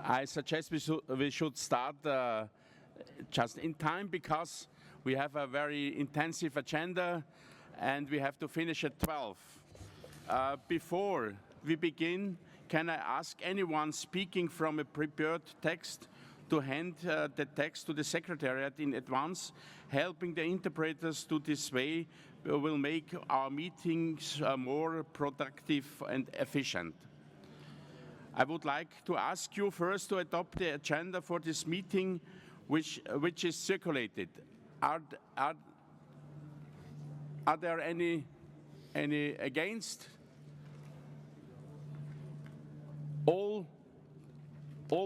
I suggest we should start just in time because we have a very intensive agenda and we have to finish at 12. Before we begin, can I ask anyone speaking from a prepared text to hand the text to the Secretariat in advance? Helping the interpreters to this way will make our meetings more productive and efficient. I would like to ask you first to adopt the agenda for this meeting, which is circulated. Are there any against? All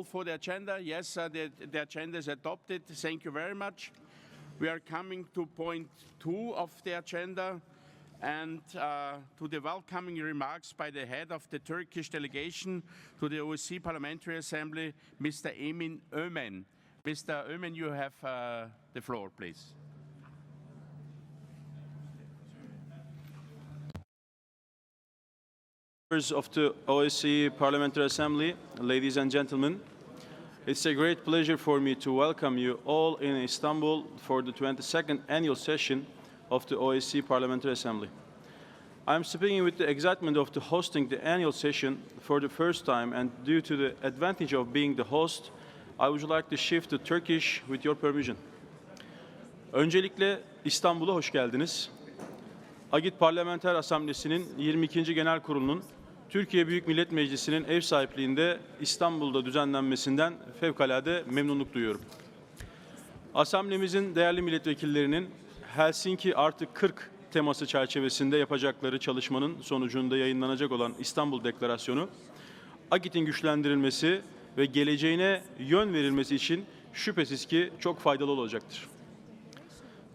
for the agenda? Yes, the agenda is adopted. Thank you very much. We are coming to point 2 of the agenda and to the welcoming remarks by the head of the Turkish delegation to the OSCE Parliamentary Assembly, Mr. Emin Ömen. Mr. Ömen, you have the floor, please. Members of the OSCE Parliamentary Assembly, ladies and gentlemen, it's a great pleasure for me to welcome you all in Istanbul for the 22nd annual session of the OSCE Parliamentary Assembly. I'm speaking with the excitement of hosting the annual session for the first time, and due to the advantage of being the host, I would like to shift to Turkish with your permission. Öncelikle İstanbul'a hoş geldiniz. Agit Parlamenter Asamblesi'nin 22. Genel Kurulu'nun Türkiye Büyük Millet Meclisi'nin ev sahipliğinde İstanbul'da düzenlenmesinden fevkalade memnunluk duyuyorum. Asamblemizin değerli milletvekillerinin Helsinki artı 40 teması çerçevesinde yapacakları çalışmanın sonucunda yayınlanacak olan İstanbul Deklarasyonu, Agit'in güçlendirilmesi ve geleceğine yön verilmesi için şüphesiz ki çok faydalı olacaktır.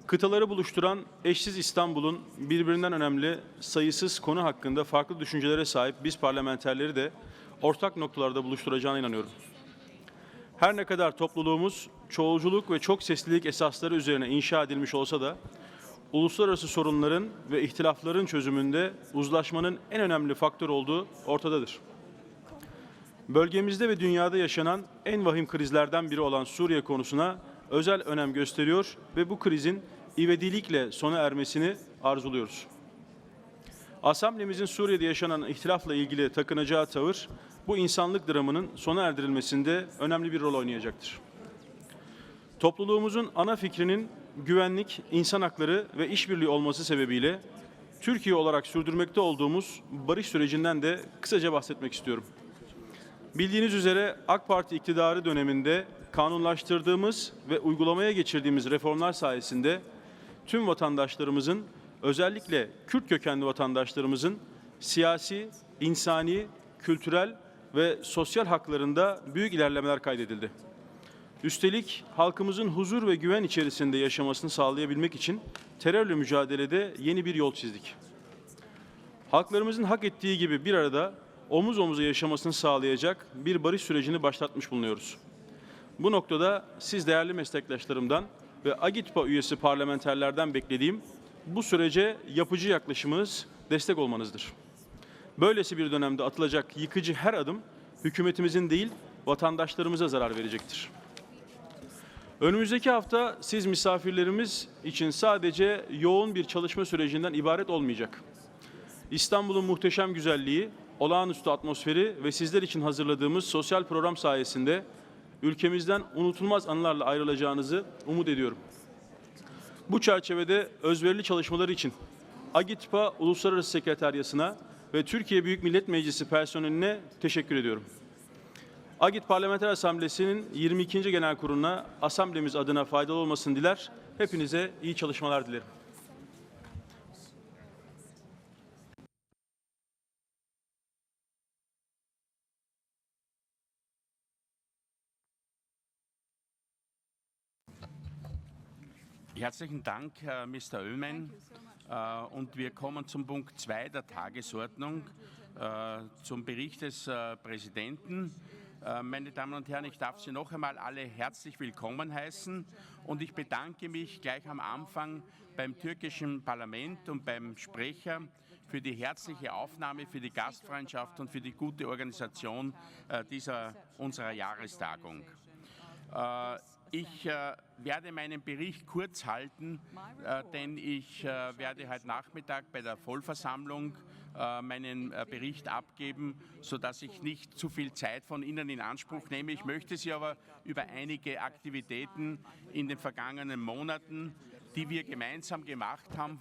Kıtaları buluşturan eşsiz İstanbul'un birbirinden önemli sayısız konu hakkında farklı düşüncelere sahip biz parlamenterleri de ortak noktalarda buluşturacağına inanıyorum. Her ne kadar topluluğumuz çoğulculuk ve çok seslilik esasları üzerine inşa edilmiş olsa da uluslararası sorunların ve ihtilafların çözümünde uzlaşmanın en önemli faktör olduğu ortadadır. Bölgemizde ve dünyada yaşanan en vahim krizlerden biri olan Suriye konusuna özel önem gösteriyor ve bu krizin ivedilikle sona ermesini arzuluyoruz. Asamblemizin Suriye'de yaşanan ihtilafla ilgili takınacağı tavır, bu insanlık dramının sona erdirilmesinde önemli bir rol oynayacaktır. Topluluğumuzun ana fikrinin güvenlik, insan hakları ve işbirliği olması sebebiyle Türkiye olarak sürdürmekte olduğumuz barış sürecinden de kısaca bahsetmek istiyorum. Bildiğiniz üzere AK Parti iktidarı döneminde kanunlaştırdığımız ve uygulamaya geçirdiğimiz reformlar sayesinde tüm vatandaşlarımızın, özellikle Kürt kökenli vatandaşlarımızın siyasi, insani, kültürel ve sosyal haklarında büyük ilerlemeler kaydedildi. Üstelik halkımızın huzur ve güven içerisinde yaşamasını sağlayabilmek için terörle mücadelede yeni bir yol çizdik. Halklarımızın hak ettiği gibi bir arada omuz omuza yaşamasını sağlayacak bir barış sürecini başlatmış bulunuyoruz. Bu noktada siz değerli meslektaşlarımdan ve AGİTPA üyesi parlamenterlerden beklediğim bu sürece yapıcı yaklaşımınız, destek olmanızdır. Böylesi bir dönemde atılacak yıkıcı her adım hükümetimizin değil, vatandaşlarımıza zarar verecektir. Önümüzdeki hafta siz misafirlerimiz için sadece yoğun bir çalışma sürecinden ibaret olmayacak. İstanbul'un muhteşem güzelliği, olağanüstü atmosferi ve sizler için hazırladığımız sosyal program sayesinde ülkemizden unutulmaz anılarla ayrılacağınızı umut ediyorum. Bu çerçevede özverili çalışmaları için AGİTPA Uluslararası Sekreteryası'na ve Türkiye Büyük Millet Meclisi personeline teşekkür ediyorum. Agit Parlamenter Asamblesi'nin 22. Genel Kurulu'na asamblemiz adına faydalı olmasını diler. Hepinize iyi çalışmalar dilerim. Herzlichen Dank, Mr. Ömen. Und wir kommen zum Punkt 2 der Tagesordnung, zum Bericht des Präsidenten. Meine Damen und Herren, ich darf Sie noch einmal alle herzlich willkommen heißen und ich bedanke mich gleich am Anfang beim türkischen Parlament und beim Sprecher für die herzliche Aufnahme, für die Gastfreundschaft und für die gute Organisation unserer Jahrestagung. Ich werde meinen Bericht kurz halten, denn ich werde heute Nachmittag bei der Vollversammlung meinen Bericht abgeben, sodass ich nicht zu viel Zeit von Ihnen in Anspruch nehme. Ich möchte Sie aber über einige Aktivitäten in den vergangenen Monaten, die wir gemeinsam gemacht haben,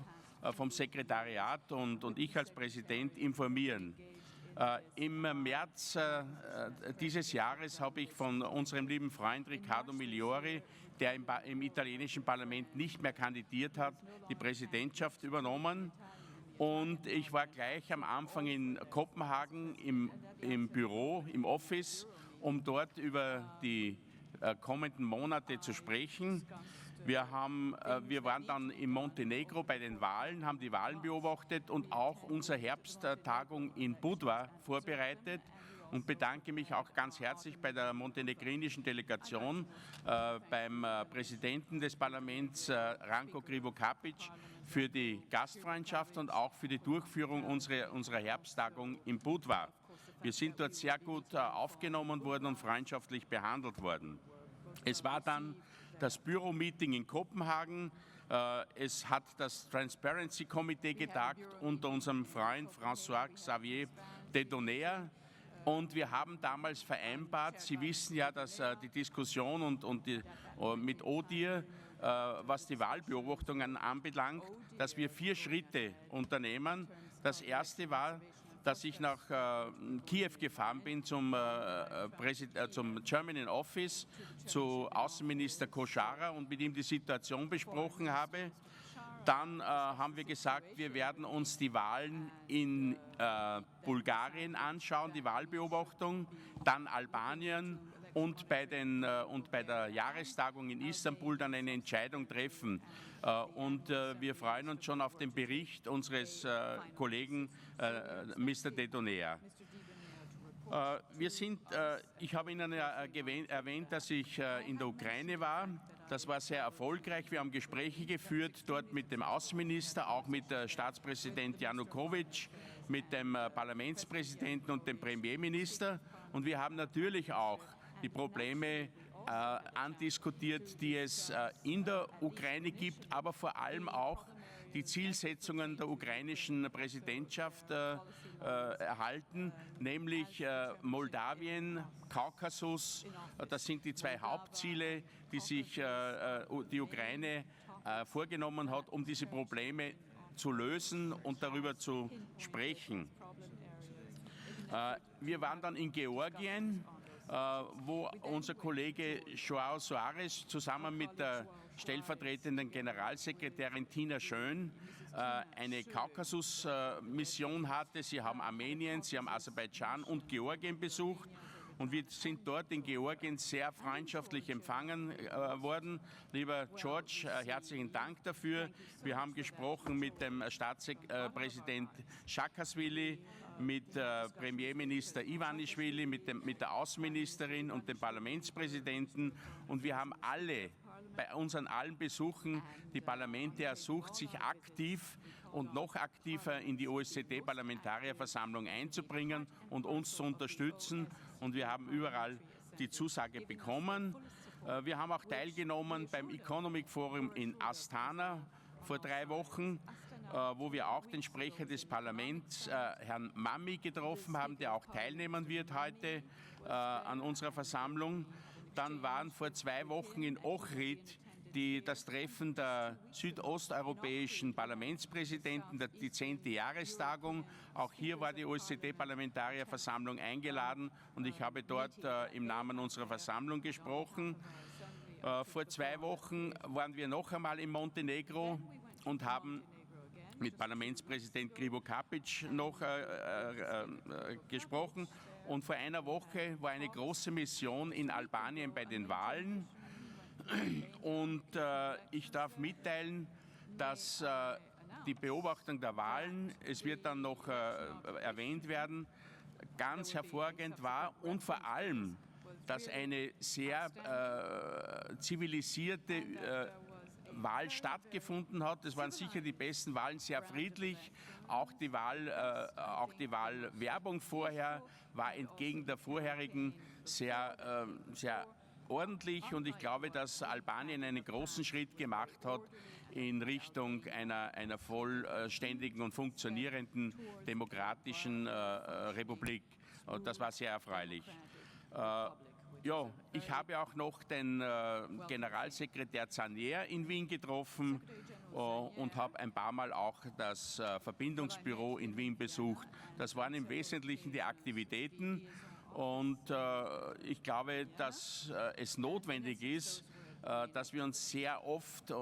vom Sekretariat und ich als Präsident informieren. Im März dieses Jahres habe ich von unserem lieben Freund Riccardo Migliori, der im italienischen Parlament nicht mehr kandidiert hat, die Präsidentschaft übernommen. Und ich war gleich am Anfang in Kopenhagen im Büro, im Office, um dort über die kommenden Monate zu sprechen. Wir waren dann in Montenegro bei den Wahlen, haben die Wahlen beobachtet und auch unsere Herbsttagung in Budva vorbereitet und bedanke mich auch ganz herzlich bei der montenegrinischen Delegation, beim Präsidenten des Parlaments, Ranko Krivokapic, für die Gastfreundschaft und auch für die Durchführung unserer Herbsttagung in Budva. Wir sind dort sehr gut aufgenommen worden und freundschaftlich behandelt worden. Es war dann das Büro-Meeting in Kopenhagen. Es hat das Transparency-Komitee getagt unter unserem Freund François-Xavier Dedonner. Und wir haben damals vereinbart, Sie wissen ja, dass die Diskussion mit ODIHR, was die Wahlbeobachtungen anbelangt, dass wir 4 Schritte unternehmen. Das erste war, dass ich nach Kiew gefahren bin zum German Office, zu Außenminister Koschara und mit ihm die Situation besprochen habe. Dann haben wir gesagt, wir werden uns die Wahlen in Bulgarien anschauen, die Wahlbeobachtung, dann Albanien und bei der Jahrestagung in Istanbul dann eine Entscheidung treffen. Und wir freuen uns schon auf den Bericht unseres Kollegen Mr. Dedonner. Ich habe Ihnen ja erwähnt, dass ich in der Ukraine war. Das war sehr erfolgreich. Wir haben Gespräche geführt dort mit dem Außenminister, auch mit Staatspräsident Janukowitsch, mit dem Parlamentspräsidenten und dem Premierminister. Und wir haben natürlich auch die Probleme andiskutiert, die es in der Ukraine gibt, aber vor allem auch die Zielsetzungen der ukrainischen Präsidentschaft erhalten, nämlich Moldawien, Kaukasus. Das sind die 2 Hauptziele, die sich die Ukraine vorgenommen hat, um diese Probleme zu lösen und darüber zu sprechen. Wir waren dann in Georgien, wo unser Kollege João Soares zusammen mit der stellvertretenden Generalsekretärin Tina Schön eine Kaukasus-Mission hatte. Sie haben Armenien, sie haben Aserbaidschan und Georgien besucht. Und wir sind dort in Georgien sehr freundschaftlich empfangen worden. Lieber George, herzlichen Dank dafür. Wir haben gesprochen mit dem Staatspräsident Saakashvili, mit Premierminister Ivanischvili, mit der Außenministerin und dem Parlamentspräsidenten. Und wir haben bei unseren allen Besuchen die Parlamente ersucht, sich aktiv und noch aktiver in die OSZE-Parlamentarierversammlung einzubringen und uns zu unterstützen. Und wir haben überall die Zusage bekommen. Wir haben auch teilgenommen beim Economic Forum in Astana vor 3 Wochen, wo wir auch den Sprecher des Parlaments, Herrn Mami, getroffen haben, der auch teilnehmen wird heute an unserer Versammlung. Dann waren vor 2 Wochen in Ohrid das Treffen der südosteuropäischen Parlamentspräsidenten, die 10. Jahrestagung. Auch hier war die OSZE-Parlamentarierversammlung eingeladen und ich habe dort im Namen unserer Versammlung gesprochen. Vor 2 Wochen waren wir noch einmal in Montenegro und haben mit Parlamentspräsident Krivokapic noch gesprochen. Und vor einer Woche war eine große Mission in Albanien bei den Wahlen. Und ich darf mitteilen, dass die Beobachtung der Wahlen, es wird dann noch erwähnt werden, ganz hervorragend war und vor allem, dass eine sehr zivilisierte Wahl stattgefunden hat. Das waren sicher die besten Wahlen, sehr friedlich. Auch die Wahlwerbung vorher war entgegen der vorherigen sehr ordentlich, und ich glaube, dass Albanien einen großen Schritt gemacht hat in Richtung einer vollständigen und funktionierenden demokratischen Republik. Und das war sehr erfreulich. Ja, ich habe auch noch den Generalsekretär Zanier in Wien getroffen und habe ein paar Mal auch das Verbindungsbüro in Wien besucht. Das waren im Wesentlichen die Aktivitäten, und ich glaube, dass es notwendig ist, dass wir uns sehr oft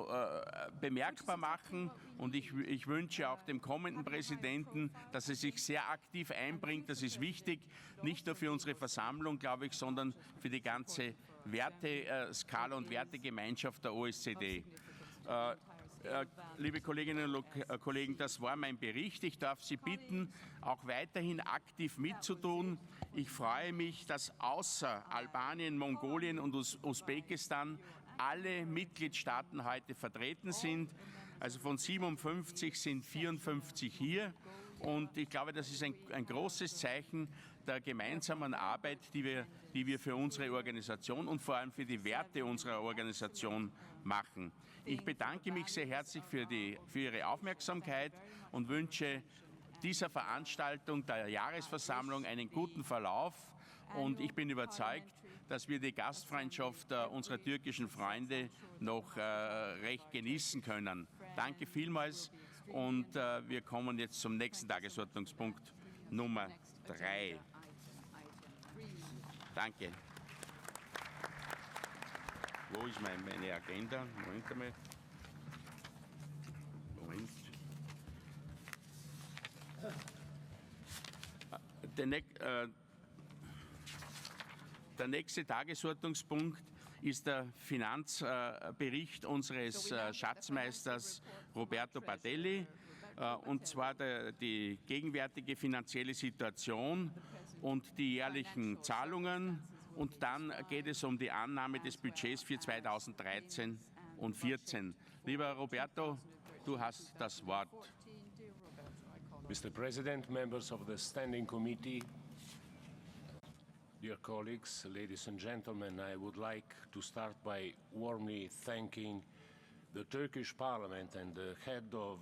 bemerkbar machen, und ich wünsche auch dem kommenden Präsidenten, dass er sich sehr aktiv einbringt. Das ist wichtig, nicht nur für unsere Versammlung, glaube ich, sondern für die ganze Werteskala und Wertegemeinschaft der OSZE. Liebe Kolleginnen und Kollegen, das war mein Bericht. Ich darf Sie bitten, auch weiterhin aktiv mitzutun. Ich freue mich, dass außer Albanien, Mongolien und Usbekistan alle Mitgliedstaaten heute vertreten sind. Also von 57 sind 54 hier. Und ich glaube, das ist ein großes Zeichen der gemeinsamen Arbeit, die wir für unsere Organisation und vor allem für die Werte unserer Organisation machen. Ich bedanke mich sehr herzlich für Ihre Aufmerksamkeit und wünsche dieser Veranstaltung der Jahresversammlung einen guten Verlauf. Und ich bin überzeugt, dass wir die Gastfreundschaft unserer türkischen Freunde noch recht genießen können. Danke vielmals, und wir kommen jetzt zum nächsten Tagesordnungspunkt Nummer 3. Danke. Wo ist meine Agenda? Moment einmal. Moment. Der nächste Tagesordnungspunkt ist der Finanzbericht unseres Schatzmeisters Roberto Bardelli, und zwar die gegenwärtige finanzielle Situation und die jährlichen Zahlungen. Und dann geht es um die Annahme des Budgets für 2013 und 2014. Lieber Roberto, du hast das Wort. Mr. President, members of the Standing Committee, dear colleagues, ladies and gentlemen, I would like to start by warmly thanking the Turkish Parliament and the head of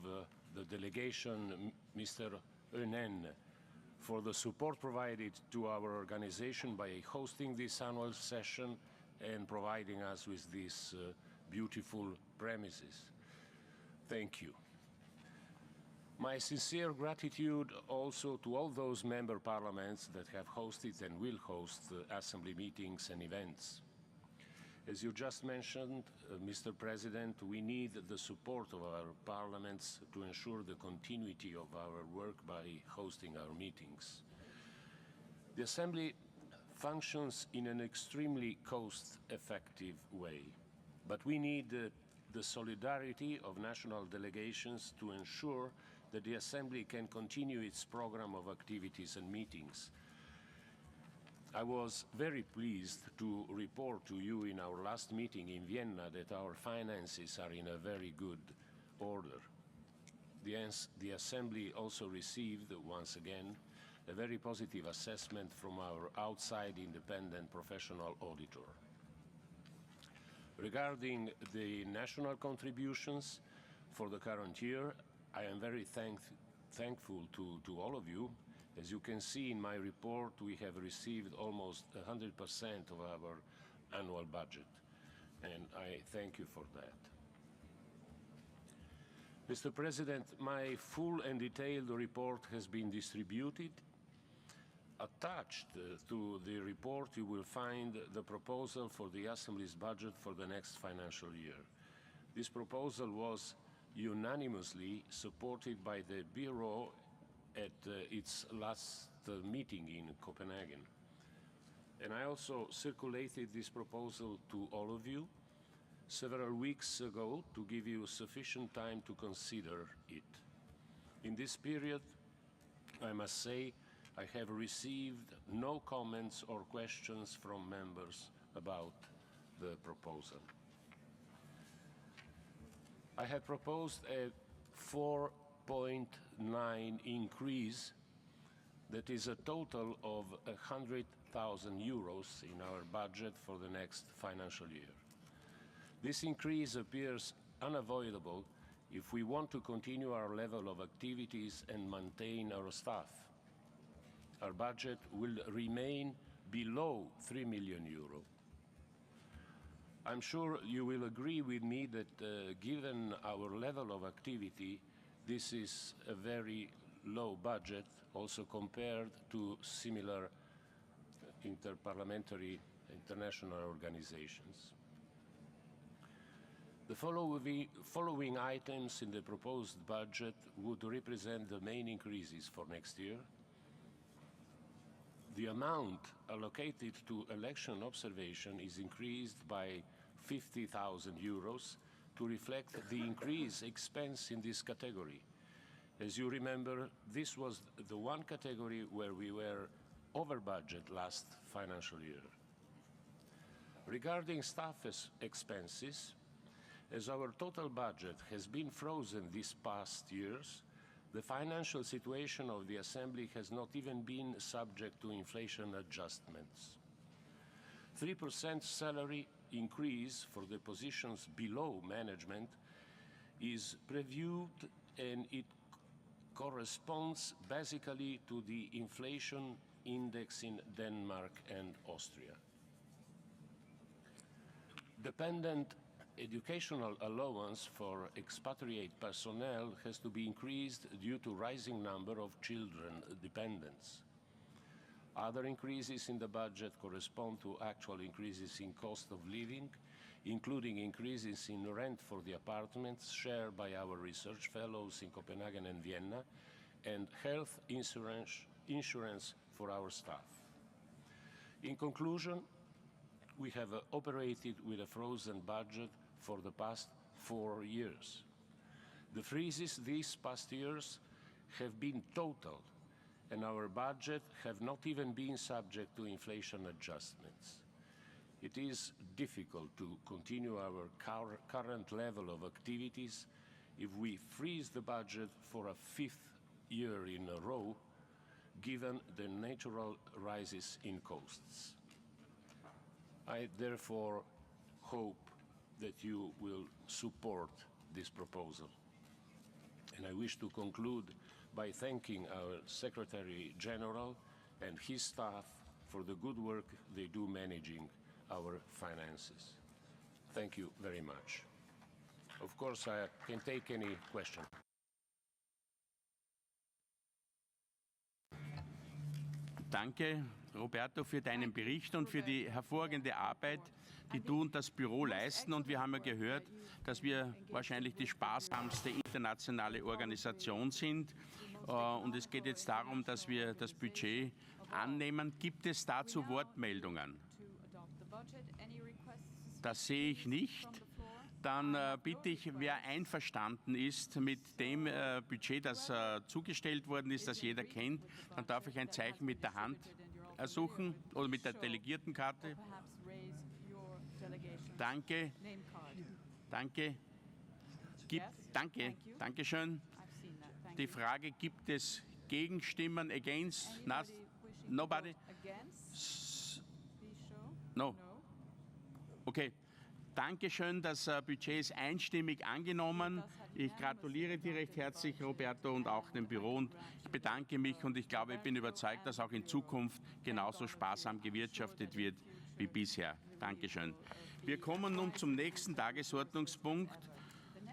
the delegation, Mr. Önen, for the support provided to our organization by hosting this annual session and providing us with these beautiful premises. Thank you. My sincere gratitude also to all those member parliaments that have hosted and will host assembly meetings and events. As you just mentioned, Mr. President, we need the support of our parliaments to ensure the continuity of our work by hosting our meetings. The Assembly functions in an extremely cost-effective way, but we need the solidarity of national delegations to ensure that the Assembly can continue its program of activities and meetings. I was very pleased to report to you in our last meeting in Vienna that our finances are in a very good order. The Assembly also received, once again, a very positive assessment from our outside independent professional auditor. Regarding the national contributions for the current year, I am very thankful to all of you. As you can see in my report, we have received almost 100% of our annual budget, and I thank you for that. Mr. President, my full and detailed report has been distributed. Attached to the report, you will find the proposal for the Assembly's budget for the next financial year. This proposal was unanimously supported by the Bureau at its last meeting in Copenhagen. And I also circulated this proposal to all of you several weeks ago to give you sufficient time to consider it. In this period, I must say, I have received no comments or questions from members about the proposal. I have proposed a 4.9 increase that is a total of 100,000 euros in our budget for the next financial year. This increase appears unavoidable if we want to continue our level of activities and maintain our staff. Our budget will remain below 3 million euro. I'm sure you will agree with me that given our level of activity, this is a very low budget, also compared to similar interparliamentary international organizations. The following items in the proposed budget would represent the main increases for next year. The amount allocated to election observation is increased by 50,000 euros to reflect the increased expense in this category. As you remember, this was the one category where we were over budget last financial year. Regarding staff expenses, as our total budget has been frozen these past years, the financial situation of the Assembly has not even been subject to inflation adjustments. 3% salary increase for the positions below management is previewed, and it corresponds basically to the inflation index in Denmark and Austria. Dependent educational allowance for expatriate personnel has to be increased due to rising number of children dependents. Other increases in the budget correspond to actual increases in cost of living, including increases in rent for the apartments shared by our research fellows in Copenhagen and Vienna, and health insurance for our staff. In conclusion, we have operated with a frozen budget for the past 4 years. The freezes these past years have been total, and our budget have not even been subject to inflation adjustments. It is difficult to continue our current level of activities if we freeze the budget for a 5th year in a row, given the natural rises in costs. I therefore hope that you will support this proposal. And I wish to conclude by thanking our Secretary General and his staff for the good work they do managing our finances. Thank you very much. Of course, I can take any question. Danke, Roberto, für deinen Bericht und für die hervorragende Arbeit, die du und das Büro leisten. Und wir haben ja gehört, dass wir wahrscheinlich die sparsamste internationale Organisation sind. Und es geht jetzt darum, dass wir das Budget annehmen. Gibt es dazu Wortmeldungen? Das sehe ich nicht. Dann bitte ich, wer einverstanden ist mit dem Budget, das zugestellt worden ist, das jeder kennt, dann darf ich ein Zeichen mit der Hand ersuchen oder mit der Delegiertenkarte. Danke. Danke. Danke schön. Die Frage, gibt es Gegenstimmen, against? Nobody? No. Okay. Dankeschön, das Budget ist einstimmig angenommen. Ich gratuliere dir recht herzlich, Roberto, und auch dem Büro. Und ich bedanke mich und ich glaube, ich bin überzeugt, dass auch in Zukunft genauso sparsam gewirtschaftet wird wie bisher. Dankeschön. Wir kommen nun zum nächsten Tagesordnungspunkt,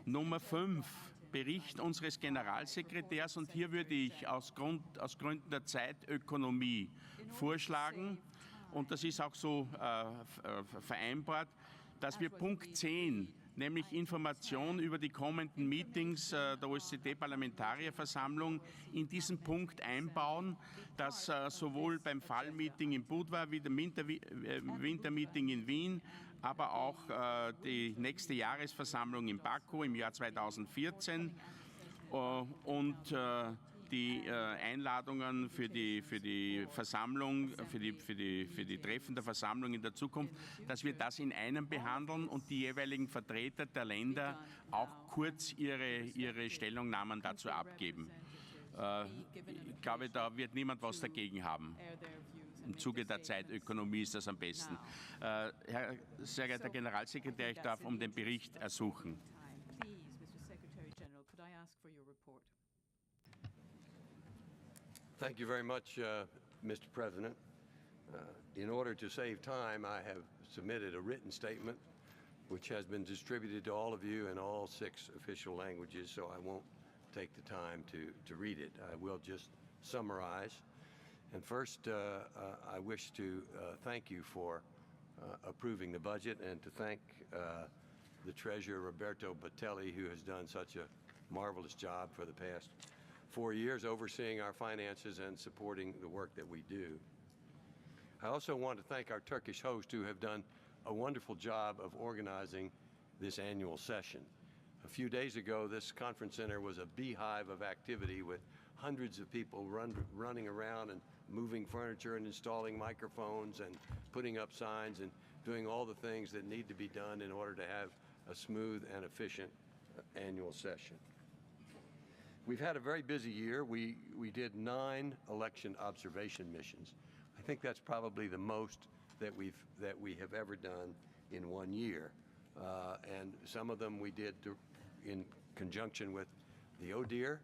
Nummer 5, Bericht unseres Generalsekretärs. Und hier würde ich aus Gründen der Zeitökonomie vorschlagen, und das ist auch so vereinbart, dass wir Punkt 10, nämlich Information über die kommenden Meetings der OSCE-Parlamentarierversammlung, in diesen Punkt einbauen, dass sowohl beim Fallmeeting in Budva wie dem Wintermeeting in Wien, aber auch die nächste Jahresversammlung in Baku im Jahr 2014 und die Einladungen für die Versammlung, für die Treffen der Versammlung in der Zukunft, dass wir das in einem behandeln und die jeweiligen Vertreter der Länder auch kurz ihre Stellungnahmen dazu abgeben. Ich glaube, da wird niemand was dagegen haben. Im Zuge der Zeitökonomie ist das am besten. Herr sehr geehrter Generalsekretär, ich darf um den Bericht ersuchen. Thank you very much, Mr. President. In order to save time, I have submitted a written statement which has been distributed to all of you in all 6 official languages, so I won't take the time to read it. I will just summarize. And first, I wish to thank you for approving the budget and to thank the Treasurer, Roberto Battelli, who has done such a marvelous job for the past 4 years overseeing our finances and supporting the work that we do. I also want to thank our Turkish hosts who have done a wonderful job of organizing this annual session. A few days ago, this conference center was a beehive of activity with hundreds of people running around and moving furniture and installing microphones and putting up signs and doing all the things that need to be done in order to have a smooth and efficient annual session. We've had a very busy year. We did 9 election observation missions. I think that's probably the most that we have ever done in 1 year. And some of them we did in conjunction with the ODIHR,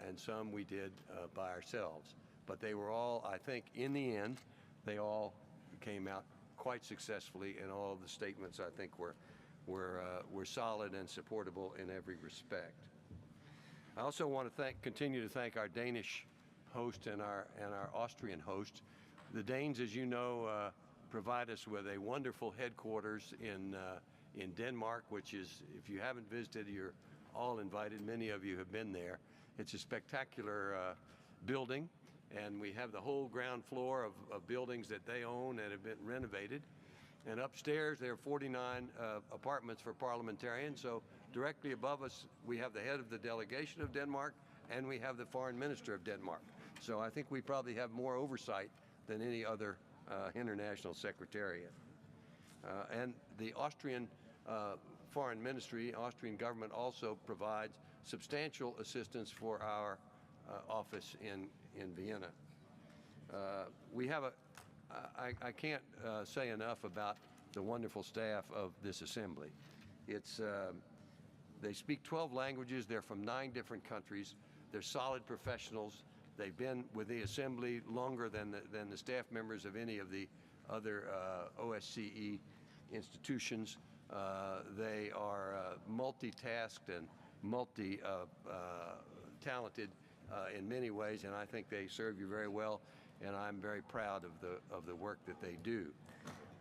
and some we did by ourselves. But they were all, I think, in the end, they all came out quite successfully, and all of the statements, I think, were solid and supportable in every respect. I also want to continue to thank our Danish host and our Austrian host. The Danes, as you know, provide us with a wonderful headquarters in Denmark, which is, if you haven't visited, you're all invited. Many of you have been there. It's a spectacular building, and we have the whole ground floor of buildings that they own and have been renovated. And upstairs, there are 49 apartments for parliamentarians. So directly above us, we have the head of the delegation of Denmark, and we have the foreign minister of Denmark. So I think we probably have more oversight than any other international secretariat. And the Austrian foreign ministry, Austrian government also provides substantial assistance for our office in Vienna. We have I can't say enough about the wonderful staff of this assembly. They speak 12 languages. They're from 9 different countries. They're solid professionals. They've been with the assembly longer than the staff members of any of the other OSCE institutions. They are multitasked and multi-talented in many ways, and I think they serve you very well, and I'm very proud of the work that they do.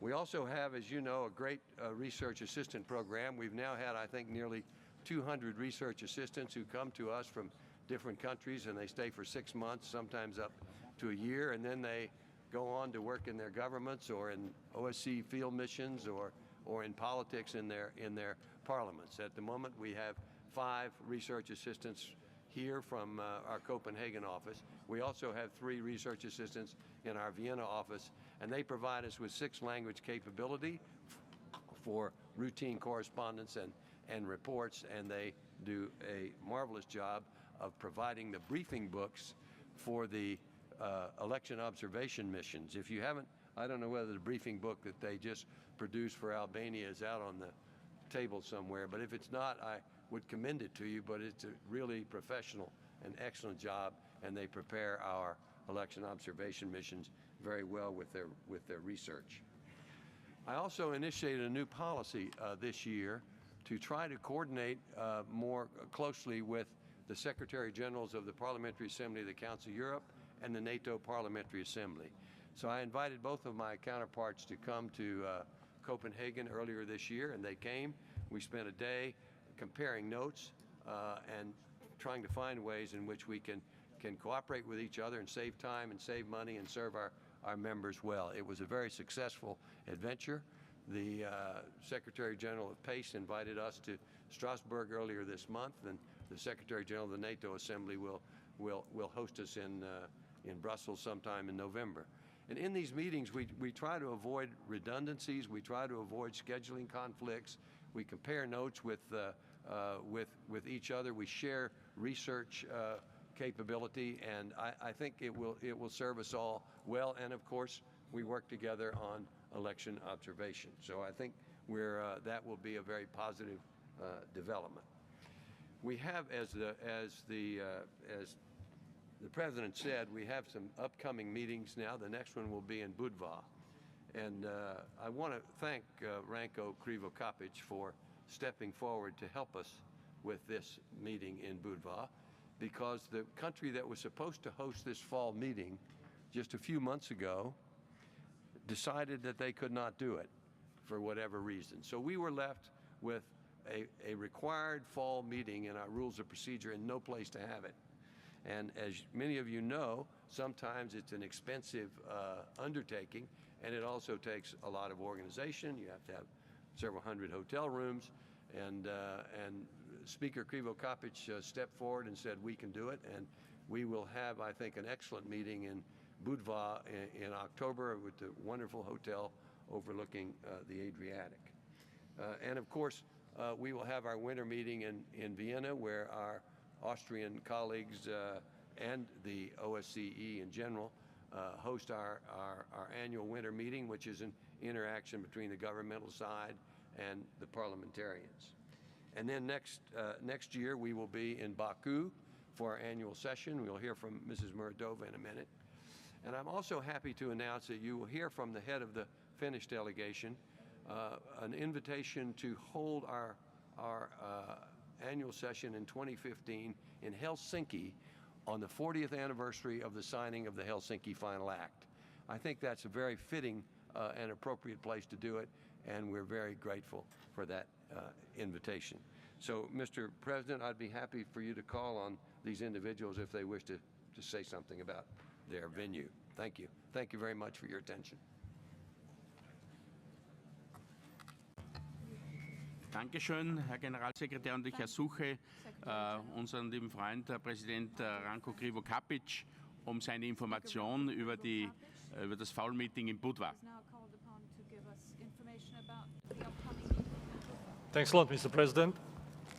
We also have, as you know, a great research assistant program. We've now had, I think, nearly 200 research assistants who come to us from different countries, and they stay for 6 months, sometimes up to a year, and then they go on to work in their governments or in OSCE field missions or in politics in their parliaments. At the moment, we have 5 research assistants here from our Copenhagen office. We also have 3 research assistants in our Vienna office, and they provide us with 6 language capability for routine correspondence and reports, and they do a marvelous job of providing the briefing books for the election observation missions. If you haven't, I don't know whether the briefing book that they just produced for Albania is out on the table somewhere, but if it's not, I would commend it to you, but it's a really professional and excellent job, and they prepare our election observation missions very well with their research. I also initiated a new policy this year to try to coordinate more closely with the Secretary Generals of the Parliamentary Assembly of the Council of Europe and the NATO Parliamentary Assembly. So I invited both of my counterparts to come to Copenhagen earlier this year, and they came. We spent a day comparing notes and trying to find ways in which we can cooperate with each other and save time and save money and serve our members well. It was a very successful adventure. The Secretary General of PACE invited us to Strasbourg earlier this month, and the Secretary General of the NATO Assembly will will host us in Brussels sometime in November. And in these meetings, we try to avoid redundancies. We try to avoid scheduling conflicts. We compare notes with each other. We share research capability, and I think it will serve us all well. And of course, we work together on election observation. So I think that will be a very positive development. We have, as the President said, we have some upcoming meetings now. The next one will be in Budva. And I want to thank Ranko Krivokapic for stepping forward to help us with this meeting in Budva, because the country that was supposed to host this fall meeting just a few months ago decided that they could not do it for whatever reason. So we were left with a required fall meeting in our rules of procedure and no place to have it. And as many of you know, sometimes it's an expensive undertaking, and it also takes a lot of organization. You have to have several hundred hotel rooms, and Speaker Krivokapic stepped forward and said we can do it, and we will have, I think, an excellent meeting in Budva in October with the wonderful hotel overlooking the Adriatic. And of course, we will have our winter meeting in Vienna, where our Austrian colleagues and the OSCE in general host our annual winter meeting, which is an interaction between the governmental side and the parliamentarians. And then next year we will be in Baku for our annual session. We'll hear from Mrs. Muradova in a minute. And I'm also happy to announce that you will hear from the head of the Finnish delegation an invitation to hold our annual session in 2015 in Helsinki on the 40th anniversary of the signing of the Helsinki Final Act. I think that's a very fitting and appropriate place to do it, and we're very grateful for that invitation. So, Mr. President, I'd be happy for you to call on these individuals if they wish to say something about their venue. Thank you. Thank you very much for your attention. Dankeschön, Herr Generalsekretär. Und ich ersuche unseren lieben Freund, Präsident Ranko Krivokapic, um seine Information über das Foul-Meeting in Budva. Thanks a lot, Mr. President.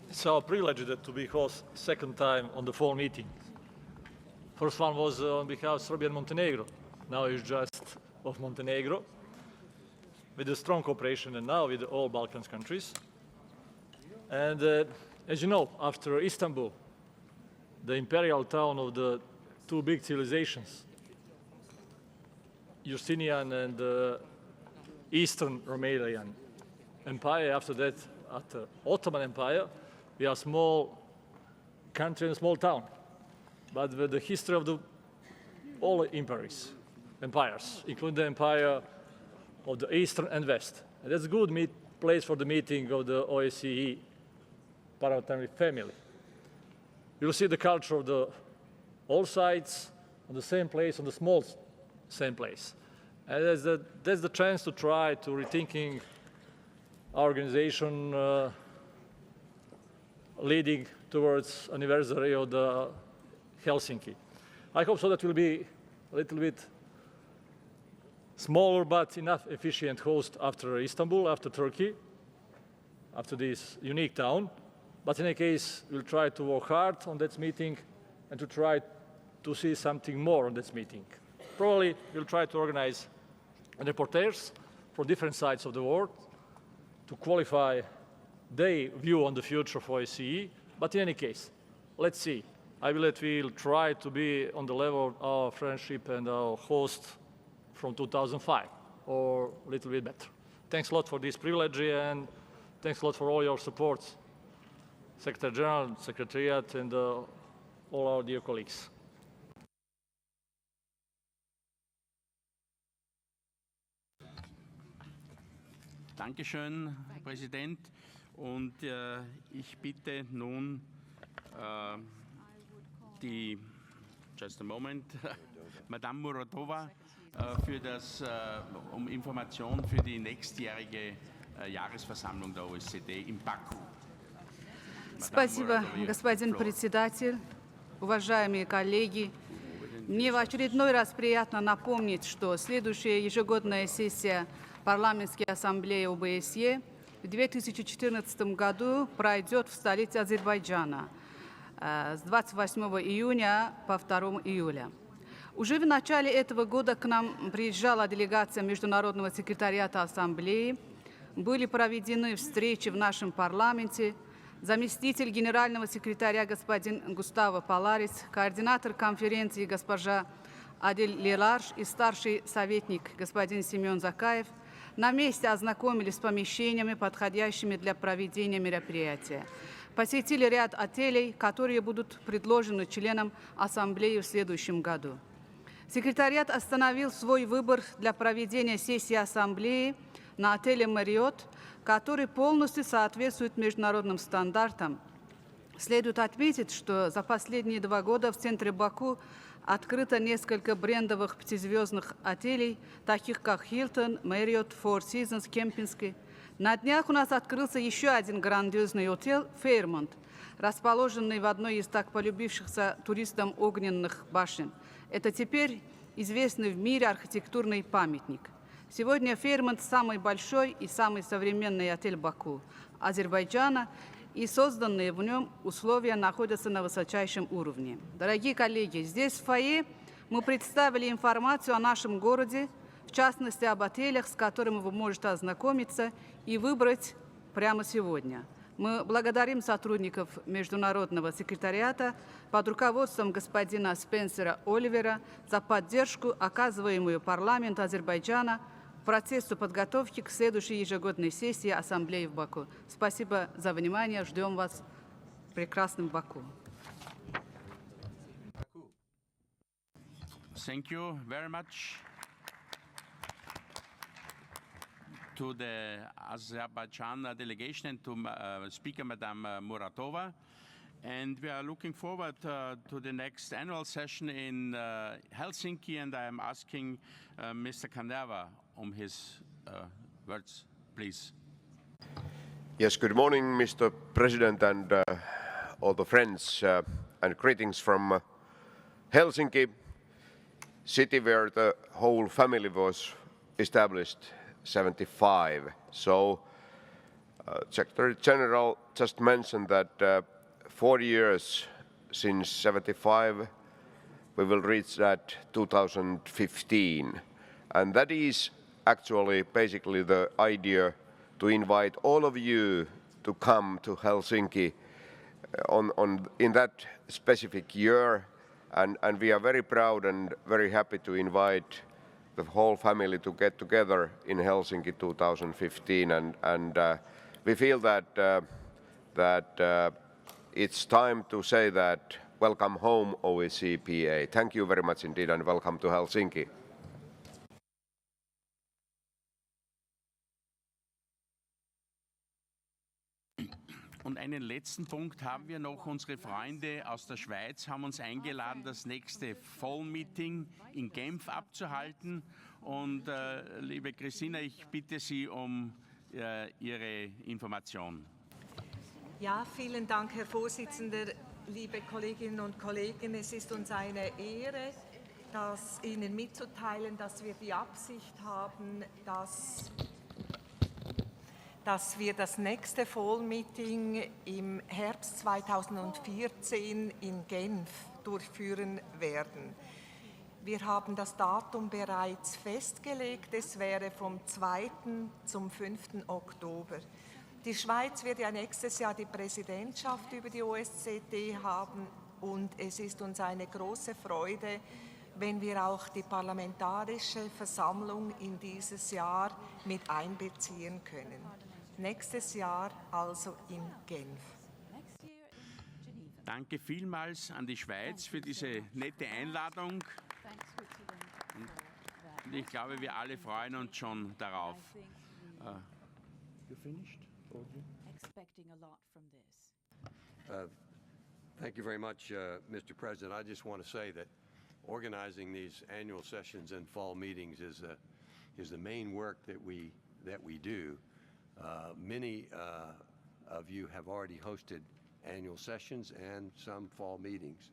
It's our privilege to be host second time on the fall meeting. First one was on behalf of Serbia and Montenegro. Now it's just of Montenegro, with a strong cooperation and now with all Balkan countries. And as you know, after Istanbul, the imperial town of the two big civilizations, Justinian and Eastern Romanian Empire, after that, after Ottoman Empire, we are a small country and a small town, but with the history of all empires, including the empire of the Eastern and West. And that's a good place for the meeting of the OSCE parliamentary family. You'll see the culture of all sides on the same place, on the same place. And that's the chance to try to rethinking our organization leading towards anniversary of the Helsinki. I hope so that will be a little bit smaller but enough efficient host after Istanbul, after Turkey, after this unique town. But in any case, we'll try to work hard on that meeting and to try to see something more on this meeting. Probably we'll try to organize reporters from different sides of the world to qualify their view on the future for OSCE. But in any case, let's see. I believe we'll try to be on the level of our friendship and our host from 2005, or a little bit better. Thanks a lot for this privilege, and thanks a lot for all your support, Secretary General, Secretariat, and all our dear colleagues. Dankeschön, Herr Präsident. Und ich bitte nun just a moment, Madame Muradova, um Information für die nächstjährige Jahresversammlung der OSZE in Baku. Спасибо, господин председатель. уважаемые коллеги, мне в очередной раз приятно напомнить, что следующая ежегодная сессия Парламентской ассамблеи ОБСЕ в 2014 году пройдет в столице Азербайджана с 28 июня по 2 июля. Уже в начале этого года к нам приезжала делегация Международного секретариата Ассамблеи, были проведены встречи в нашем парламенте, заместитель генерального секретаря господин Густаво Паларис, координатор конференции госпожа Адель Леларш и старший советник господин Семен Закаев на месте ознакомились с помещениями, подходящими для проведения мероприятия. Посетили ряд отелей, которые будут предложены членам Ассамблеи в следующем году. Секретариат остановил свой выбор для проведения сессии Ассамблеи на отеле «Мариот», который полностью соответствует международным стандартам. Следует отметить, что за последние 2 года в центре Баку открыто несколько брендовых пятизвездных отелей, таких как «Хилтон», «Мэриот», «Four Seasons», «Кемпинский». На днях у нас открылся еще один грандиозный отель «Фейрмонт», расположенный в одной из так полюбившихся туристам огненных башен. Это теперь известный в мире архитектурный памятник. Сегодня Фейрмонт – самый большой и самый современный отель Баку, Азербайджана, и созданные в нем условия находятся на высочайшем уровне. Дорогие коллеги, здесь в фойе мы представили информацию о нашем городе, в частности об отелях, с которыми вы можете ознакомиться и выбрать прямо сегодня. Мы благодарим сотрудников Международного секретариата под руководством господина Спенсера Оливера за поддержку, оказываемую парламенту Азербайджана процессу подготовки к следующей ежегодной сессии Ассамблеи в Баку. Спасибо за внимание. Ждем вас в прекрасном Баку. Thank you very much to the Azerbaijan delegation and to Speaker Madame Muratova. And we are looking forward to the next annual session in Helsinki, and I am asking Mr. Kanerva his words, please. Yes, good morning, Mr. President and all the friends, and greetings from Helsinki, city where the whole family was established 75. So Secretary General just mentioned that 4 years since 75, we will reach that 2015. And that is actually basically the idea to invite all of you to come to Helsinki in that specific year. And we are very proud and very happy to invite the whole family to get together in Helsinki 2015. And we feel that it's time to say that welcome home, OSCE PA. Thank you very much indeed and welcome to Helsinki. Und einen letzten Punkt haben wir noch. Unsere Freunde aus der Schweiz haben uns eingeladen, das nächste Vollmeeting in Genf abzuhalten. Und liebe Christina, ich bitte Sie um Ihre Information. Ja, vielen Dank, Herr Vorsitzender, liebe Kolleginnen und Kollegen. Es ist uns eine Ehre, Ihnen mitzuteilen, dass wir die Absicht haben, dass wir das nächste Vollmeeting im Herbst 2014 in Genf durchführen werden. Wir haben das Datum bereits festgelegt, es wäre vom 2. zum 5. Oktober. Die Schweiz wird ja nächstes Jahr die Präsidentschaft über die OSCE haben und es ist uns eine große Freude, wenn wir auch die Parlamentarische Versammlung in dieses Jahr mit einbeziehen können. Nächstes Jahr also in Genf. Danke vielmals an die Schweiz für diese nette Einladung. Und ich glaube, wir alle freuen uns schon darauf. You finished? Expecting a lot from this. Thank you very much, Mr. President. I just want to say that organizing these annual sessions and fall meetings is the main work that we do. Many of you have already hosted annual sessions and some fall meetings.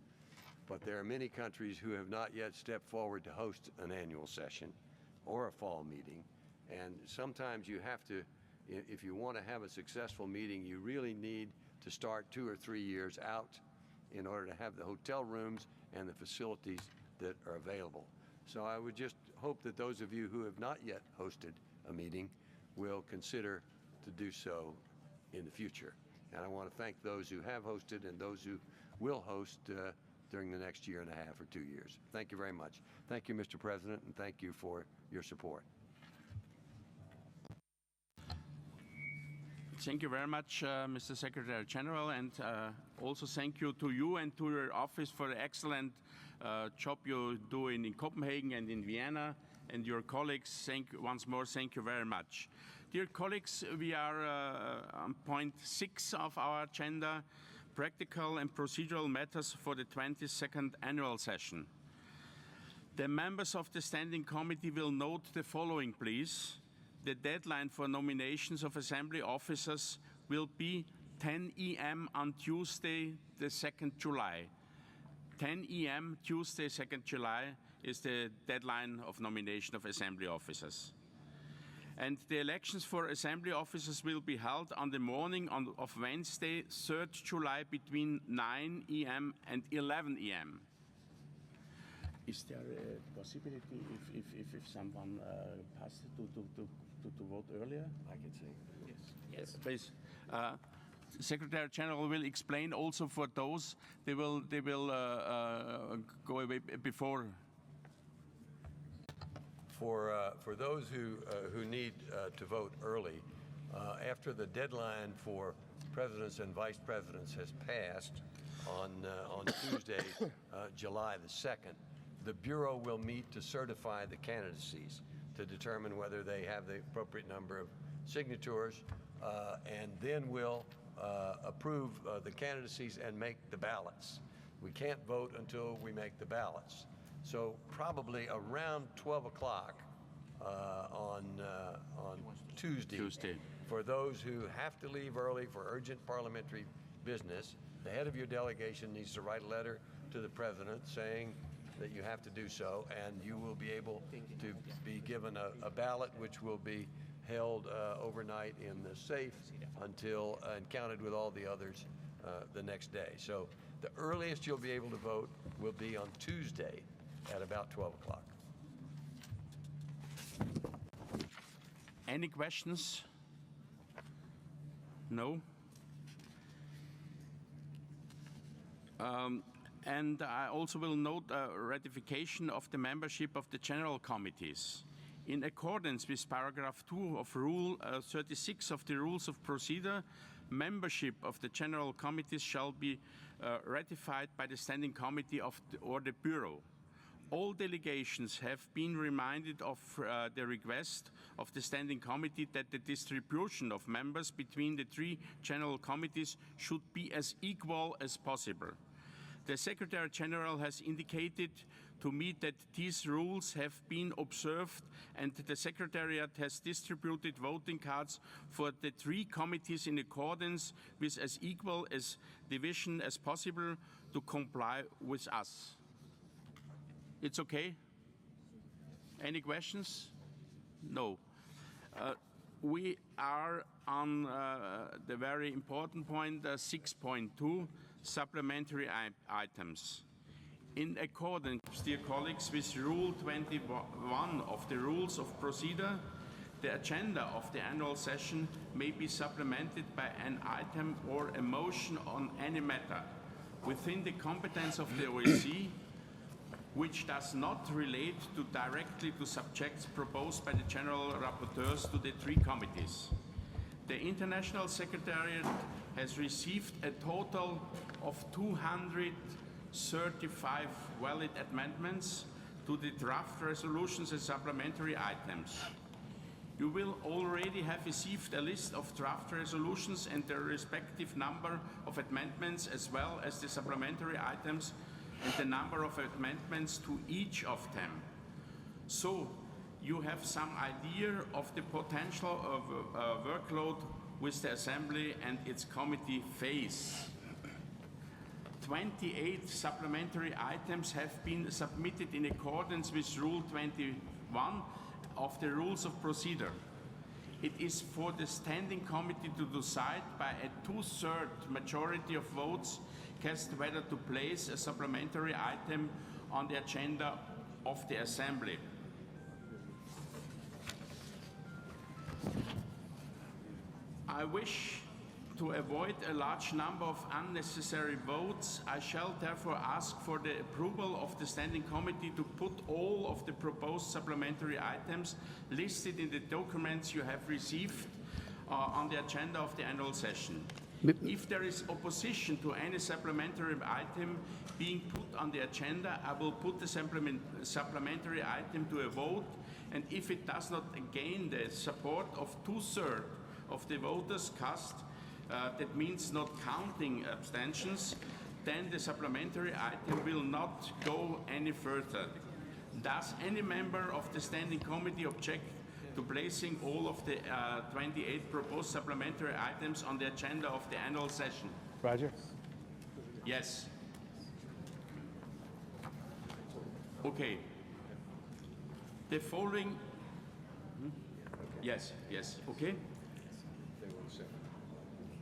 but there are many countries who have not yet stepped forward to host an annual session or a fall meeting. And sometimes you have to, if you want to have a successful meeting, you really need to start 2 or 3 years out in order to have the hotel rooms and the facilities that are available. So I would just hope that those of you who have not yet hosted a meeting will consider to do so in the future. And I want to thank those who have hosted and those who will host during the next 1.5 or 2 years. Thank you very much. Thank you, Mr. President, and thank you for your support. Thank you very much, Mr. Secretary General, and also thank you to you and to your office for the excellent job you do in Copenhagen and in Vienna, and your colleagues. Once more, thank you very much. Dear colleagues, we are on point 6 of our agenda, practical and procedural matters for the 22nd annual session. The members of the Standing Committee will note the following, please. The deadline for nominations of Assembly officers will be 10 a.m. on Tuesday, the 2nd July. 10 a.m. Tuesday, 2nd July is the deadline of nomination of Assembly officers. And the elections for Assembly officers will be held on the morning of Wednesday, 3rd July, between 9 a.m. and 11 a.m. Is there a possibility if someone passes to vote earlier? I can say yes. Yes, please. Secretary General will explain also for those they will go away before. For those who need to vote early, after the deadline for presidents and vice presidents has passed on Tuesday, July the 2nd, the Bureau will meet to certify the candidacies to determine whether they have the appropriate number of signatures, and then will approve the candidacies and make the ballots. We can't vote until we make the ballots. So probably around 12 o'clock on Tuesday, for those who have to leave early for urgent parliamentary business, the head of your delegation needs to write a letter to the President saying that you have to do so, and you will be able to be given a ballot which will be held overnight in the safe until and counted with all the others the next day. So the earliest you'll be able to vote will be on Tuesday at about 12 o'clock. Any questions? No? And I also will note ratification of the membership of the general committees. In accordance with paragraph 2 of Rule 36 of the Rules of Procedure, membership of the general committees shall be ratified by the Standing Committee or the Bureau. All delegations have been reminded of the request of the Standing Committee that the distribution of members between the 3 general committees should be as equal as possible. The Secretary General has indicated to me that these rules have been observed, and the Secretariat has distributed voting cards for the 3 committees in accordance with as equal as division as possible to comply with us. It's okay? Any questions? No. We are on the very important point, 6.2, supplementary items. In accordance, dear colleagues, with Rule 21 of the Rules of Procedure, the agenda of the annual session may be supplemented by an item or a motion on any matter within the competence of the OSCE, which does not relate directly to subjects proposed by the general rapporteurs to the 3 committees. The International Secretariat has received a total of 235 valid amendments to the draft resolutions and supplementary items. You will already have received a list of draft resolutions and their respective number of amendments, as well as the supplementary items and the number of amendments to each of them. So you have some idea of the potential of workload with the Assembly and its committee face. 28 supplementary items have been submitted in accordance with Rule 21 of the Rules of Procedure. It is for the Standing Committee to decide by a 2/3 majority of votes cast whether to place a supplementary item on the agenda of the Assembly. I wish to avoid a large number of unnecessary votes. I shall therefore ask for the approval of the Standing Committee to put all of the proposed supplementary items listed in the documents you have received on the agenda of the annual session. If there is opposition to any supplementary item being put on the agenda, I will put the supplementary item to a vote, and if it does not gain the support of 2/3 of the voters cast, that means not counting abstentions, then the supplementary item will not go any further. Does any member of the Standing Committee object to placing all of the 28 proposed supplementary items on the agenda of the annual session? Roger. Yes. Okay. The following. Yes, yes, okay.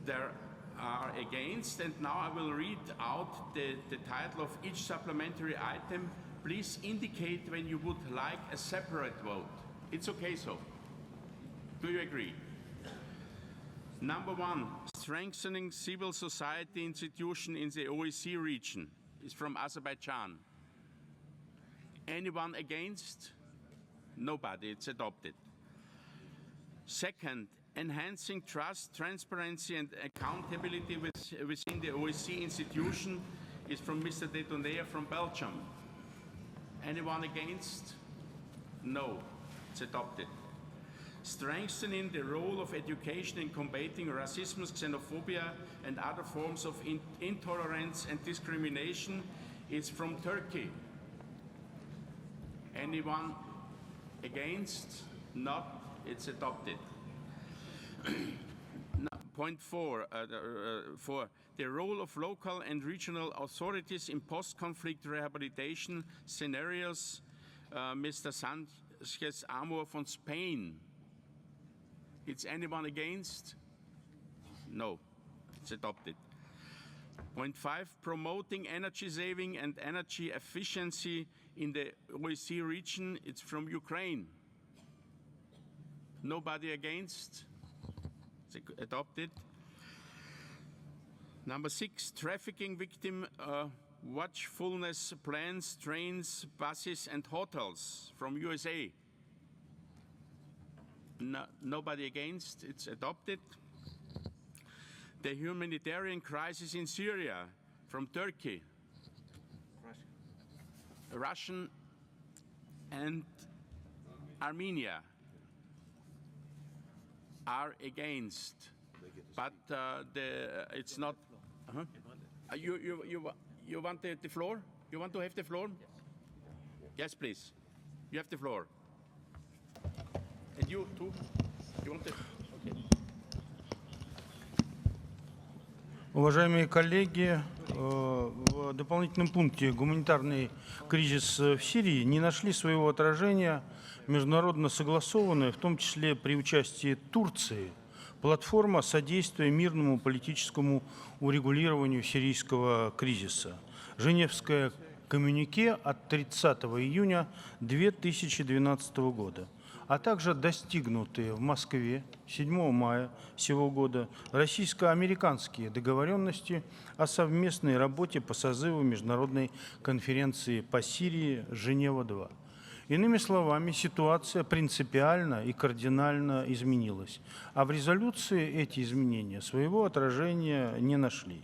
There are against, and now I will read out the title of each supplementary item. Please indicate when you would like a separate vote. It's okay so. Do you agree? Number 1, strengthening civil society institution in the OSCE region is from Azerbaijan. Anyone against? Nobody, it's adopted. Second, enhancing trust, transparency and accountability within the OSCE institution is from Mr. Detonayer from Belgium. Anyone against? No, it's adopted. Strengthening the role of education in combating racism, xenophobia and other forms of intolerance and discrimination is from Turkey. Anyone against? Not, it's adopted. Point 4, the role of local and regional authorities in post-conflict rehabilitation scenarios, Mr. Sanchez Amor from Spain. Is anyone against? No, it's adopted. Point 5, promoting energy saving and energy efficiency in the OSCE region. It's from Ukraine. Nobody against? It's adopted. Number 6, trafficking victim watchfulness plans, trains, buses and hotels from USA. No, nobody against, it's adopted. The humanitarian crisis in Syria from Turkey. Russian and Armenia are against, but it's not. You want the floor? You want to have the floor? Yes, please. You have the floor. And you too. You want it? Okay. Уважаемые коллеги, в дополнительном пункте гуманитарный кризис в Сирии не нашли своего отражения международно согласованная, в том числе при участии Турции, платформа содействия мирному политическому урегулированию сирийского кризиса. Женевское коммюнике от 30 июня 2012 года, а также достигнутые в Москве 7 мая сего года российско-американские договоренности о совместной работе по созыву Международной конференции по Сирии «Женева-2». Иными словами, ситуация принципиально и кардинально изменилась, а в резолюции эти изменения своего отражения не нашли.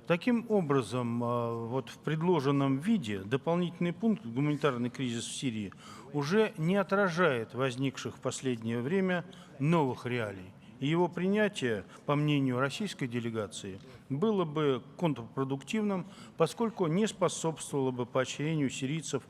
Таким образом, вот в предложенном виде дополнительный пункт «Гуманитарный кризис в Сирии» уже не отражает возникших в последнее время новых реалий. И его принятие, по мнению российской делегации, было бы контрпродуктивным, поскольку не способствовало бы поощрению сирийцев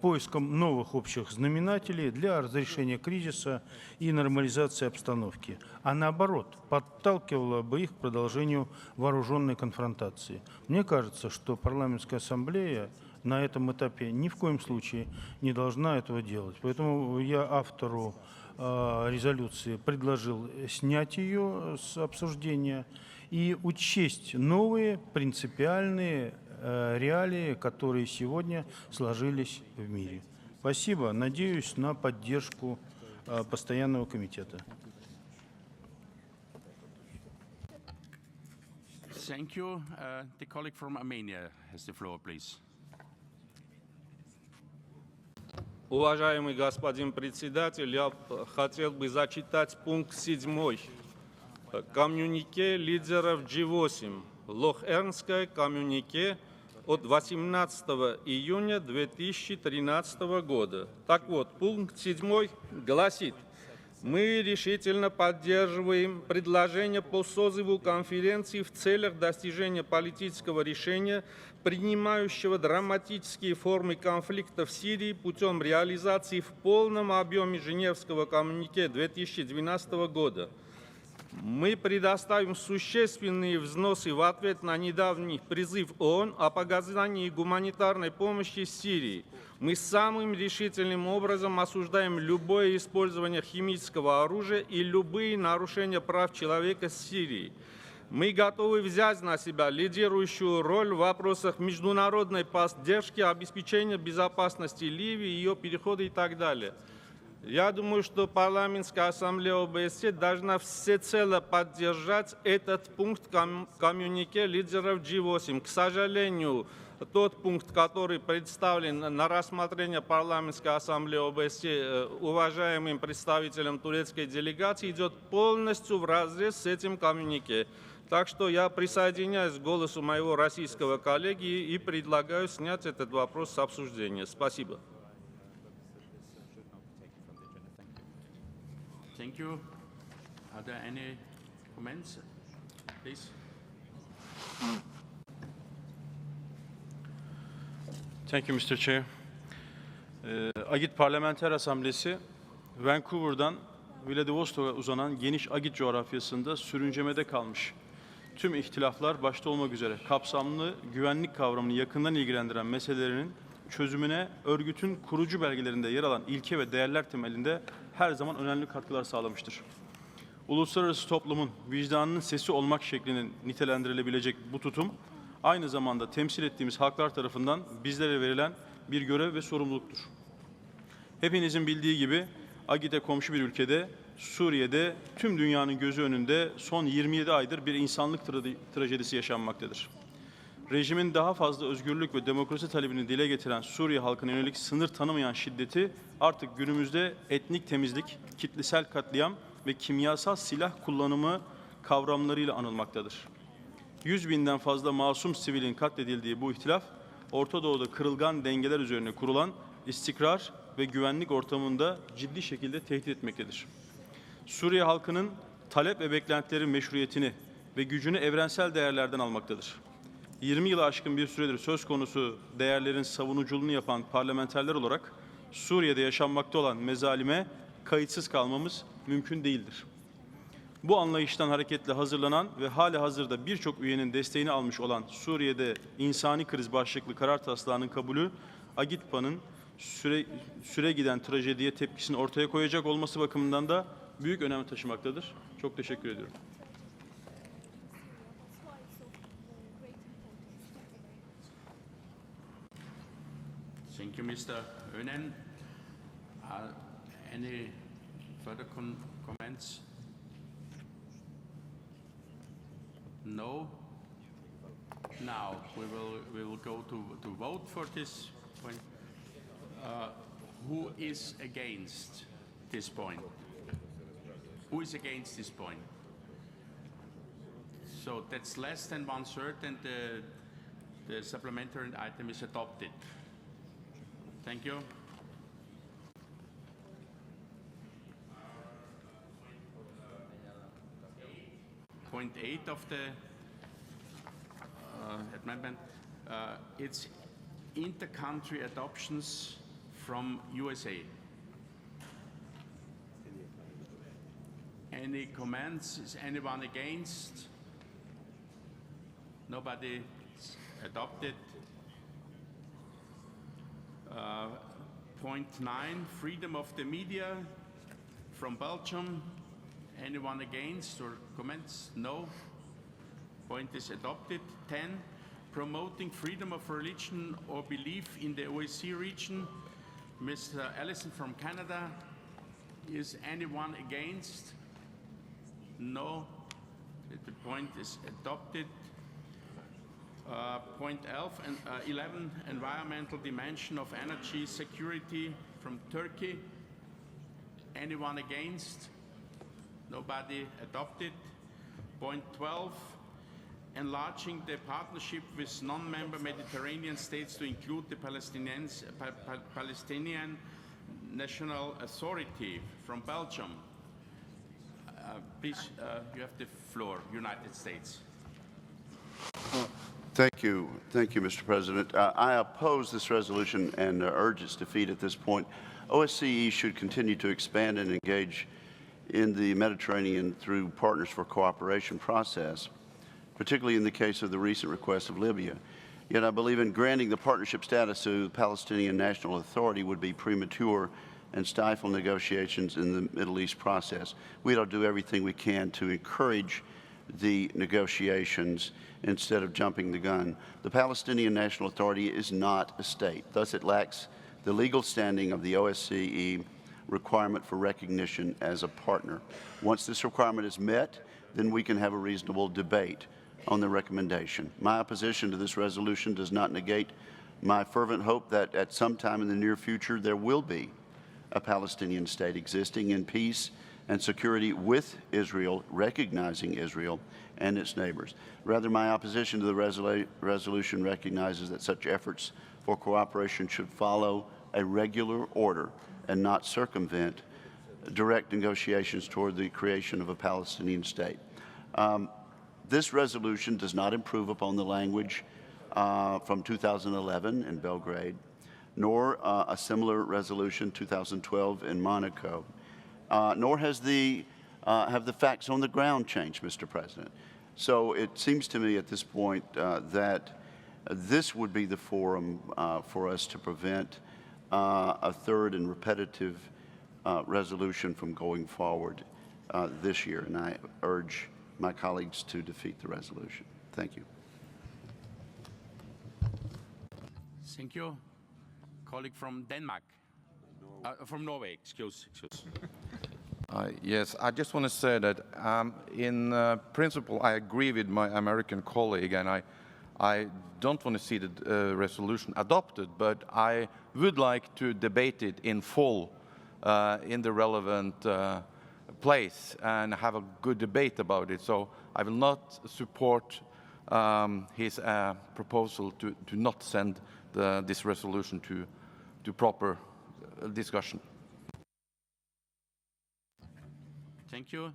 поиском новых общих знаменателей для разрешения кризиса и нормализации обстановки, а наоборот, подталкивала бы их к продолжению вооруженной конфронтации. Мне кажется, что парламентская ассамблея на этом этапе ни в коем случае не должна этого делать. Поэтому я автору резолюции предложил снять ее с обсуждения и учесть новые принципиальные реалии, которые сегодня сложились в мире. Спасибо. Надеюсь на поддержку постоянного комитета. Thank you. The colleague from Armenia has the floor, please. Уважаемый господин председатель, я хотел бы зачитать пункт 7. Коммюнике лидеров G8. Лох-Эрнское коммюнике от 18 июня 2013 года. Так вот, пункт 7 гласит: мы решительно поддерживаем предложение по созыву конференции в целях достижения политического решения, принимающего драматические формы конфликта в Сирии путем реализации в полном объеме Женевского коммюнике 2012 года. Мы предоставим существенные взносы в ответ на недавний призыв ООН о оказании гуманитарной помощи Сирии. Мы самым решительным образом осуждаем любое использование химического оружия и любые нарушения прав человека в Сирии. Мы готовы взять на себя лидирующую роль в вопросах международной поддержки, обеспечения безопасности Ливии, ее перехода и так далее. Я думаю, что парламентская ассамблея ОБСЕ должна всецело поддержать этот пункт коммюнике лидеров G8. К сожалению, тот пункт, который представлен на рассмотрение парламентской ассамблеи ОБСЕ уважаемым представителем турецкой делегации, идет полностью вразрез с этим коммюнике. Так что я присоединяюсь к голосу моего российского коллеги и предлагаю снять этот вопрос с обсуждения. Спасибо. Thank you. Are there any comments, please? Thank you, Mr. Chair. Agit Parlamenter Asamblesi, Vancouver'dan Vladivostok'a uzanan geniş Agit coğrafyasında sürüncemede kalmış. Tüm ihtilaflar başta olmak üzere kapsamlı güvenlik kavramını yakından ilgilendiren meselelerinin çözümüne örgütün kurucu belgelerinde yer alan ilke ve değerler temelinde her zaman önemli katkılar sağlamıştır. Uluslararası toplumun vicdanının sesi olmak şeklinde nitelendirilebilecek bu tutum, aynı zamanda temsil ettiğimiz halklar tarafından bizlere verilen bir görev ve sorumluluktur. Hepinizin bildiği gibi Agit'e komşu bir ülkede, Suriye'de tüm dünyanın gözü önünde son 27 aydır bir insanlık trajedisi yaşanmaktadır. Rejimin daha fazla özgürlük ve demokrasi talebini dile getiren Suriye halkına yönelik sınır tanımayan şiddeti artık günümüzde etnik temizlik, kitlesel katliam ve kimyasal silah kullanımı kavramlarıyla anılmaktadır. 100 binden fazla masum sivilin katledildiği bu ihtilaf, Orta Doğu'da kırılgan dengeler üzerine kurulan istikrar ve güvenlik ortamında ciddi şekilde tehdit etmektedir. Suriye halkının talep ve beklentileri meşruiyetini ve gücünü evrensel değerlerden almaktadır. 20 yılı aşkın bir süredir söz konusu değerlerin savunuculuğunu yapan parlamenterler olarak Suriye'de yaşanmakta olan mezalime kayıtsız kalmamız mümkün değildir. Bu anlayıştan hareketle hazırlanan ve halihazırda birçok üyenin desteğini almış olan Suriye'de insani kriz başlıklı karar taslağının kabulü, Agitpa'nın süre giden trajediye tepkisini ortaya koyacak olması bakımından da büyük önem taşımaktadır. Çok teşekkür ediyorum. Thank you, Mr. Önen. Any further comments? No. Now we will go to vote for this point. Who is against this point? Who is against this point? So that's less than 1/3, and the supplementary item is adopted. Thank you. Point 8 of the amendment, it's inter-country adoptions from USA. Any comments? Is anyone against? Nobody? It's adopted. Point 9, freedom of the media from Belgium. Anyone against or comments? No. Point is adopted. 10, promoting freedom of religion or belief in the OSCE region. Mr. Ellison from Canada. Is anyone against? No. The point is adopted. Point 11, environmental dimension of energy security from Turkey. Anyone against? Nobody. Adopted. Point 12, enlarging the partnership with non-member Mediterranean states to include the Palestinian National Authority from Belgium. Please, you have the floor, United States. Thank you, Mr. President. I oppose this resolution and urge its defeat at this point. OSCE should continue to expand and engage in the Mediterranean through Partners for Cooperation process, particularly in the case of the recent request of Libya. Yet I believe in granting the partnership status to the Palestinian National Authority would be premature and stifle negotiations in the Middle East process. We ought to do everything we can to encourage the negotiations instead of jumping the gun. The Palestinian National Authority is not a state. Thus, it lacks the legal standing of the OSCE requirement for recognition as a partner. Once this requirement is met, then we can have a reasonable debate on the recommendation. My opposition to this resolution does not negate my fervent hope that at some time in the near future there will be a Palestinian state existing in peace and security with Israel, recognizing Israel and its neighbors. Rather, my opposition to the resolution recognizes that such efforts for cooperation should follow a regular order and not circumvent direct negotiations toward the creation of a Palestinian state. This resolution does not improve upon the language from 2011 in Belgrade, nor a similar resolution 2012 in Monaco, nor has have the facts on the ground changed, Mr. President. So it seems to me at this point that this would be the forum for us to prevent a third and repetitive resolution from going forward this year, and I urge my colleagues to defeat the resolution. Thank you. Thank you. Colleague from Denmark, from Norway, excuse. Yes, I just want to say that in principle I agree with my American colleague, and I don't want to see the resolution adopted, but I would like to debate it in full in the relevant place and have a good debate about it. So I will not support his proposal to not send this resolution to proper discussion. Thank you.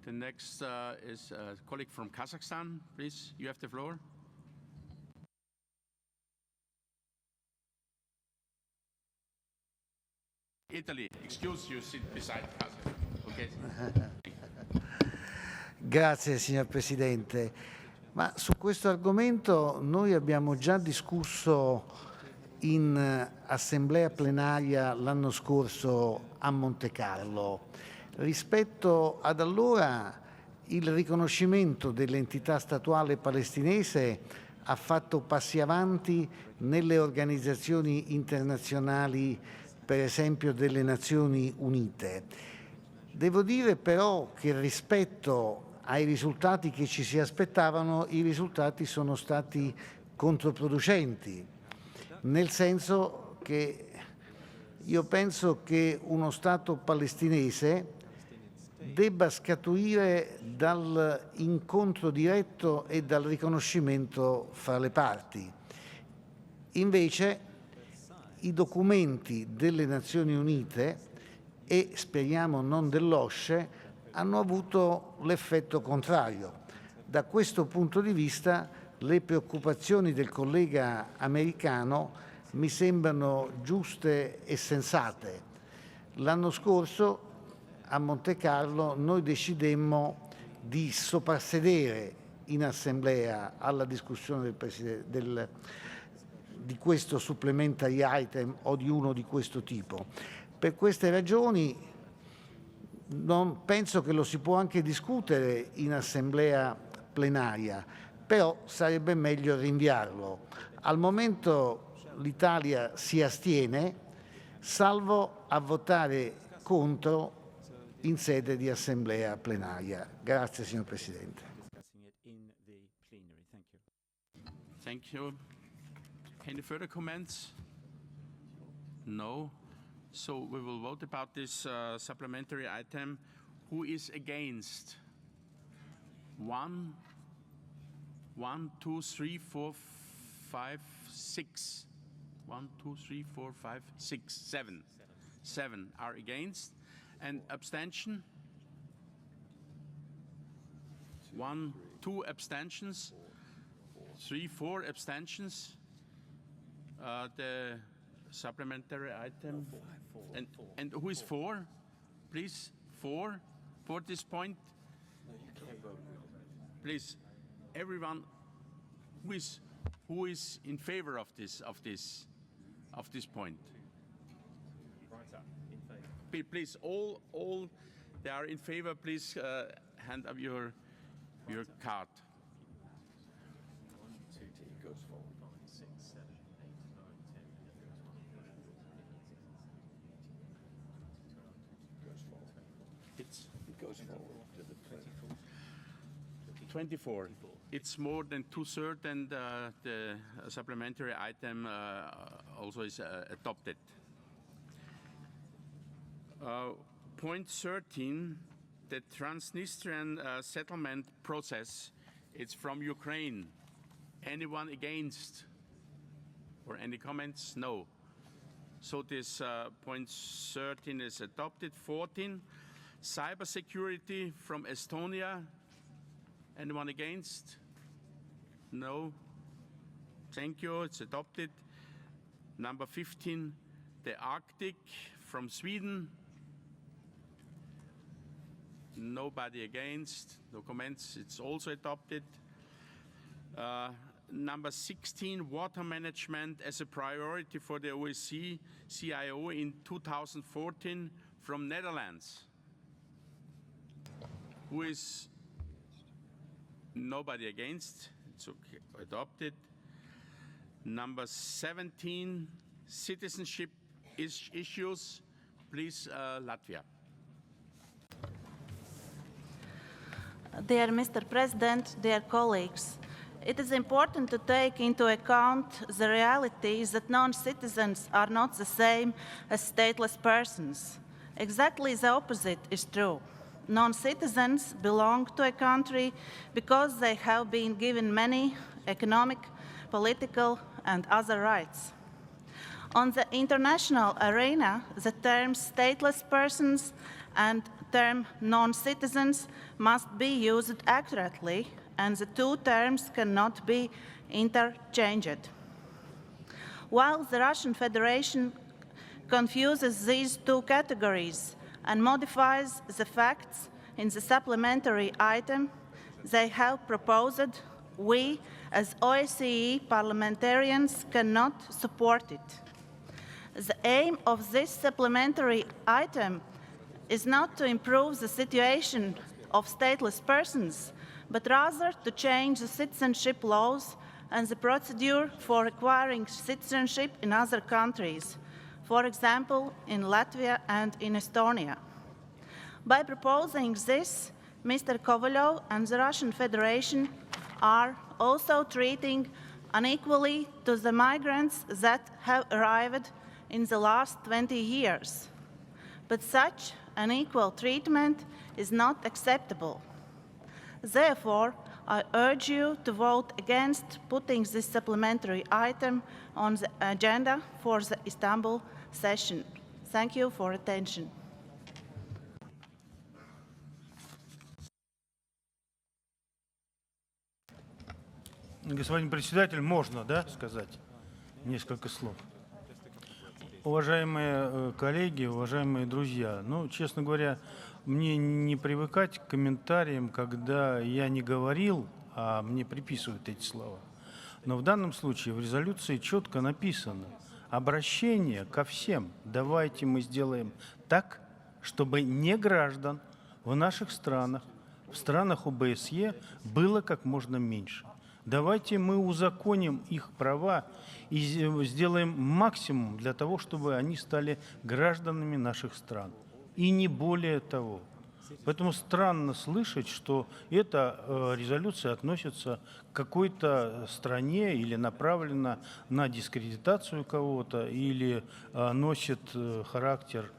The next is a colleague from Kazakhstan. Please, you have the floor. Italy, excuse you, sit beside Kazakhstan. Okay. Grazie signor Presidente. Ma su questo argomento noi abbiamo già discusso in assemblea plenaria l'anno scorso a Montecarlo. Rispetto ad allora il riconoscimento dell'entità statuale palestinese ha fatto passi avanti nelle organizzazioni internazionali, per esempio delle Nazioni Unite. Devo dire però che rispetto ai risultati che ci si aspettavano, i risultati sono stati controproducenti, nel senso che io penso che uno Stato palestinese debba scaturire dall'incontro diretto e dal riconoscimento fra le parti. Invece i documenti delle Nazioni Unite e speriamo non dell'OSCE hanno avuto l'effetto contrario. Da questo punto di vista le preoccupazioni del collega americano mi sembrano giuste e sensate. L'anno scorso a Monte Carlo noi decidemmo di soprassedere in assemblea alla discussione di questo supplementary item o di uno di questo tipo. Per queste ragioni non penso che lo si può anche discutere in assemblea plenaria, però sarebbe meglio rinviarlo. Al momento l'Italia si astiene, salvo a votare contro in sede di assemblea plenaria. Grazie, signor Presidente. Thank you. Any further comments? No. So we will vote about this supplementary item. Who is against? 1, 2, 3, 4, 5, 6. 1, 2, 3, 4, 5, 6, 7. 7 are against. And abstention? 1, 2 abstentions. 3, 4 abstentions. The supplementary item. And who is for? Please, for this point. Please, everyone, who is in favor of this point? Please, all they are in favor. Please hand up your card. 24. It's more than 2/3, and the supplementary item also is adopted. Point 13, the Transnistrian settlement process. It's from Ukraine. Anyone against? Or any comments? No. So this point 13 is adopted. 14, cybersecurity from Estonia. Anyone against? No. Thank you. It's adopted. Number 15, the Arctic from Sweden. Nobody against. No comments. It's also adopted. Number 16, water management as a priority for the OSCE CIO in 2014 from Netherlands. Who is? Nobody against. It's okay. Adopted. Number 17, citizenship issues. Please, Latvia. Dear Mr. President, dear colleagues, it is important to take into account the reality that non-citizens are not the same as stateless persons. Exactly the opposite is true. Non-citizens belong to a country because they have been given many economic, political, and other rights. On the international arena, the terms stateless persons and term non-citizens must be used accurately, and the two terms cannot be interchanged. While the Russian Federation confuses these two categories and modifies the facts in the supplementary item they have proposed, we, as OSCE parliamentarians, cannot support it. The aim of this supplementary item is not to improve the situation of stateless persons, but rather to change the citizenship laws and the procedure for acquiring citizenship in other countries, for example, in Latvia and in Estonia. By proposing this, Mr. Kovalyov and the Russian Federation are also treating unequally to the migrants that have arrived in the last 20 years. But such unequal treatment is not acceptable. Therefore, I urge you to vote against putting this supplementary item on the agenda for the Istanbul session. Thank you for attention. Господин председатель, можно, да, сказать несколько слов? Уважаемые коллеги, уважаемые друзья, ну, честно говоря, мне не привыкать к комментариям, когда я не говорил, а мне приписывают эти слова. Но в данном случае в резолюции четко написано обращение ко всем. Давайте мы сделаем так, чтобы не граждан в наших странах, в странах ОБСЕ было как можно меньше. Давайте мы узаконим их права и сделаем максимум для того, чтобы они стали гражданами наших стран. И не более того. Поэтому странно слышать, что эта резолюция относится к какой-то стране или направлена на дискредитацию кого-то, или носит характер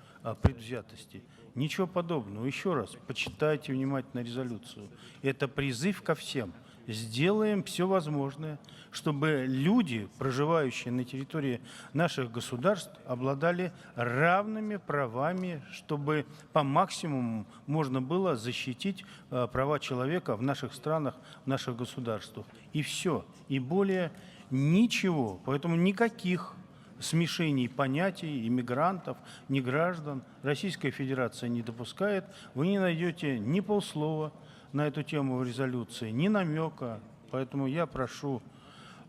предвзятости. Ничего подобного. Еще раз, почитайте внимательно резолюцию. Это призыв ко всем. Сделаем все возможное, чтобы люди, проживающие на территории наших государств, обладали равными правами, чтобы по максимуму можно было защитить права человека в наших странах, в наших государствах. И все. И более ничего. Поэтому никаких смешений понятий иммигрантов, ни граждан Российская Федерация не допускает. Вы не найдете ни полслова на эту тему в резолюции, ни намека. Поэтому я прошу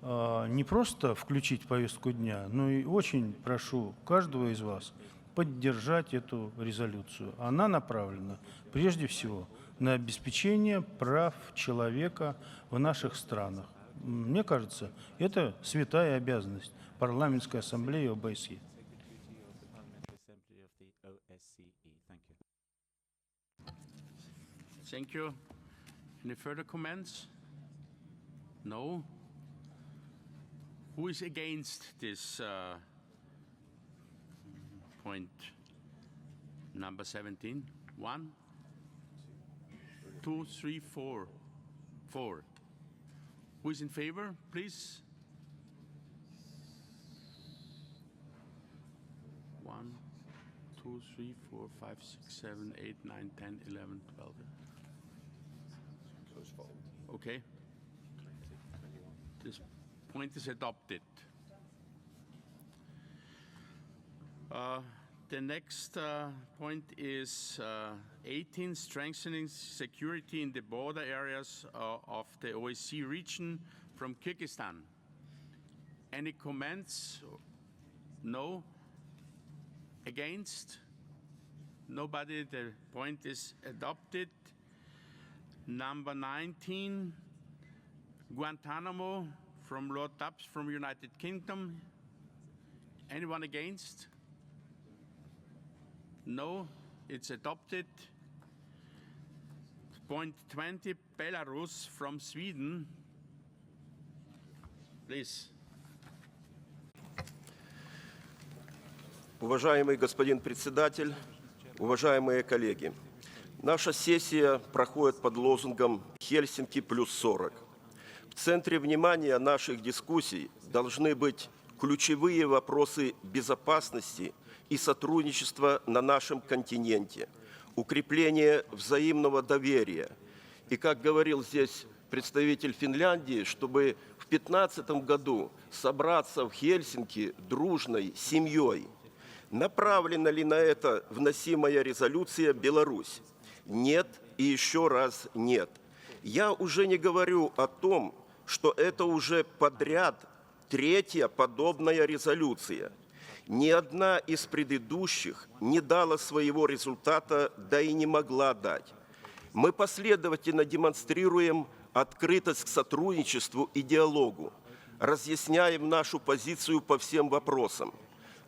не просто включить в повестку дня, но и очень прошу каждого из вас поддержать эту резолюцию. Она направлена прежде всего на обеспечение прав человека в наших странах. Мне кажется, это святая обязанность Парламентской ассамблеи ОБСЕ. Thank you. Any further comments? No? Who is against this point number 17? 1, 2, 3, 4. 4. Who is in favor, please? 1, 2, 3, 4, 5, 6, 7, 8, 9, 10, 11, 12. Okay. This point is adopted. The next point is 18, strengthening security in the border areas of the OSCE region from Kyrgyzstan. Any comments? No? Against? Nobody. The point is adopted. Number 19, Guantanamo, from Lord Tubbs from United Kingdom. Anyone against? No, it's adopted. Point 20, Belarus from Sweden. Please. Уважаемый господин председатель, уважаемые коллеги, наша сессия проходит под лозунгом «Хельсинки плюс 40». В центре внимания наших дискуссий должны быть ключевые вопросы безопасности и сотрудничества на нашем континенте, укрепление взаимного доверия. И, как говорил здесь представитель Финляндии, чтобы в 2015 году собраться в Хельсинки дружной семьей. Направлена ли на это вносимая резолюция Беларусь? Нет и еще раз нет. Я уже не говорю о том, что это уже подряд третья подобная резолюция. Ни одна из предыдущих не дала своего результата, да и не могла дать. Мы последовательно демонстрируем открытость к сотрудничеству и диалогу, разъясняем нашу позицию по всем вопросам.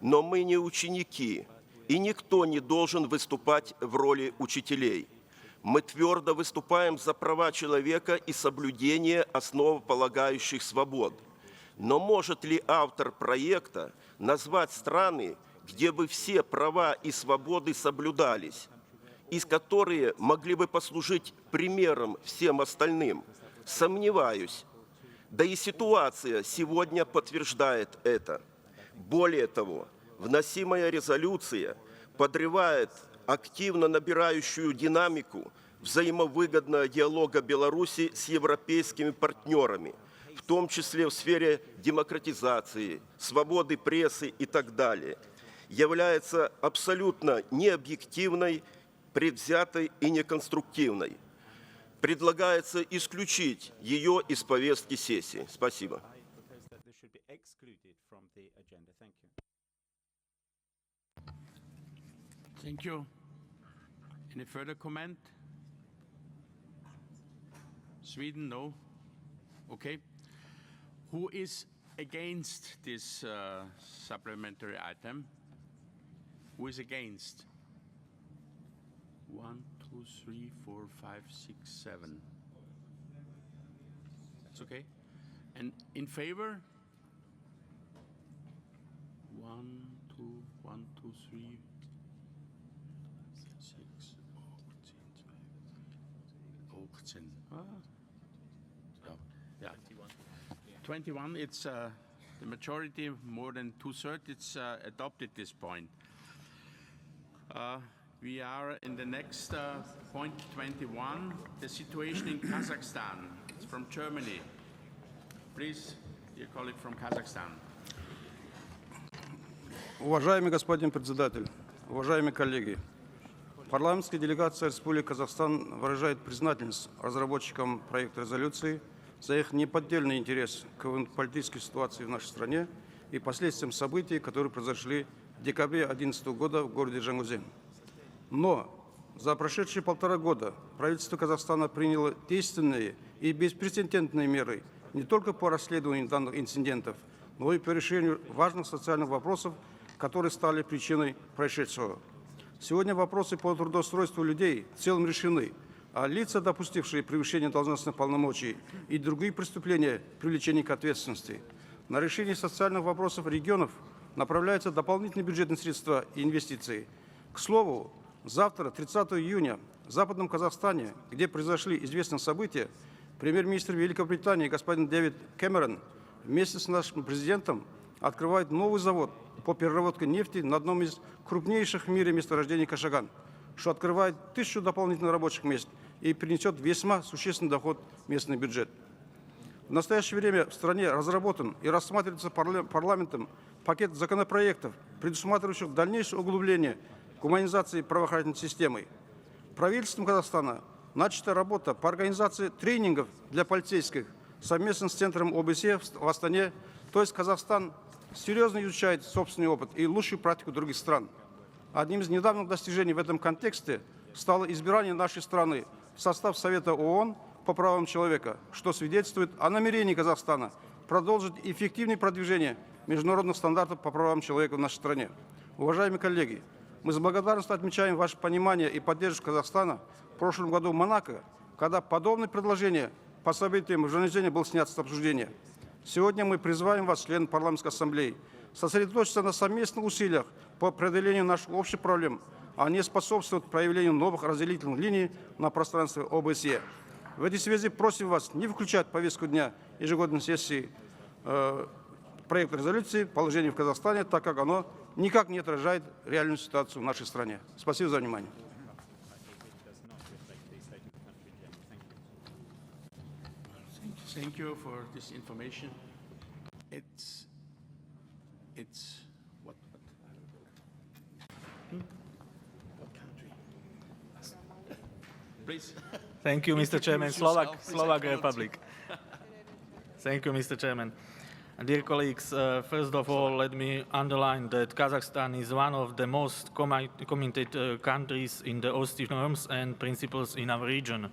Но мы не ученики, и никто не должен выступать в роли учителей. Мы твердо выступаем за права человека и соблюдение основополагающих свобод. Но может ли автор проекта назвать страны, где бы все права и свободы соблюдались, из которые могли бы послужить примером всем остальным? Сомневаюсь. Да и ситуация сегодня подтверждает это. Более того, вносимая резолюция подрывает активно набирающую динамику взаимовыгодного диалога Беларуси с европейскими партнерами, в том числе в сфере демократизации, свободы прессы и так далее. является абсолютно необъективной, предвзятой и неконструктивной. Предлагается исключить ее из повестки сессии. Спасибо. Thank you. Any further comment? Sweden, no? Okay. Who is against this supplementary item? Who is against? 1, 2, 3, 4, 5, 6, 7. That's okay. And in favor? 1, 2, 1, 2, 3, 6, 18. Ah. So, yeah. 21, it's the majority, more than 2/3, it's adopted this point. We are in the next point 21, the situation in Kazakhstan. It's from Germany. Please, dear colleague from Kazakhstan. Уважаемый господин председатель, уважаемые коллеги, парламентская делегация Республики Казахстан выражает признательность разработчикам проекта резолюции за их неподдельный интерес к политической ситуации в нашей стране и последствиям событий, которые произошли в декабре 2011 года в городе Жангузен. Но за прошедшие 1,5 года правительство Казахстана приняло действенные и беспрецедентные меры не только по расследованию данных инцидентов, но и по решению важных социальных вопросов, которые стали причиной происшедшего. Сегодня вопросы по трудоустройству людей в целом решены, а лица, допустившие превышение должностных полномочий и другие преступления, привлечение к ответственности. На решение социальных вопросов регионов направляются дополнительные бюджетные средства и инвестиции. К слову, завтра, 30 июня, в Западном Казахстане, где произошли известные события, премьер-министр Великобритании господин Дэвид Кэмерон вместе с нашим президентом открывает новый завод по переработке нефти на одном из крупнейших в мире месторождений Кашаган, что открывает 1000 дополнительных рабочих мест и принесет весьма существенный доход в местный бюджет. В настоящее время в стране разработан и рассматривается парламентом пакет законопроектов, предусматривающих дальнейшее углубление гуманизации правоохранительной системы. Правительством Казахстана начата работа по организации тренингов для полицейских совместно с Центром ОБСЕ в Астане. То есть Казахстан серьезно изучает собственный опыт и лучшую практику других стран. Одним из недавних достижений в этом контексте стало избрание нашей страны в состав Совета ООН по правам человека, что свидетельствует о намерении Казахстана продолжить эффективное продвижение международных стандартов по правам человека в нашей стране. Уважаемые коллеги, мы с благодарностью отмечаем ваше понимание и поддержку Казахстана в прошлом году в Монако, когда подобное предложение по событиям в Жангузене было снято с обсуждения. Сегодня мы призываем вас, члены парламентской ассамблеи, сосредоточиться на совместных усилиях по преодолению наших общих проблем, а не способствовать проявлению новых разделительных линий на пространстве ОБСЕ. В этой связи просим вас не включать в повестку дня ежегодной сессии проект резолюции «Положение в Казахстане», так как оно никак не отражает реальную ситуацию в нашей стране. Спасибо за внимание. Thank you for this information. It's what country? Please. Thank you, Mr. Chairman. Slovak Republic. Thank you, Mr. Chairman. Dear colleagues, first of all, let me underline that Kazakhstan is one of the most committed countries in the OSCE norms and principles in our region.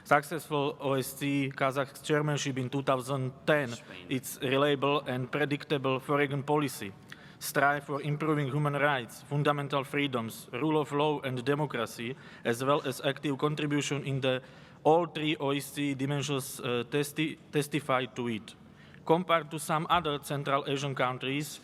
Successful OSCE Kazakh chairmanship in 2010, its reliable and predictable foreign policy, strive for improving human rights, fundamental freedoms, rule of law and democracy, as well as active contribution in the all three OSCE dimensions testify to it. Compared to some other Central Asian countries,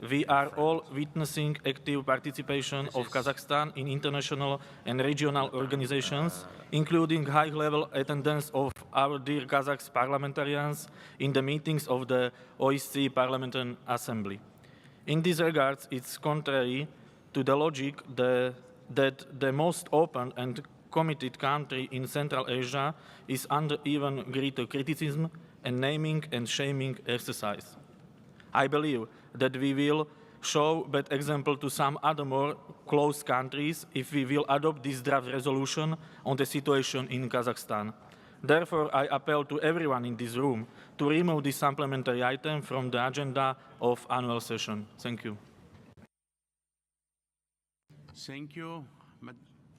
we are all witnessing active participation of Kazakhstan in international and regional organizations, including high-level attendance of our dear Kazakh parliamentarians in the meetings of the OSCE Parliamentary Assembly. In this regard, it's contrary to the logic that the most open and committed country in Central Asia is under even greater criticism and naming and shaming exercise. I believe that we will show bad example to some other more close countries if we will adopt this draft resolution on the situation in Kazakhstan. Therefore, I appeal to everyone in this room to remove this supplementary item from the agenda of annual session. Thank you. Thank you.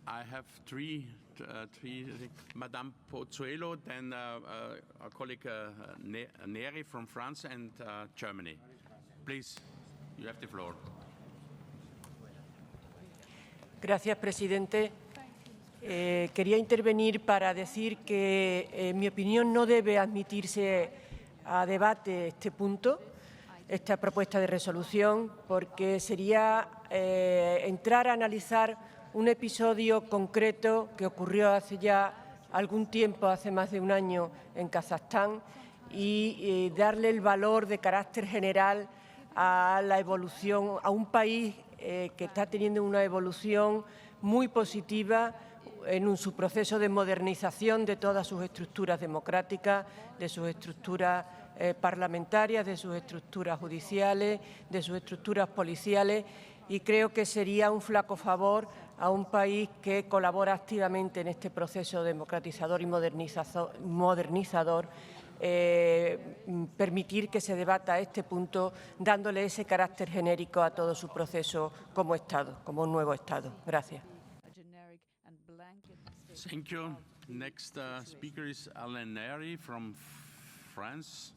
I have three Madame Pozzuelo, then our colleague Neri from France and Germany. Please, you have the floor. Gracias, presidente. Quería intervenir para decir que, en mi opinión, no debe admitirse a debate este punto, esta propuesta de resolución, porque sería entrar a analizar un episodio concreto que ocurrió hace ya algún tiempo, hace más de un año, en Kazajstán, y darle el valor de carácter general a la evolución, a un país que está teniendo una evolución muy positiva en su proceso de modernización de todas sus estructuras democráticas, de sus estructuras parlamentarias, de sus estructuras judiciales, de sus estructuras policiales, y creo que sería un flaco favor a un país que colabora activamente en este proceso democratizador y modernizador, permitir que se debata este punto, dándole ese carácter genérico a todo su proceso como Estado, como un nuevo Estado. Gracias. Thank you. Next speaker is Alain Neri from France.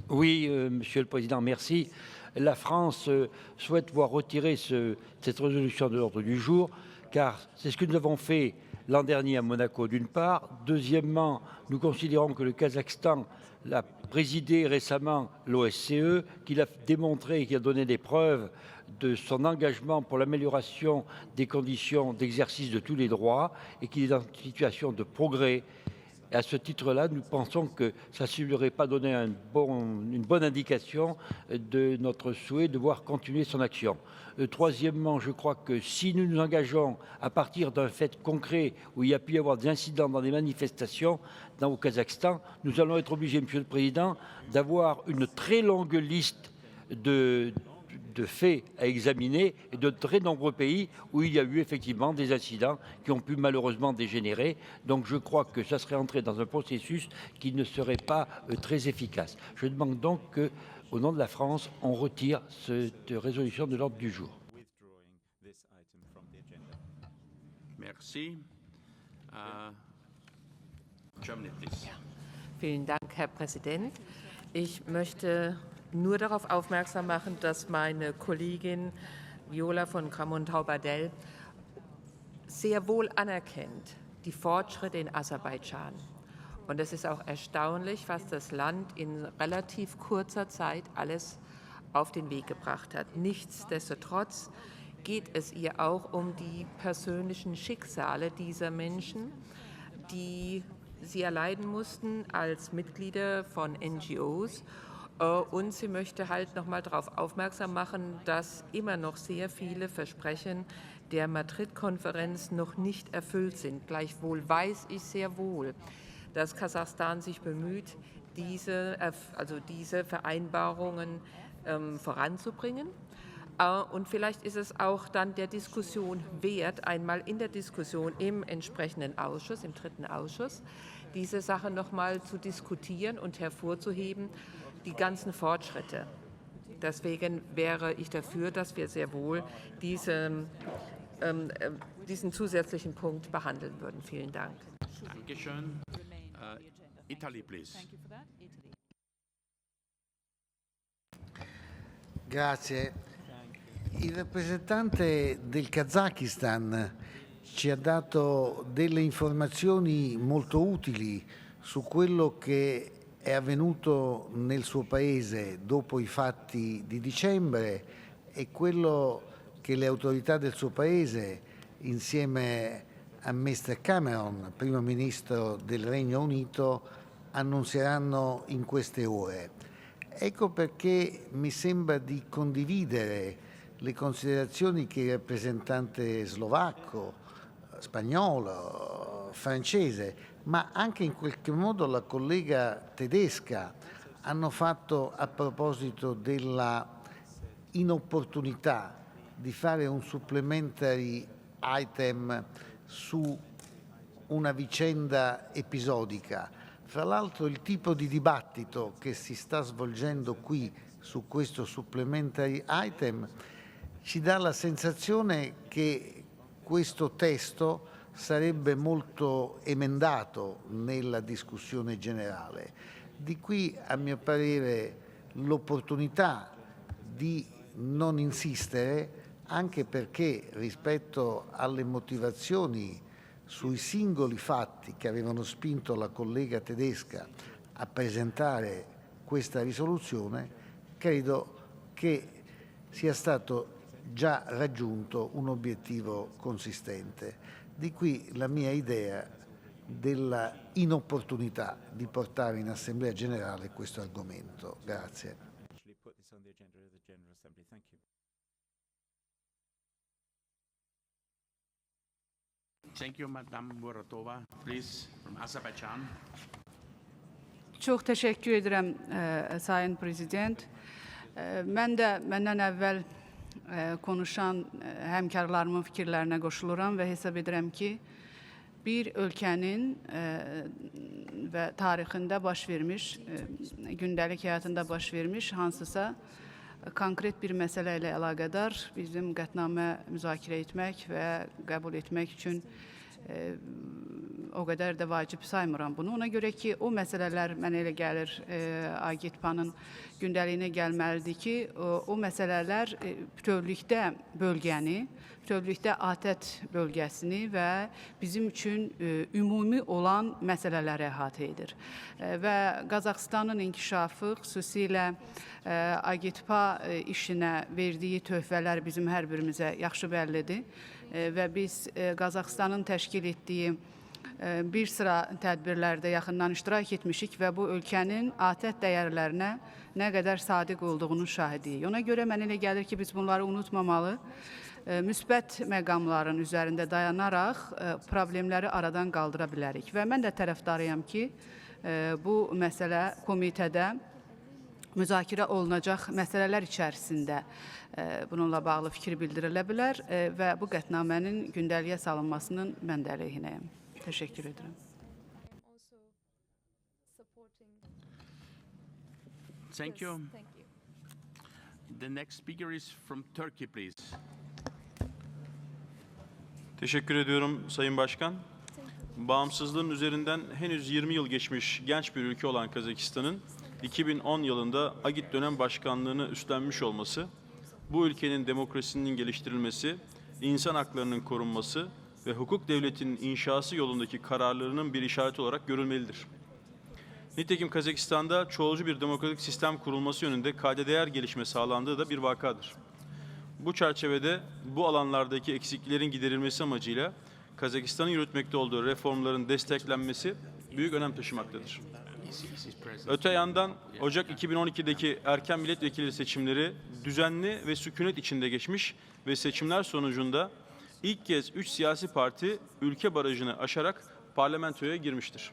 Oui, Monsieur le Président, merci. La France souhaite voir retirer cette résolution de l'ordre du jour, car c'est ce que nous avons fait l'an dernier à Monaco d'une part. Deuxièmement, nous considérons que le Kazakhstan a présidé récemment l'OSCE, qu'il a démontré et qu'il a donné des preuves de son engagement pour l'amélioration des conditions d'exercice de tous les droits et qu'il est dans une situation de progrès. Et à ce titre-là, nous pensons que ça ne suffirait pas donner une bonne indication de notre souhait de voir continuer son action. Troisièmement, je crois que si nous nous engageons à partir d'un fait concret où il y a pu y avoir des incidents dans des manifestations au Kazakhstan, nous allons être obligés, Monsieur le Président, d'avoir une très longue liste de faits à examiner et de très nombreux pays où il y a eu effectivement des incidents qui ont pu malheureusement dégénérer. Donc je crois que ça serait entrer dans un processus qui ne serait pas très efficace. Je demande donc qu'au nom de la France, on retire cette résolution de l'ordre du jour. Merci. Germany, please. Vielen Dank, Herr Präsident. Ich möchte nur darauf aufmerksam machen, dass meine Kollegin Viola von Kramon-Taubadell sehr wohl anerkennt die Fortschritte in Aserbaidschan. Und es ist auch erstaunlich, was das Land in relativ kurzer Zeit alles auf den Weg gebracht hat. Nichtsdestotrotz geht es ihr auch um die persönlichen Schicksale dieser Menschen, die sie erleiden mussten als Mitglieder von NGOs. Und sie möchte halt noch mal darauf aufmerksam machen, dass immer noch sehr viele Versprechen der Madrid-Konferenz noch nicht erfüllt sind. Gleichwohl weiß ich sehr wohl, dass Kasachstan sich bemüht, diese Vereinbarungen voranzubringen. Und vielleicht ist es auch dann der Diskussion wert, einmal in der Diskussion im entsprechenden Ausschuss, im dritten Ausschuss, diese Sache noch mal zu diskutieren und hervorzuheben, die ganzen Fortschritte. Deswegen wäre ich dafür, dass wir sehr wohl diesen zusätzlichen Punkt behandeln würden. Vielen Dank. Dankeschön. Italy, please. Grazie. Il rappresentante del Kazakistan ci ha dato delle informazioni molto utili su quello che è avvenuto nel suo paese dopo i fatti di dicembre e quello che le autorità del suo paese, insieme a Mr. Cameron, primo ministro del Regno Unito, annunzieranno in queste ore. Ecco perché mi sembra di condividere le considerazioni che il rappresentante slovacco, spagnolo, francese, ma anche in qualche modo la collega tedesca hanno fatto a proposito della inopportunità di fare un supplementary item su una vicenda episodica. Fra l'altro il tipo di dibattito che si sta svolgendo qui su questo supplementary item ci dà la sensazione che questo testo sarebbe molto emendato nella discussione generale. Di qui, a mio parere, l'opportunità di non insistere, anche perché rispetto alle motivazioni sui singoli fatti che avevano spinto la collega tedesca a presentare questa risoluzione, credo che sia stato già raggiunto un obiettivo consistente. Di qui la mia idea della inopportunità di portare in Assemblea Generale questo argomento. Grazie. Thank you, Madam Muratova. Please, from Azerbaijan. Çox təşəkkür edirəm, Sayın Prezident. Mən də məndən əvvəl konuşan həmkarlarımın fikirlərinə qoşuluram və hesab edirəm ki, bir ölkənin və tarixində baş vermiş, gündəlik həyatında baş vermiş hansısa konkret bir məsələ ilə əlaqədar bizim qətnamə müzakirə etmək və qəbul etmək üçün o qədər də vacib saymıram bunu. Ona görə ki, o məsələlər mənə elə gəlir AGİTPA'nın gündəliyinə gəlməlidir ki, o məsələlər bütövlükdə bölgəni, bütövlükdə ATƏT bölgəsini və bizim üçün ümumi olan məsələləri əhatə edir. Və Qazaxıstanın inkişafı, xüsusilə AGİTPA işinə verdiyi töhfələr bizim hər birimizə yaxşı bəllidir. Və biz Qazaxıstanın təşkil etdiyi bir sıra tədbirlərdə yaxından iştirak etmişik və bu ölkənin ATƏT dəyərlərinə nə qədər sadiq olduğunun şahidiyik. Ona görə mənə elə gəlir ki, biz bunları unutmamalı, müsbət məqamların üzərində dayanaraq problemləri aradan qaldıra bilərik. Və mən də tərəfdarıyam ki, bu məsələ komitədə müzakirə olunacaq məsələlər içərisində bununla bağlı fikir bildirilə bilər və bu qətnamənin gündəliyə salınmasının mən də əleyhinəyəm. Təşəkkür edirəm. Thank you. The next speaker is from Turkey, please. Teşekkür ediyorum Sayın Başkan. Bağımsızlığın üzerinden henüz 20 yıl geçmiş genç bir ülke olan Kazakistan'ın 2010 yılında AGİT dönem başkanlığını üstlenmiş olması, bu ülkenin demokrasinin geliştirilmesi, insan haklarının korunması ve hukuk devletinin inşası yolundaki kararlarının bir işareti olarak görülmelidir. Nitekim Kazakistan'da çoğulcu bir demokratik sistem kurulması yönünde kayda değer gelişme sağlandığı da bir vakadır. Bu çerçevede bu alanlardaki eksiklerin giderilmesi amacıyla Kazakistan'ın yürütmekte olduğu reformların desteklenmesi büyük önem taşımaktadır. Öte yandan Ocak 2012'deki erken milletvekili seçimleri düzenli ve sükunet içinde geçmiş ve seçimler sonucunda ilk kez 3 siyasi parti ülke barajını aşarak parlamentoya girmiştir.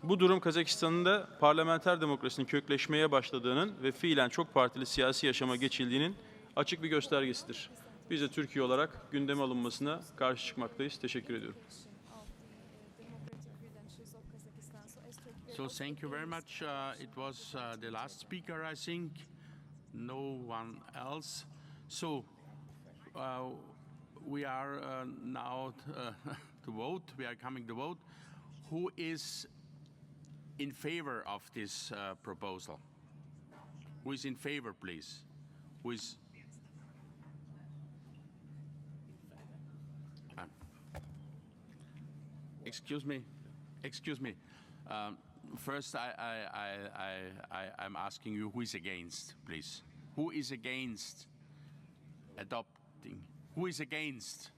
Bu durum Kazakistan'ın da parlamenter demokrasinin kökleşmeye başladığının ve fiilen çok partili siyasi yaşama geçildiğinin açık bir göstergesidir. Biz de Türkiye olarak gündeme alınmasına karşı çıkmaktayız. Teşekkür ediyorum. So thank you very much. It was the last speaker, I think. No one else. So we are now to vote. We are coming to vote. Who is in favor of this proposal? Who is in favor, please? Who is... Excuse me. Excuse me. First, I'm asking you who is against, please. Who is against adopting? Who is against?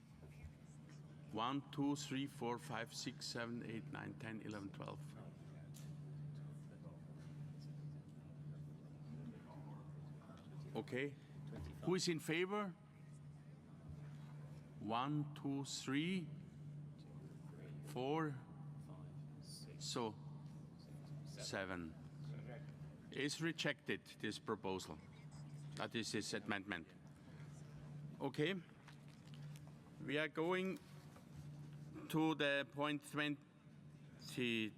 1, 2, 3, 4, 5, 6, 7, 8, 9, 10, 11, 12. Okay. Who is in favor? 1, 2, 3, 4, so 7. Is rejected, this proposal. That is this amendment. Okay. We are going to the point 22,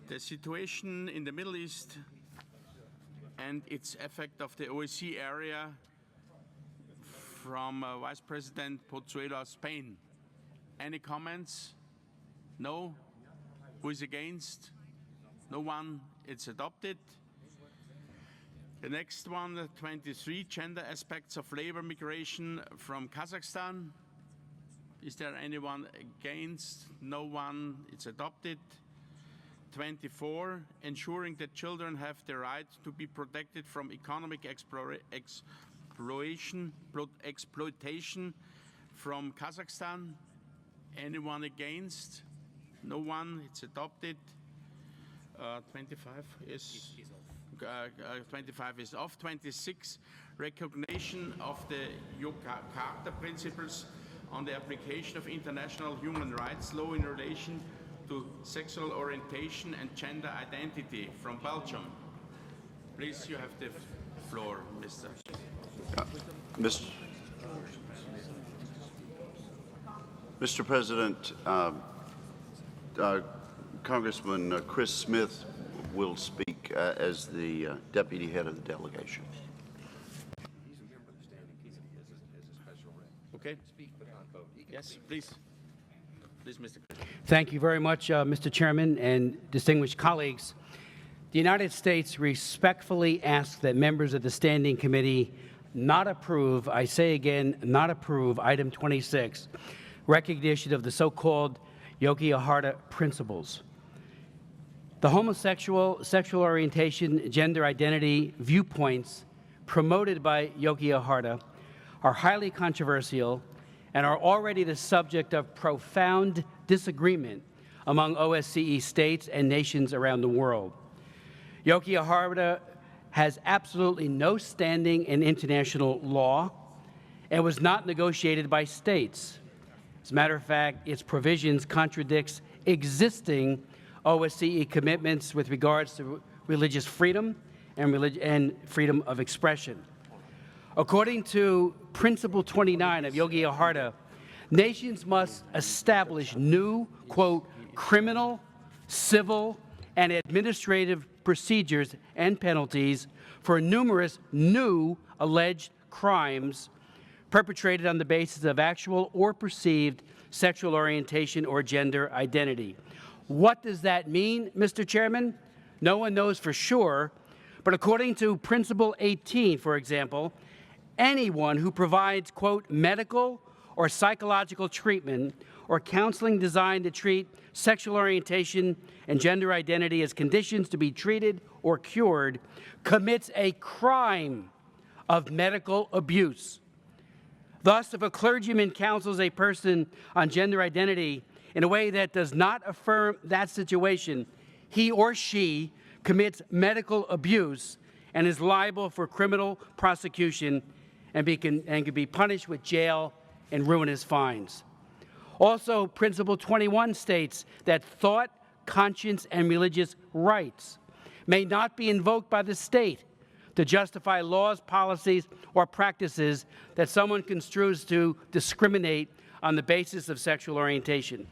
the situation in the Middle East and its effect of the OSCE area, from Vice President Pozuelo, Spain. Any comments? No? Who is against? No one. It's adopted. The next one, 23, gender aspects of labor migration from Kazakhstan. Is there anyone against? No one. It's adopted. 24, ensuring that children have the right to be protected from economic exploitation from Kazakhstan. Anyone against? No one. It's adopted. 25 is 25 is off. 26, recognition of the Carta principles on the application of international human rights law in relation to sexual orientation and gender identity, from Belgium. Please, you have the floor, Mr. Mr. President, Congressman Chris Smith will speak as the deputy head of the delegation. Okay. Yes, please. Please, Mr. Thank you very much, Mr. Chairman and distinguished colleagues. The United States respectfully asks that members of the Standing Committee not approve, I say again, not approve item 26, recognition of the so-called Yogyakarta principles. The homosexual, sexual orientation, gender identity viewpoints promoted by Yogyakarta are highly controversial and are already the subject of profound disagreement among OSCE states and nations around the world. Yogyakarta has absolutely no standing in international law and was not negotiated by states. As a matter of fact, its provisions contradicts existing OSCE commitments with regards to religious freedom and freedom of expression. According to Principle 29 of Yogyakarta, nations must establish new, quote, criminal, civil, and administrative procedures and penalties for numerous new alleged crimes perpetrated on the basis of actual or perceived sexual orientation or gender identity. What does that mean, Mr. Chairman? No one knows for sure, but according to Principle 18, for example, anyone who provides, quote, medical or psychological treatment or counseling designed to treat sexual orientation and gender identity as conditions to be treated or cured commits a crime of medical abuse. Thus, if a clergyman counsels a person on gender identity in a way that does not affirm that situation, he or she commits medical abuse and is liable for criminal prosecution and can be punished with jail and ruinous fines. Also, Principle 21 states that thought, conscience, and religious rights may not be invoked by the state to justify laws, policies, or practices that someone construes to discriminate on the basis of sexual orientation.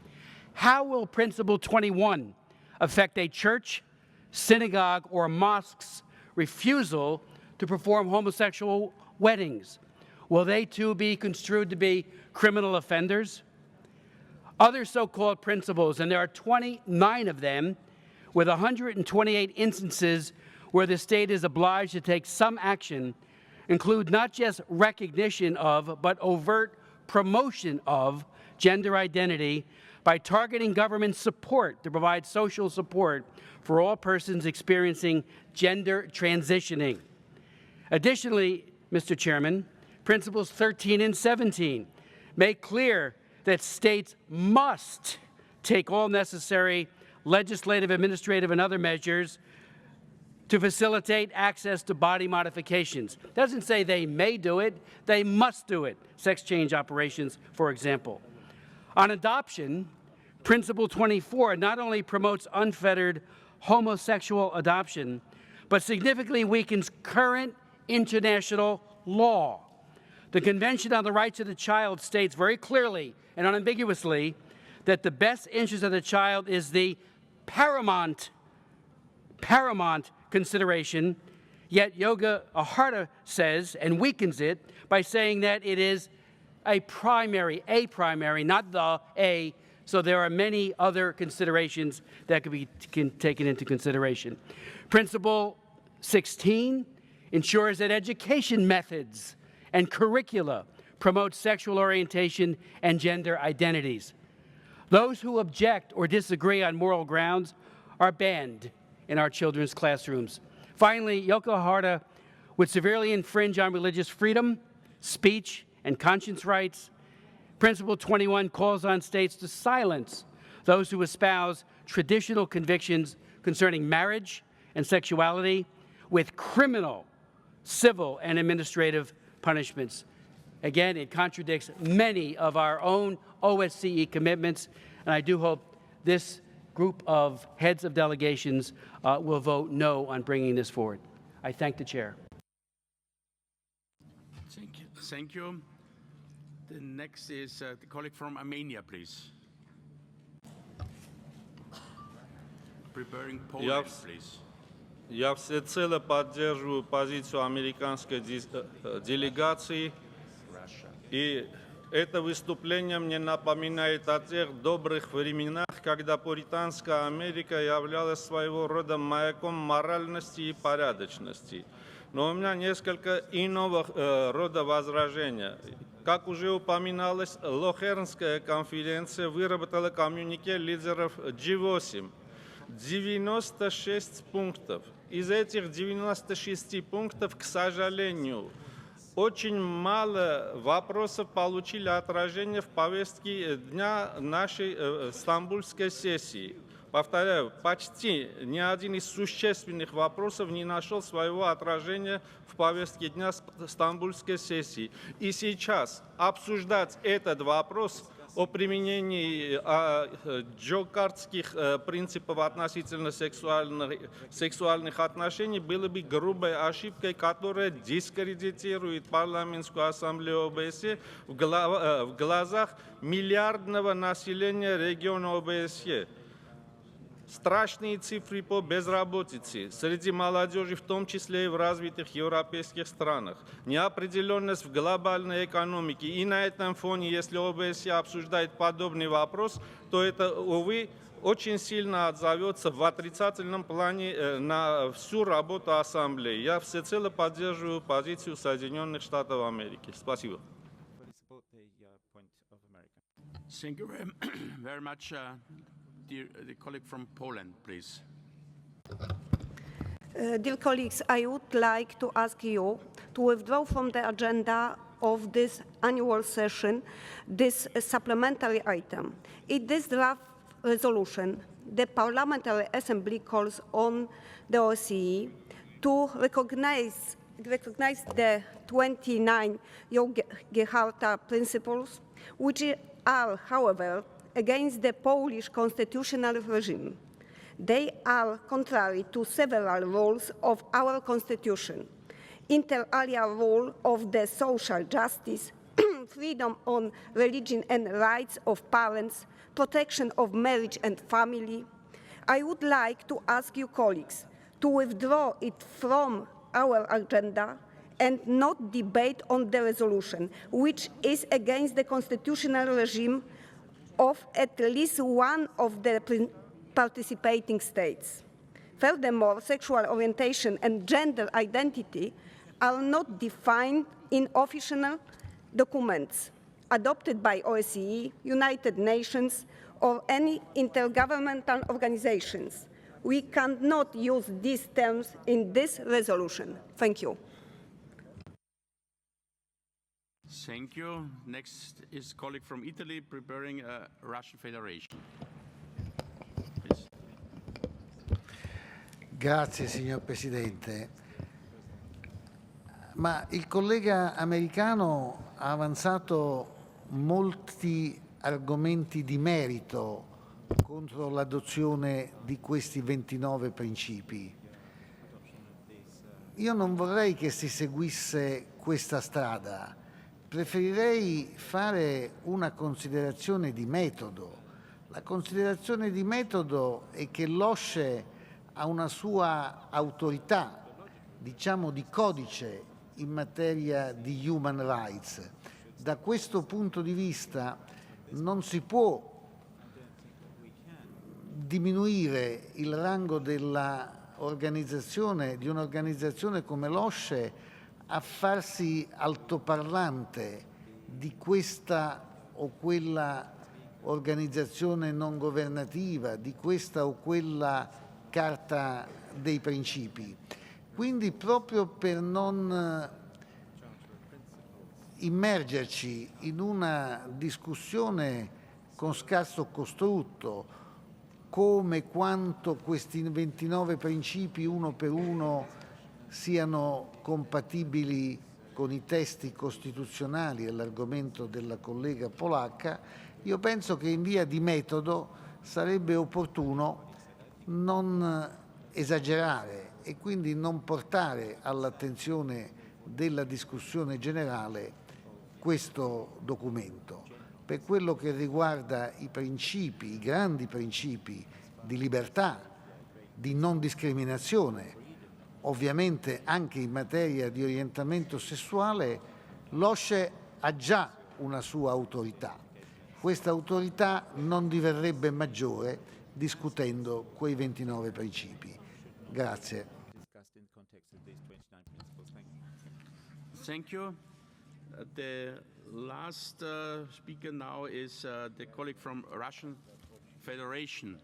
How will Principle 21 affect a church, synagogue, or mosque's refusal to perform homosexual weddings? Will they too be construed to be criminal offenders? Other so-called principles, and there are 29 of them, with 128 instances where the state is obliged to take some action, include not just recognition of, but overt promotion of gender identity by targeting government support to provide social support for all persons experiencing gender transitioning. Additionally, Mr. Chairman, Principles 13 and 17 make clear that states must take all necessary legislative, administrative, and other measures to facilitate access to body modifications. It doesn't say they may do it, they must do it. Sex change operations, for example. On adoption, Principle 24 not only promotes unfettered homosexual adoption, but significantly weakens current international law. The Convention on the Rights of the Child states very clearly and unambiguously that the best interest of the child is the paramount consideration, yet Yoga Harta says and weakens it by saying that it is a primary, not the A, so there are many other considerations that could be taken into consideration. Principle 16 ensures that education methods and curricula promote sexual orientation and gender identities. Those who object or disagree on moral grounds are banned in our children's classrooms. Finally, Yoko Harta would severely infringe on religious freedom, speech, and conscience rights. Principle 21 calls on states to silence those who espouse traditional convictions concerning marriage and sexuality with criminal, civil, and administrative punishments. Again, it contradicts many of our own OSCE commitments, and I do hope this group of heads of delegations will vote no on bringing this forward. I thank the chair. Thank you. Thank you. The next is the colleague from Armenia, please. Preparing Poland, please. Я всецело поддерживаю позицию американской делегации, и это выступление мне напоминает о тех добрых временах, когда Пуританская Америка являлась своего рода маяком моральности и порядочности. Но у меня несколько иного рода возражения. Как уже упоминалось, Лохернская конференция выработала коммюнике лидеров G8. 96 пунктов. Из этих 96 пунктов, к сожалению, очень мало вопросов получили отражение в повестке дня нашей стамбульской сессии. Повторяю, почти ни один из существенных вопросов не нашел своего отражения в повестке дня стамбульской сессии. И сейчас обсуждать этот вопрос о применении джокартских принципов относительно сексуальных отношений было бы грубой ошибкой, которая дискредитирует парламентскую ассамблею ОБСЕ в глазах миллиардного населения региона ОБСЕ. Страшные цифры по безработице среди молодежи, в том числе и в развитых европейских странах. Неопределенность в глобальной экономике. И на этом фоне, если ОБСЕ обсуждает подобный вопрос, то это, увы, очень сильно отзовется в отрицательном плане на всю работу Ассамблеи. Я всецело поддерживаю позицию Соединенных Штатов Америки. Спасибо. Thank you very much. The colleague from Poland, please. Dear colleagues, I would like to ask you to withdraw from the agenda of this annual session this supplementary item. In this draft resolution, the Parliamentary Assembly calls on the OSCE to recognize the 29 Yoga Harta principles, which are, however, against the Polish constitutional regime. They are contrary to several rules of our constitution, inter alia rule of the social justice, freedom on religion and rights of parents, protection of marriage and family. I would like to ask you colleagues to withdraw it from our agenda and not debate on the resolution, which is against the constitutional regime of at least one of the participating states. Furthermore, sexual orientation and gender identity are not defined in official documents adopted by OSCE, United Nations, or any intergovernmental organizations. We cannot use these terms in this resolution. Thank you. Thank you. Next is colleague from Italy preparing a Russian Federation. Please. Grazie signor Presidente. Ma il collega americano ha avanzato molti argomenti di merito contro l'adozione di questi 29 principi. Io non vorrei che si seguisse questa strada, preferirei fare una considerazione di metodo. La considerazione di metodo è che l'OSCE ha una sua autorità, diciamo di codice in materia di human rights. Da questo punto di vista non si può diminuire il rango di un'organizzazione come l'OSCE a farsi altoparlante di questa o quella organizzazione non governativa, di questa o quella carta dei principi. Quindi proprio per non immergerci in una discussione con scarso costrutto, come quanto questi 29 principi uno per uno siano compatibili con i testi costituzionali e l'argomento della collega polacca, io penso che in via di metodo sarebbe opportuno non esagerare e quindi non portare all'attenzione della discussione generale questo documento. Per quello che riguarda i principi, i grandi principi di libertà, di non discriminazione, ovviamente anche in materia di orientamento sessuale, l'OSCE ha già una sua autorità. Questa autorità non diverrebbe maggiore discutendo quei 29 principi. Grazie. Thank you. The last speaker now is the colleague from Russian Federation.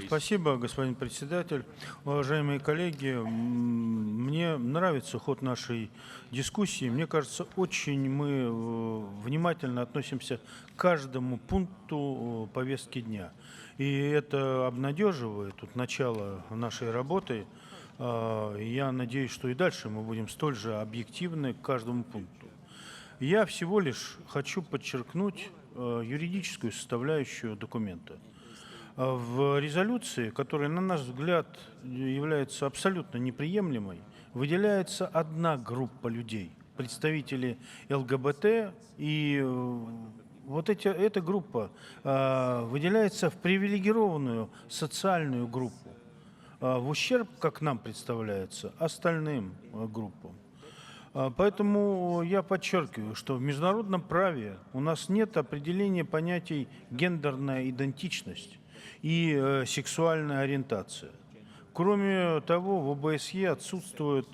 Спасибо, господин председатель. Уважаемые коллеги, мне нравится ход нашей дискуссии. Мне кажется, очень мы внимательно относимся к каждому пункту повестки дня. И это обнадеживает тут начало нашей работы. Я надеюсь, что и дальше мы будем столь же объективны к каждому пункту. Я всего лишь хочу подчеркнуть юридическую составляющую документа. В резолюции, которая, на наш взгляд, является абсолютно неприемлемой, выделяется одна группа людей, представители ЛГБТ, и вот эта группа выделяется в привилегированную социальную группу, в ущерб, как нам представляется, остальным группам. Поэтому я подчеркиваю, что в международном праве у нас нет определения понятий гендерная идентичность и сексуальная ориентация. Кроме того, в ОБСЕ отсутствует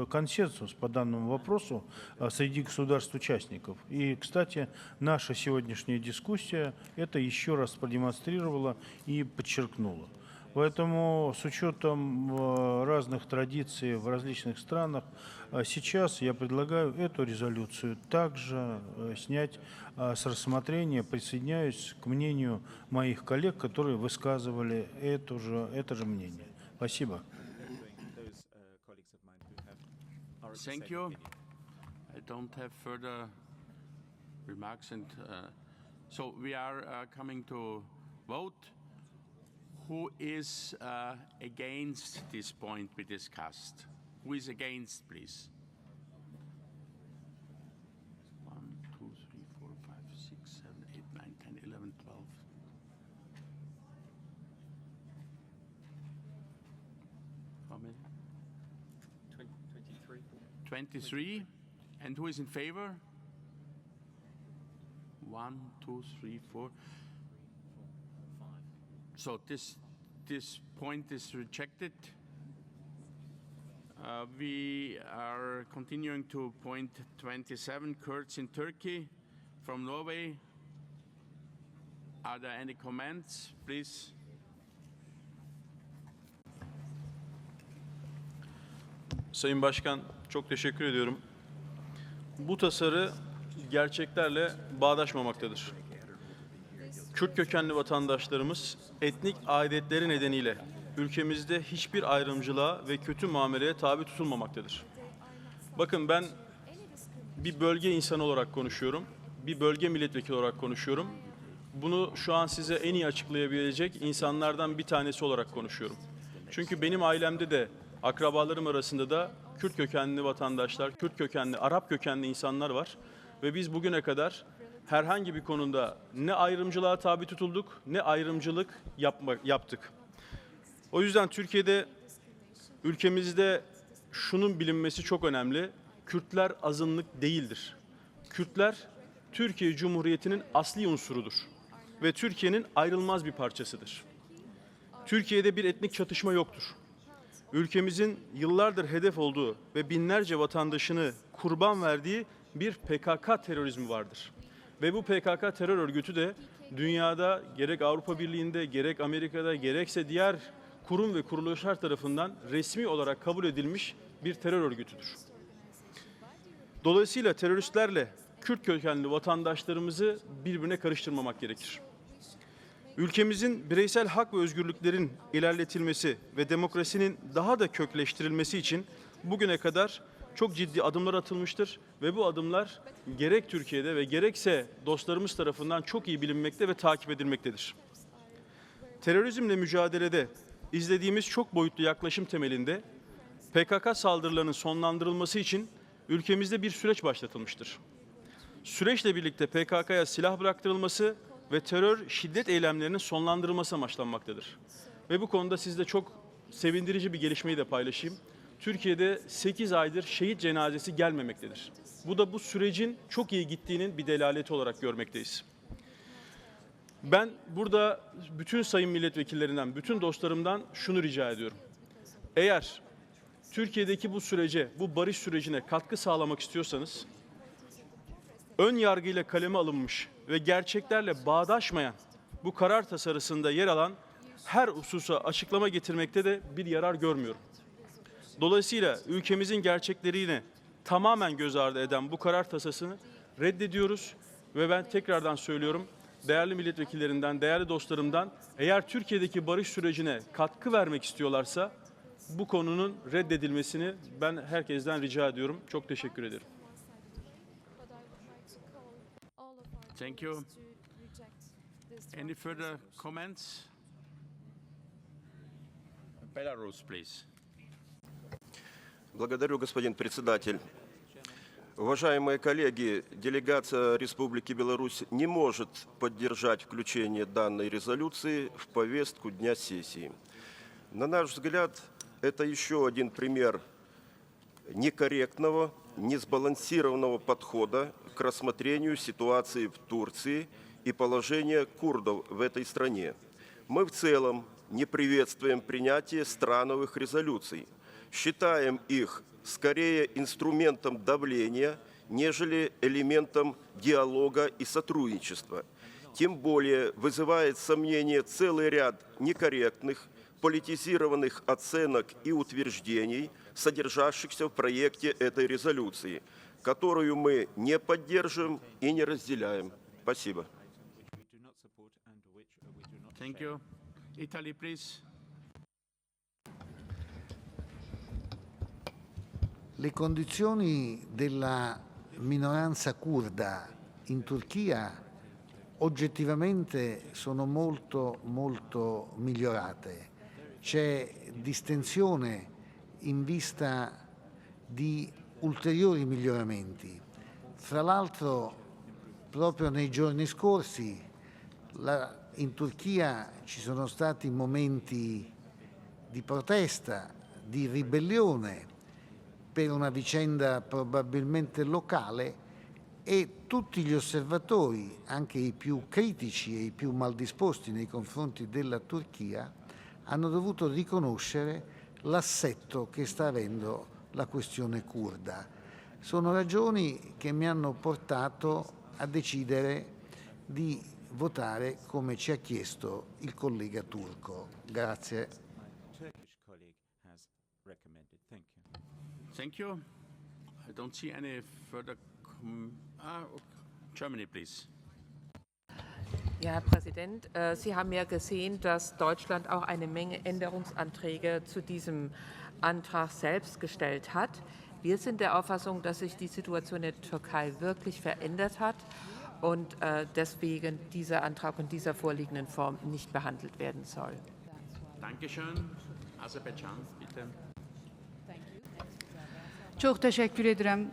консенсус по данному вопросу среди государств-участников. И, кстати, наша сегодняшняя дискуссия это еще раз продемонстрировала и подчеркнула. Поэтому с учетом разных традиций в различных странах, сейчас я предлагаю эту резолюцию также снять с рассмотрения, присоединяюсь к мнению моих коллег, которые высказывали это же мнение. Спасибо. Thank you. I don't have further remarks, and so we are coming to vote. Who is against this point we discussed? Who is against, please? 1, 2, 3, 4, 5, 6, 7, 8, 9, 10, 11, 12. How many? 23. 23. And who is in favor? 1, 2, 3, 4. So this point is rejected. We are continuing to point 27, Kurds in Turkey from Norway. Are there any comments, please? Sayın Başkan, çok teşekkür ediyorum. Bu tasarı gerçeklerle bağdaşmamaktadır. Kürt kökenli vatandaşlarımız etnik aidiyetleri nedeniyle ülkemizde hiçbir ayrımcılığa ve kötü muameleye tabi tutulmamaktadır. Bakın ben bir bölge insanı olarak konuşuyorum. bir bölge milletvekili olarak konuşuyorum. Bunu şu an size en iyi açıklayabilecek insanlardan bir tanesi olarak konuşuyorum. Çünkü benim ailemde de, akrabalarım arasında da Kürt kökenli vatandaşlar, Kürt kökenli, Arap kökenli insanlar var. Ve biz bugüne kadar herhangi bir konuda ne ayrımcılığa tabi tutulduk, ne ayrımcılık yaptık. O yüzden Türkiye'de, ülkemizde şunun bilinmesi çok önemli. Kürtler azınlık değildir. Kürtler Türkiye Cumhuriyeti'nin asli unsurudur ve Türkiye'nin ayrılmaz bir parçasıdır. Türkiye'de bir etnik çatışma yoktur. Ülkemizin yıllardır hedef olduğu ve binlerce vatandaşını kurban verdiği bir PKK terörizmi vardır. Ve bu PKK terör örgütü de dünyada gerek Avrupa Birliği'nde, gerek Amerika'da, gerekse diğer kurum ve kuruluşlar tarafından resmi olarak kabul edilmiş bir terör örgütüdür. Dolayısıyla teröristlerle Kürt kökenli vatandaşlarımızı birbirine karıştırmamak gerekir. Ülkemizin bireysel hak ve özgürlüklerin ilerletilmesi ve demokrasinin daha da kökleştirilmesi için bugüne kadar çok ciddi adımlar atılmıştır ve bu adımlar gerek Türkiye'de ve gerekse dostlarımız tarafından çok iyi bilinmekte ve takip edilmektedir. Terörizmle mücadelede izlediğimiz çok boyutlu yaklaşım temelinde PKK saldırılarının sonlandırılması için ülkemizde bir süreç başlatılmıştır. Süreçle birlikte PKK'ya silah bıraktırılması ve terör şiddet eylemlerinin sonlandırılması amaçlanmaktadır. Ve bu konuda sizle çok sevindirici bir gelişmeyi de paylaşayım. Türkiye'de 8 aydır şehit cenazesi gelmemektedir. Bu da bu sürecin çok iyi gittiğinin bir delaleti olarak görmekteyiz. Ben burada bütün sayın milletvekillerinden, bütün dostlarımdan şunu rica ediyorum. Eğer Türkiye'deki bu sürece, bu barış sürecine katkı sağlamak istiyorsanız, ön yargıyla kaleme alınmış ve gerçeklerle bağdaşmayan bu karar tasarısında yer alan her hususa açıklama getirmekte de bir yarar görmüyorum. Dolayısıyla ülkemizin gerçeklerini tamamen göz ardı eden bu karar tasarısını reddediyoruz ve ben tekrardan söylüyorum, değerli milletvekillerinden, değerli dostlarımdan, eğer Türkiye'deki barış sürecine katkı vermek istiyorlarsa bu konunun reddedilmesini ben herkesten rica ediyorum. Çok teşekkür ederim. Thank you. Any further comments? Belarus, please. Благодарю, господин председатель. Уважаемые коллеги, делегация Республики Беларусь не может поддержать включение данной резолюции в повестку дня сессии. На наш взгляд, это еще один пример некорректного, несбалансированного подхода к рассмотрению ситуации в Турции и положения курдов в этой стране. Мы в целом не приветствуем принятие страновых резолюций, считаем их скорее инструментом давления, нежели элементом диалога и сотрудничества. Тем более вызывает сомнение целый ряд некорректных, политизированных оценок и утверждений, содержащихся в проекте этой резолюции, которую мы не поддерживаем и не разделяем. Спасибо. Thank you. Italy, please. Le condizioni della minoranza curda in Turchia oggettivamente sono molto migliorate. C'è distensione in vista di ulteriori miglioramenti. Fra l'altro, proprio nei giorni scorsi in Turchia ci sono stati momenti di protesta, di ribellione per una vicenda probabilmente locale e tutti gli osservatori, anche i più critici e i più maldisposti nei confronti della Turchia, hanno dovuto riconoscere l'assetto che sta avendo la questione curda. Sono ragioni che mi hanno portato a decidere di votare come ci ha chiesto il collega turco. Grazie. Thank you. I don't see any further. Germany, please. Ja, Herr Präsident, Sie haben ja gesehen, dass Deutschland auch eine Menge Änderungsanträge zu diesem Antrag selbst gestellt hat. Wir sind der Auffassung, dass sich die Situation in der Türkei wirklich verändert hat und deswegen dieser Antrag in dieser vorliegenden Form nicht behandelt werden soll. Dankeschön. Aserbaidschan, bitte. Çox təşəkkür edirəm,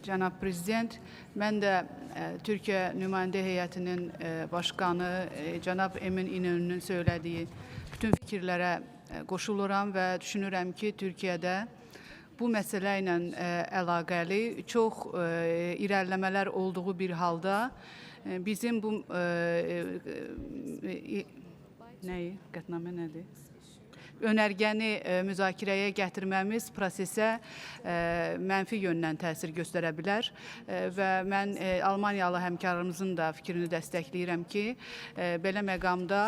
cənab prezident. Mən də Türkiyə nümayəndə heyətinin başqanı cənab Emin İnönü'nün söylədiyi bütün fikirlərə qoşuluram və düşünürəm ki, Türkiyədə bu məsələ ilə əlaqəli çox irəliləmələr olduğu bir halda bizim bu qətnamə nədir? Önərgəni müzakirəyə gətirməmiz prosesə mənfi yöndən təsir göstərə bilər və mən Almaniyalı həmkarımızın da fikrini dəstəkləyirəm ki, belə məqamda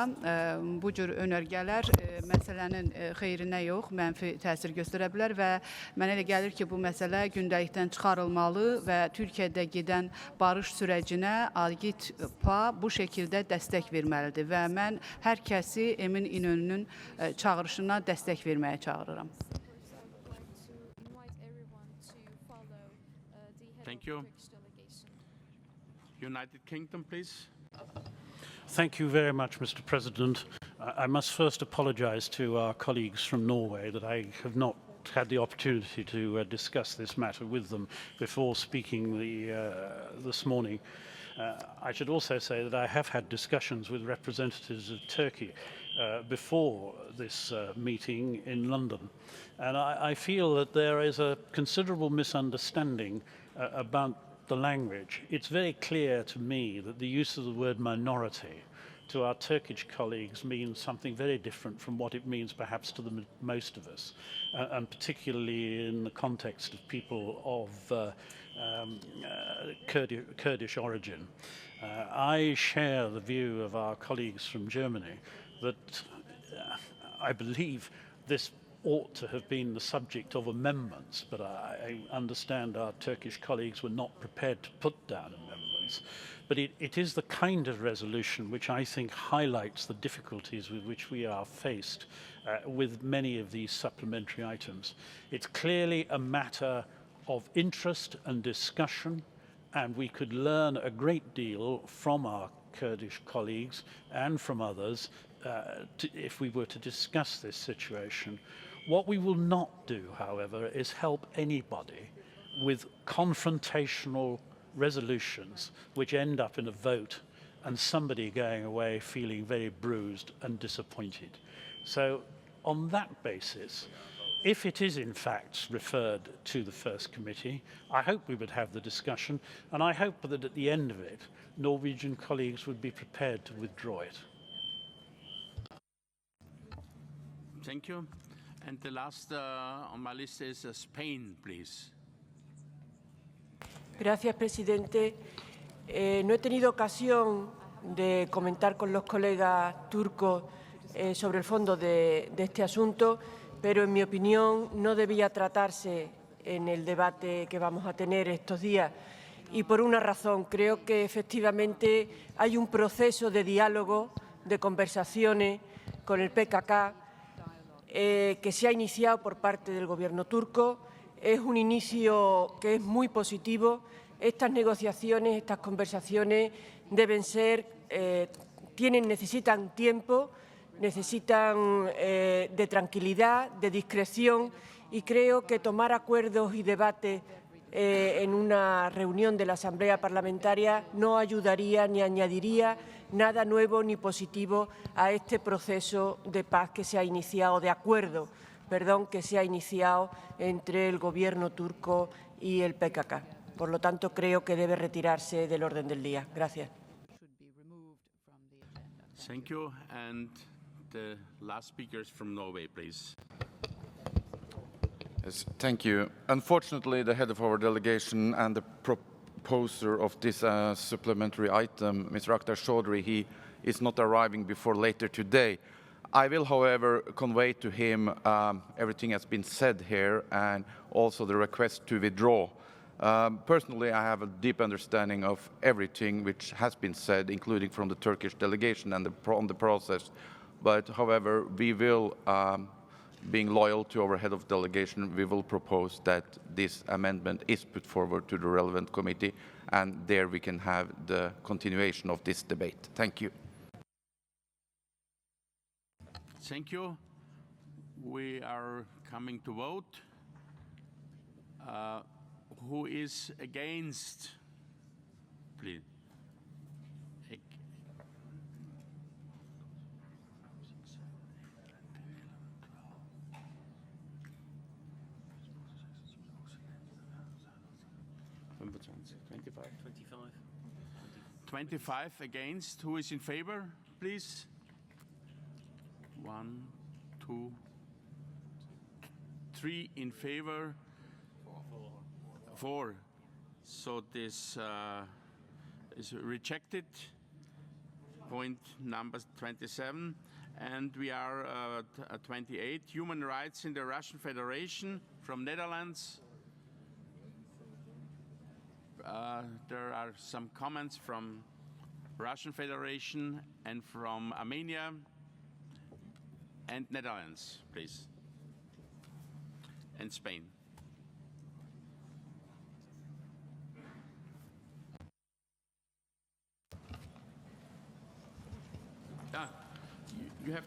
bu cür önərgələr məsələnin xeyrinə yox, mənfi təsir göstərə bilər və mənə elə gəlir ki, bu məsələ gündəlikdən çıxarılmalı və Türkiyədə gedən barış sürəcinə AGİTPA bu şəkildə dəstək verməlidir və mən hər kəsi Emin İnönü'nün çağırışını dəstək verməyə çağırıram. Thank you. United Kingdom, please. Thank you very much, Mr. President. I must first apologize to our colleagues from Norway that I have not had the opportunity to discuss this matter with them before speaking this morning. I should also say that I have had discussions with representatives of Turkey before this meeting in London. And I feel that there is a considerable misunderstanding about the language. It's very clear to me that the use of the word minority to our Turkish colleagues means something very different from what it means perhaps to most of us, and particularly in the context of people of Kurdish origin. I share the view of our colleagues from Germany that I believe this ought to have been the subject of amendments, but I understand our Turkish colleagues were not prepared to put down amendments. But it is the kind of resolution which I think highlights the difficulties with which we are faced with many of these supplementary items. It's clearly a matter of interest and discussion, and we could learn a great deal from our Kurdish colleagues and from others if we were to discuss this situation. What we will not do, however, is help anybody with confrontational resolutions which end up in a vote and somebody going away feeling very bruised and disappointed. So on that basis, if it is in fact referred to the first committee, I hope we would have the discussion, and I hope that at the end of it, Norwegian colleagues would be prepared to withdraw it. Thank you. And the last on my list is Spain, please. Gracias, presidente. No he tenido ocasión de comentar con los colegas turcos sobre el fondo de este asunto, pero en mi opinión no debía tratarse en el debate que vamos a tener estos días. Y por una razón, creo que efectivamente hay un proceso de diálogo, de conversaciones con el PKK que se ha iniciado por parte del gobierno turco. Es un inicio que es muy positivo. Estas negociaciones, estas conversaciones deben ser, necesitan tiempo, necesitan de tranquilidad, de discreción, y creo que tomar acuerdos y debates en una reunión de la Asamblea Parlamentaria no ayudaría ni añadiría nada nuevo ni positivo a este proceso de paz que se ha iniciado, de acuerdo, perdón, que se ha iniciado entre el gobierno turco y el PKK. Por lo tanto, creo que debe retirarse del orden del día. Gracias. Thank you. And the last speaker is from Norway, please. Yes, thank you. Unfortunately, the head of our delegation and the proposer of this supplementary item, Mr. Akhtar Chaudhry, he is not arriving before later today. I will, however, convey to him everything that's been said here and also the request to withdraw. Personally, I have a deep understanding of everything which has been said, including from the Turkish delegation and on the process. But, however, we will being loyal to our head of delegation, we will propose that this amendment is put forward to the relevant committee, and there we can have the continuation of this debate. Thank you. Thank you. We are coming to vote. Who is against? Please. 25 against. Who is in favor, please? 1, 2, 3 in favor. 4. So this is rejected. Point number 27. And we are at 28. Human rights in the Russian Federation from Netherlands. There are some comments from Russian Federation and from Armenia and Netherlands, please, and Spain.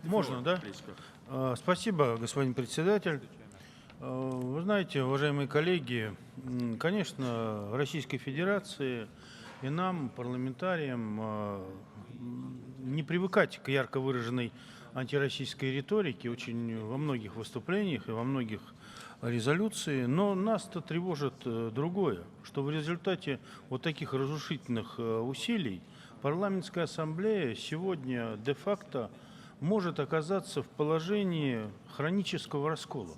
Можно, да? Спасибо, господин председатель. Вы знаете, уважаемые коллеги, конечно, Российской Федерации и нам, парламентариям, не привыкать к ярко выраженной антироссийской риторике очень во многих выступлениях и во многих резолюциях, но нас-то тревожит другое, что в результате вот таких разрушительных усилий парламентская ассамблея сегодня де-факто может оказаться в положении хронического раскола.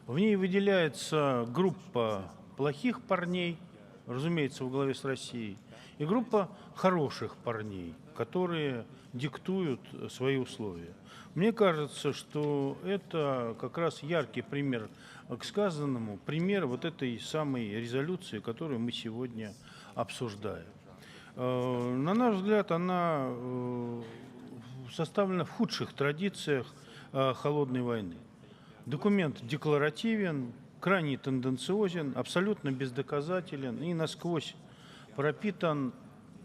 В ней выделяется группа плохих парней, разумеется, во главе с Россией, и группа хороших парней, которые диктуют свои условия. Мне кажется, что это как раз яркий пример к сказанному, пример вот этой самой резолюции, которую мы сегодня обсуждаем. На наш взгляд, она составлена в худших традициях холодной войны. Документ декларативен, крайне тенденциозен, абсолютно бездоказателен и насквозь пропитан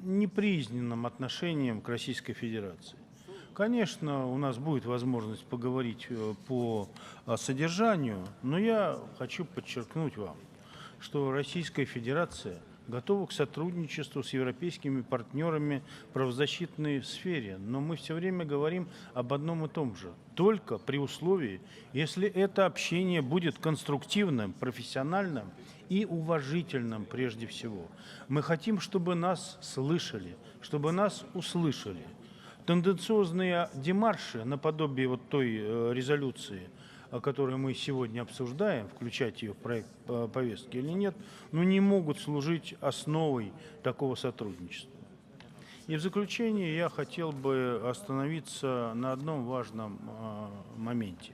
неприязненным отношением к Российской Федерации. Конечно, у нас будет возможность поговорить по содержанию, но я хочу подчеркнуть вам, что Российская Федерация готова к сотрудничеству с европейскими партнерами в правозащитной сфере, но мы все время говорим об одном и том же. Только при условии, если это общение будет конструктивным, профессиональным и уважительным прежде всего. Мы хотим, чтобы нас слышали, чтобы нас услышали. Тенденциозные демарши, наподобие вот той резолюции, которую мы сегодня обсуждаем, включать ее в проект повестки или нет, но не могут служить основой такого сотрудничества. И в заключение я хотел бы остановиться на одном важном моменте.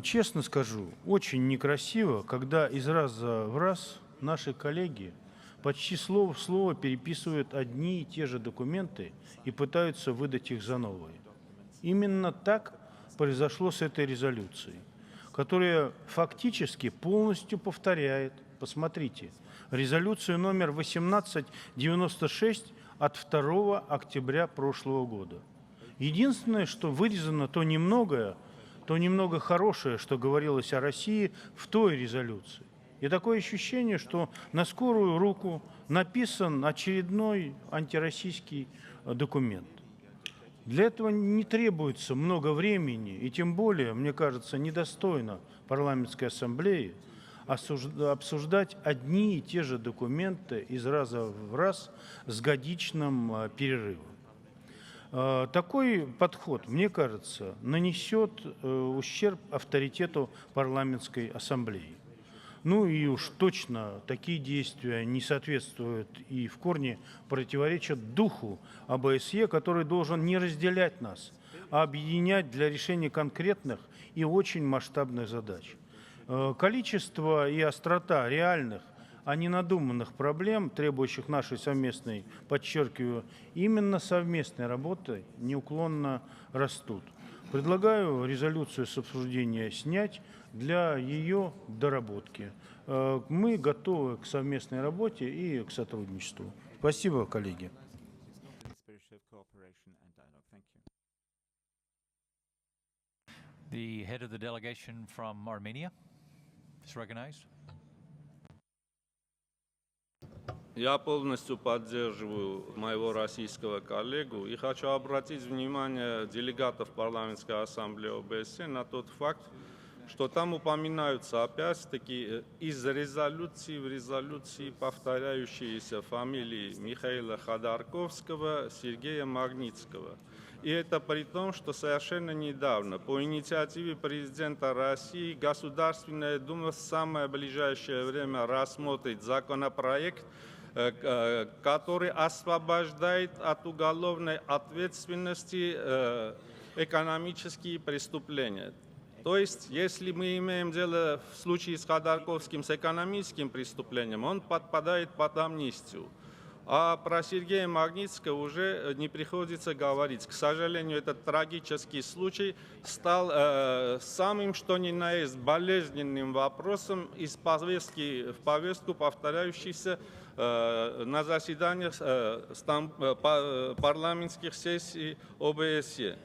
Честно скажу, очень некрасиво, когда из раза в раз наши коллеги почти слово в слово переписывают одни и те же документы и пытаются выдать их за новые. Именно так произошло с этой резолюцией, которая фактически полностью повторяет, посмотрите, резолюцию номер 1896 от 2 октября прошлого года. Единственное, что вырезано то немного хорошее, что говорилось о России в той резолюции. И такое ощущение, что на скорую руку написан очередной антироссийский документ. Для этого не требуется много времени, и тем более, мне кажется, недостойно парламентской ассамблеи обсуждать одни и те же документы из раза в раз с годичным перерывом. Такой подход, мне кажется, нанесет ущерб авторитету парламентской ассамблеи. Ну и уж точно такие действия не соответствуют и в корне противоречат духу ОБСЕ, который должен не разделять нас, а объединять для решения конкретных и очень масштабных задач. Количество и острота реальных, а не надуманных проблем, требующих нашей совместной, подчеркиваю, именно совместной работы неуклонно растут. Предлагаю резолюцию с обсуждения снять для ее доработки. Мы готовы к совместной работе и к сотрудничеству. Спасибо, коллеги. The head of the delegation from Armenia is recognized. Я полностью поддерживаю моего российского коллегу и хочу обратить внимание делегатов Парламентской ассамблеи ОБСЕ на тот факт, что там упоминаются опять-таки из резолюции в резолюции повторяющиеся фамилии Михаила Ходорковского, Сергея Магнитского. И это при том, что совершенно недавно по инициативе президента России Государственная Дума в самое ближайшее время рассмотрит законопроект, который освобождает от уголовной ответственности экономические преступления. То есть, если мы имеем дело в случае с Ходорковским с экономическим преступлением, он подпадает под амнистию. А про Сергея Магнитского уже не приходится говорить. К сожалению, этот трагический случай стал самым что ни на есть болезненным вопросом из повестки в повестку, повторяющийся на заседаниях парламентских сессий ОБСЕ.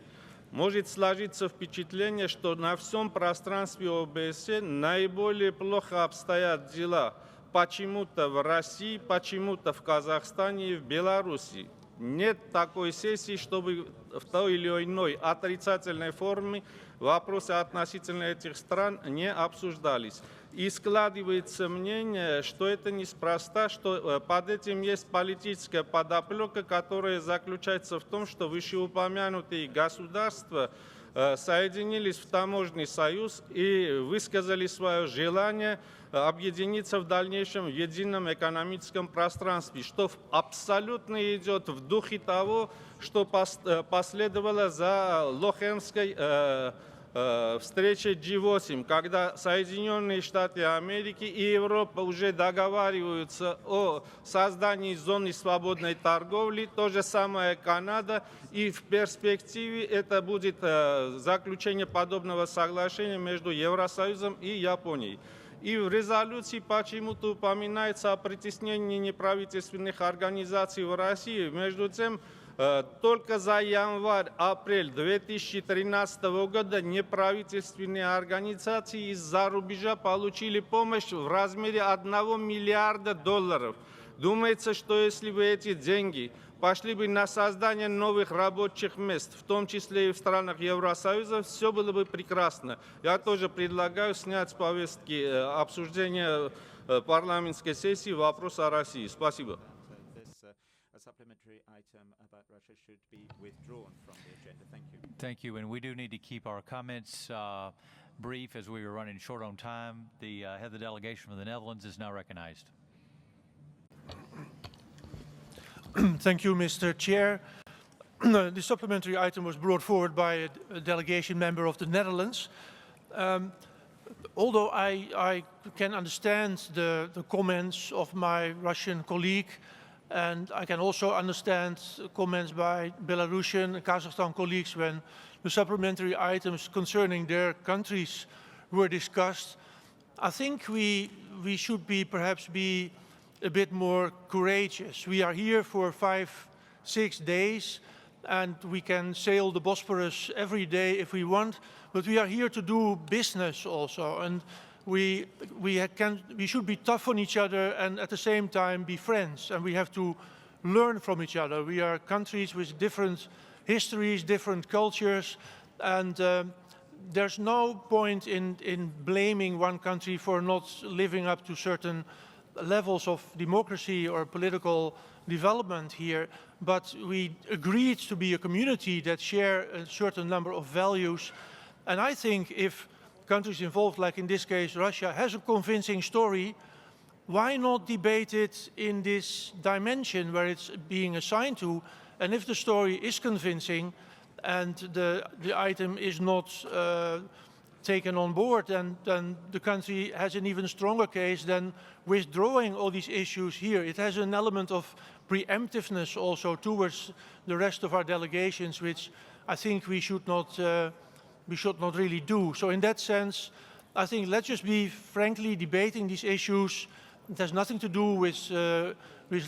Может сложиться впечатление, что на всем пространстве ОБСЕ наиболее плохо обстоят дела почему-то в России, почему-то в Казахстане и в Беларуси. Нет такой сессии, чтобы в той или иной отрицательной форме вопросы относительно этих стран не обсуждались. И складывается мнение, что это неспроста, что под этим есть политическая подоплека, которая заключается в том, что вышеупомянутые государства соединились в таможенный союз и высказали свое желание объединиться в дальнейшем в едином экономическом пространстве, что абсолютно идет в духе того, что последовало за Лохенской встрече G8, когда Соединенные Штаты Америки и Европа уже договариваются о создании зоны свободной торговли, то же самое Канада, и в перспективе это будет заключение подобного соглашения между Евросоюзом и Японией. И в резолюции почему-то упоминается о притеснении неправительственных организаций в России. Между тем, только за январь-апрель 2013 года неправительственные организации из-за рубежа получили помощь в размере $1 миллиарда. Думается, что если бы эти деньги пошли бы на создание новых рабочих мест, в том числе и в странах Евросоюза, все было бы прекрасно. Я тоже предлагаю снять с повестки обсуждения парламентской сессии вопрос о России. Спасибо. Thank you, and we do need to keep our comments brief as we are running short on time. The head of the delegation from the Netherlands is now recognized. Thank you, Mr. Chair. The supplementary item was brought forward by a delegation member of the Netherlands. Although I can understand the comments of my Russian colleague, and I can also understand comments by Belarusian and Kazakhstan colleagues when the supplementary items concerning their countries were discussed, I think we should perhaps be a bit more courageous. We are here for 5-6 days, and we can sail the Bosporus every day if we want, but we are here to do business also, and we should be tough on each other and at the same time be friends, and we have to learn from each other. We are countries with different histories, different cultures, and there's no point in blaming one country for not living up to certain levels of democracy or political development here, but we agreed to be a community that share a certain number of values. And I think if countries involved, like in this case Russia, has a convincing story, why not debate it in this dimension where it's being assigned to? And if the story is convincing and the item is not taken on board, then the country has an even stronger case than withdrawing all these issues here. It has an element of preemptiveness also towards the rest of our delegations, which I think we should not we should not really do. So in that sense, I think let's just be frankly debating these issues. It has nothing to do with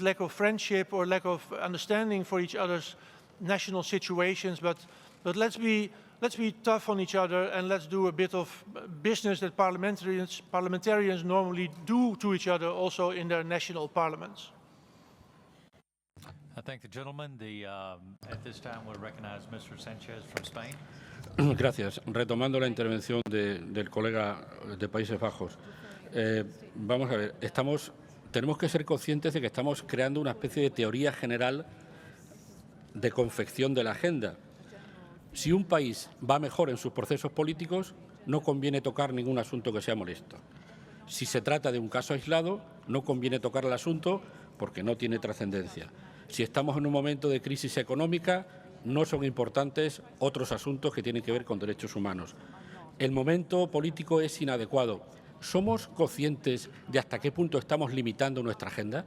lack of friendship or lack of understanding for each other's national situations, but let's be tough on each other, and let's do a bit of business that parliamentarians normally do to each other also in their national parliaments. I thank the gentleman. At this time, we'll recognize Mr. Sanchez from Spain. Gracias. Retomando la intervención del colega de Países Bajos, vamos a ver, tenemos que ser conscientes de que estamos creando una especie de teoría general de confección de la agenda. Si un país va mejor en sus procesos políticos, no conviene tocar ningún asunto que sea molesto. Si se trata de un caso aislado, no conviene tocar el asunto porque no tiene trascendencia. Si estamos en un momento de crisis económica, no son importantes otros asuntos que tienen que ver con derechos humanos. El momento político es inadecuado. ¿Somos conscientes de hasta qué punto estamos limitando nuestra agenda?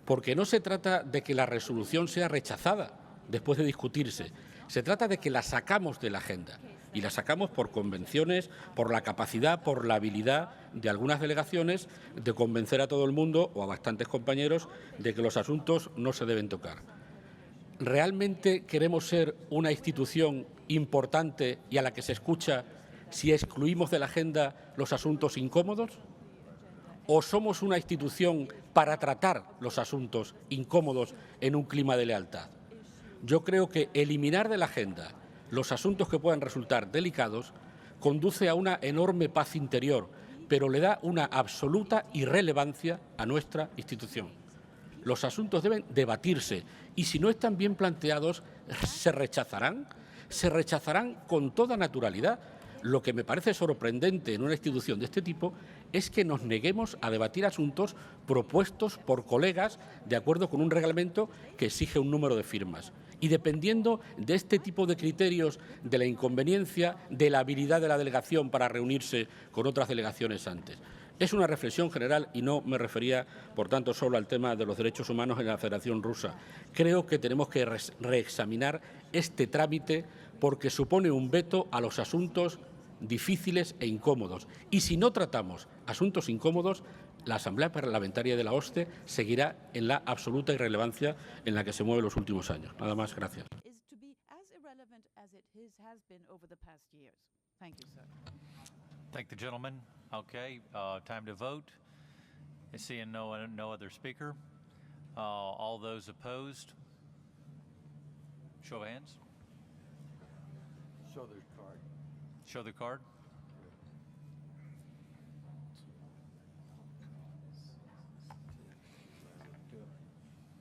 Porque no se trata de que la resolución sea rechazada después de discutirse. Se trata de que la sacamos de la agenda, y la sacamos por convenciones, por la capacidad, por la habilidad de algunas delegaciones de convencer a todo el mundo o a bastantes compañeros de que los asuntos no se deben tocar. ¿Realmente queremos ser una institución importante y a la que se escucha si excluimos de la agenda los asuntos incómodos? ¿O somos una institución para tratar los asuntos incómodos en un clima de lealtad? Yo creo que eliminar de la agenda los asuntos que puedan resultar delicados conduce a una enorme paz interior, pero le da una absoluta irrelevancia a nuestra institución. Los asuntos deben debatirse y si no están bien planteados, se rechazarán con toda naturalidad. Lo que me parece sorprendente en una institución de este tipo es que nos neguemos a debatir asuntos propuestos por colegas de acuerdo con un reglamento que exige un número de firmas. Y dependiendo de este tipo de criterios, de la inconveniencia, de la habilidad de la delegación para reunirse con otras delegaciones antes. Es una reflexión general y no me refería, por tanto, solo al tema de los derechos humanos en la Federación Rusa. Creo que tenemos que reexaminar este trámite porque supone un veto a los asuntos difíciles e incómodos. Y si no tratamos asuntos incómodos, la Asamblea Parlamentaria de la OSCE seguirá en la absoluta irrelevancia en la que se mueve los últimos años. Nada más, gracias. Thank the gentleman. Okay, time to vote. Seeing no other speaker. All those opposed? Show of hands. Show their card. Show the card.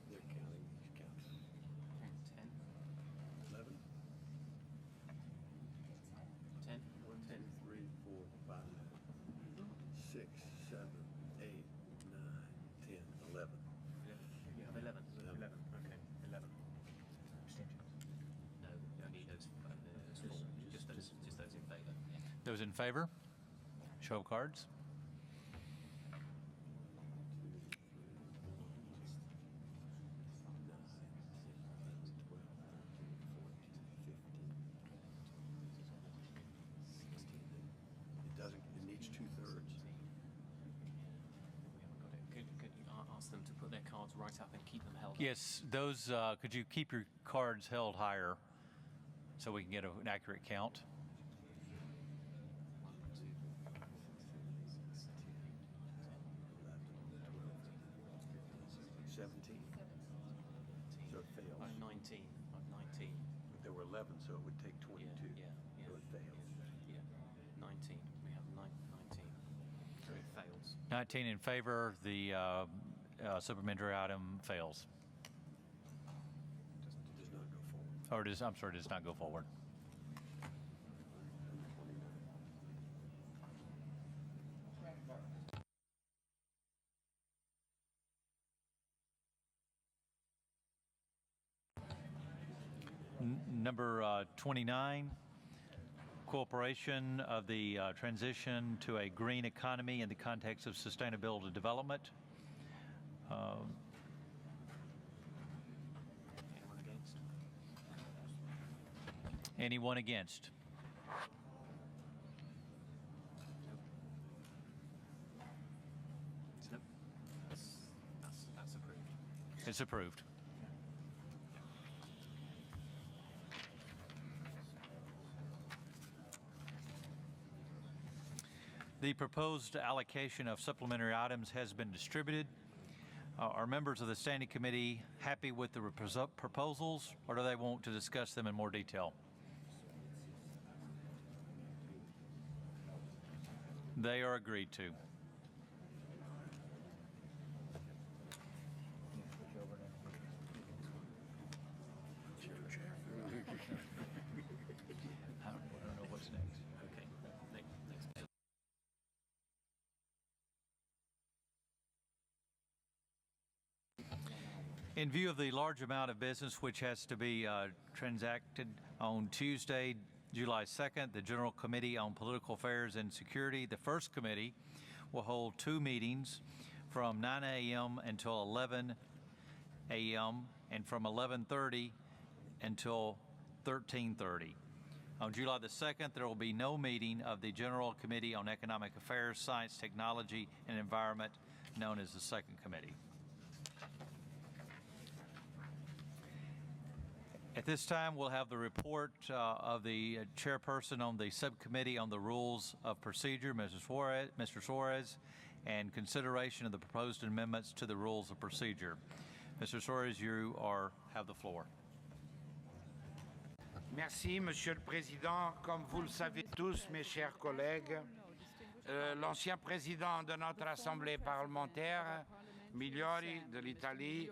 They're counting. 10, 11, 10, 1, 2, 3, 4, 5, 6, 7, 8, 9, 10, 11. You have 11. 11. Okay, 11. No, only those just those in favour. Yeah. Those in favour? Show of cards. It needs 2/3. Could you ask them to put their cards right up and keep them held up? Yes, those, could you keep your cards held higher so we can get an accurate count? So it fails. 19. 19. But there were 11, so it would take 22. Yeah. So it fails. Yeah. 19. We have 19. So it fails. 19 in favor. The supplementary item fails. Does not go forward. Or I'm sorry, does not go forward. Number 29, cooperation of the transition to a green economy in the context of sustainable development. Anyone against? Anyone against? It's approved. The proposed allocation of supplementary items has been distributed. Are members of the Standing Committee happy with the proposals, or do they want to discuss them in more detail? They are agreed to. I don't know what's next. Okay. Next. In view of the large amount of business which has to be transacted on Tuesday, July 2nd, the General Committee on Political Affairs and Security, the first committee, will hold 2 meetings from 9 a.m. until 11 a.m. and from 11:30 until 13:30. On July the 2nd, there will be no meeting of the General Committee on Economic Affairs, Science, Technology, and Environment, known as the Second Committee. At this time, we'll have the report of the chairperson on the subcommittee on the rules of procedure, Mr. Suarez, and consideration of the proposed amendments to the rules of procedure. Mr. Suarez, you have the floor. Merci, Monsieur le Président. Comme vous le savez tous, mes chers collègues, l'ancien président de notre Assemblée parlementaire, Migliori de l'Italie,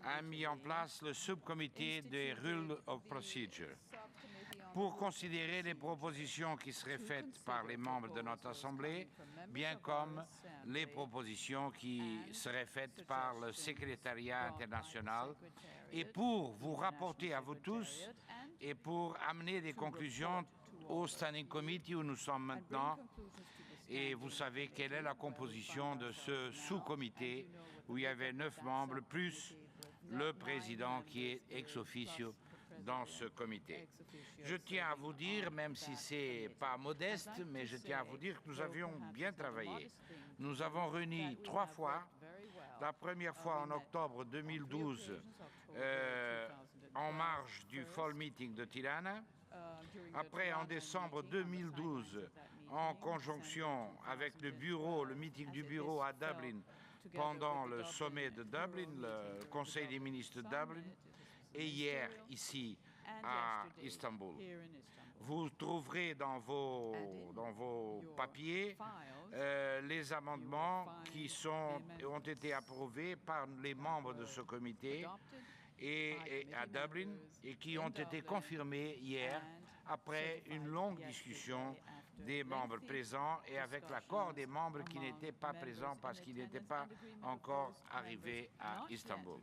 a mis en place le subcomité des Rules of Procedure pour considérer les propositions qui seraient faites par les membres de notre Assemblée, bien comme les propositions qui seraient faites par le secrétariat international, et pour vous rapporter à vous tous et pour amener des conclusions au Standing Committee où nous sommes maintenant. Et vous savez quelle est la composition de ce sous-comité où il y avait 9 membres, plus le président qui est ex officio dans ce comité. Je tiens à vous dire, même si ce n'est pas modeste, mais je tiens à vous dire que nous avions bien travaillé. Nous avons réuni 3 fois. La première fois en octobre 2012, en marge du Fall Meeting de Tirana. Après, en décembre 2012, en conjonction avec le meeting du bureau à Dublin, pendant le sommet de Dublin, le Conseil des ministres de Dublin, et hier, ici, à Istanbul. Vous trouverez dans vos papiers les amendements qui ont été approuvés par les membres de ce comité et à Dublin et qui ont été confirmés hier après une longue discussion des membres présents et avec l'accord des membres qui n'étaient pas présents parce qu'ils n'étaient pas encore arrivés à Istanbul.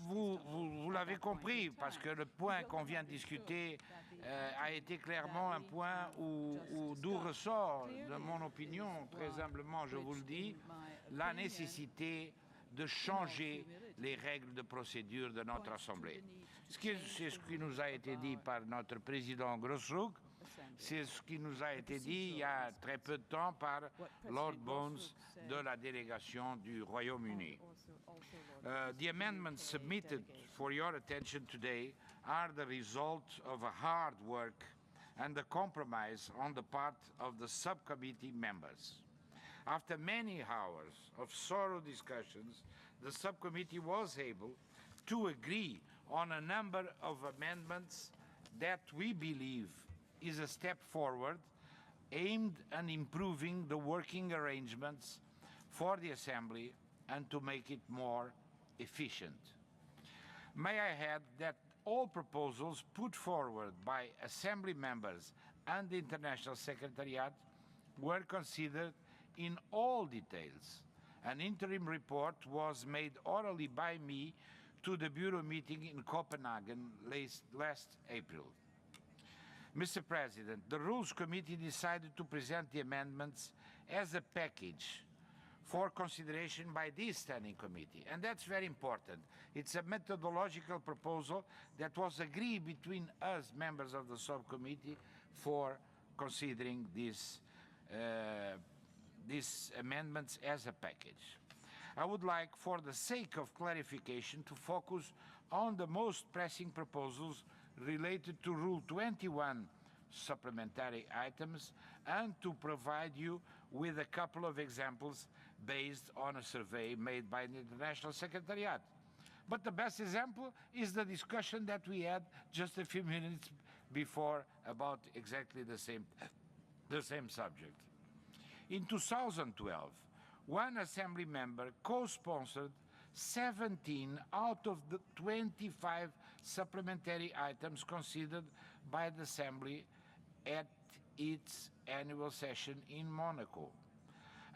Vous l'avez compris, parce que le point qu'on vient de discuter a été clairement un point d'où ressort, de mon opinion, très humblement, je vous le dis, la nécessité de changer les règles de procédure de notre Assemblée. C'est ce qui nous a été dit par notre président Grossrook, c'est ce qui nous a été dit il y a très peu de temps par Lord Bones de la délégation du Royaume-Uni. The amendments submitted for your attention today are the result of a hard work and a compromise on the part of the subcommittee members. After many hours of thorough discussions, the subcommittee was able to agree on a number of amendments that we believe is a step forward aimed at improving the working arrangements for the Assembly and to make it more efficient. May I add that all proposals put forward by Assembly members and the International Secretariat were considered in all details. An interim report was made orally by me to the Bureau meeting in Copenhagen last April. Mr. President, the Rules Committee decided to present the amendments as a package for consideration by this Standing Committee, and that's very important. It's a methodological proposal that was agreed between us, members of the subcommittee, for considering these amendments as a package. I would like, for the sake of clarification, to focus on the most pressing proposals related to Rule 21 supplementary items and to provide you with a couple of examples based on a survey made by the International Secretariat. But the best example is the discussion that we had just a few minutes before about exactly the same subject. In 2012, one Assembly member co-sponsored 17 out of the 25 supplementary items considered by the Assembly at its annual session in Monaco.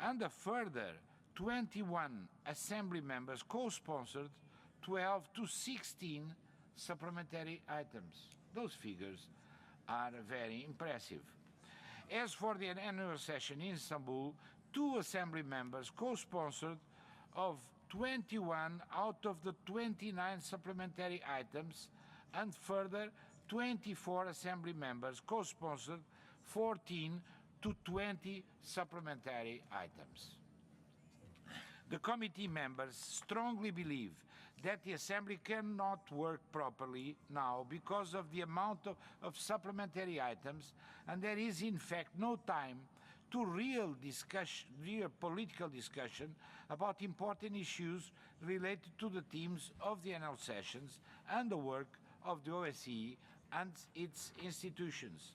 And a further 21 Assembly members co-sponsored 12 to 16 supplementary items. Those figures are very impressive. As for the annual session in Istanbul, 2 Assembly members co-sponsored of 21 out of the 29 supplementary items, and further 24 Assembly members co-sponsored 14 to 20 supplementary items. The committee members strongly believe that the Assembly cannot work properly now because of the amount of supplementary items, and there is in fact no time to real political discussion about important issues related to the themes of the annual sessions and the work of the OSCE and its institutions.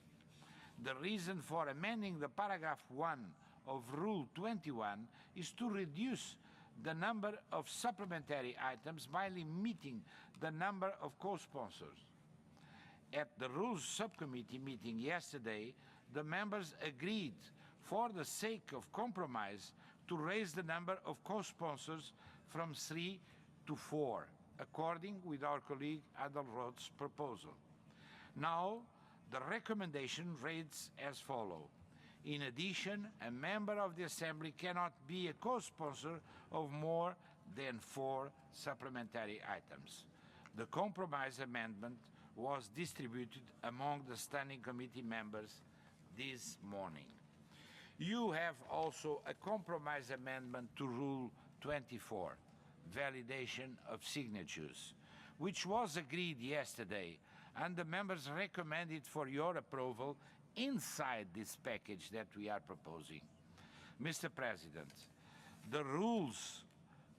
The reason for amending the paragraph 1 of Rule 21 is to reduce the number of supplementary items by limiting the number of co-sponsors. At the Rules Subcommittee meeting yesterday, the members agreed, for the sake of compromise, to raise the number of co-sponsors from 3 to 4, according with our colleague Adelroth's proposal. Now, the recommendation reads as follows. In addition, a member of the Assembly cannot be a co-sponsor of more than 4 supplementary items. The compromise amendment was distributed among the Standing Committee members this morning. You have also a compromise amendment to Rule 24, validation of signatures, which was agreed yesterday, and the members recommended for your approval inside this package that we are proposing. Mr. President, the Rules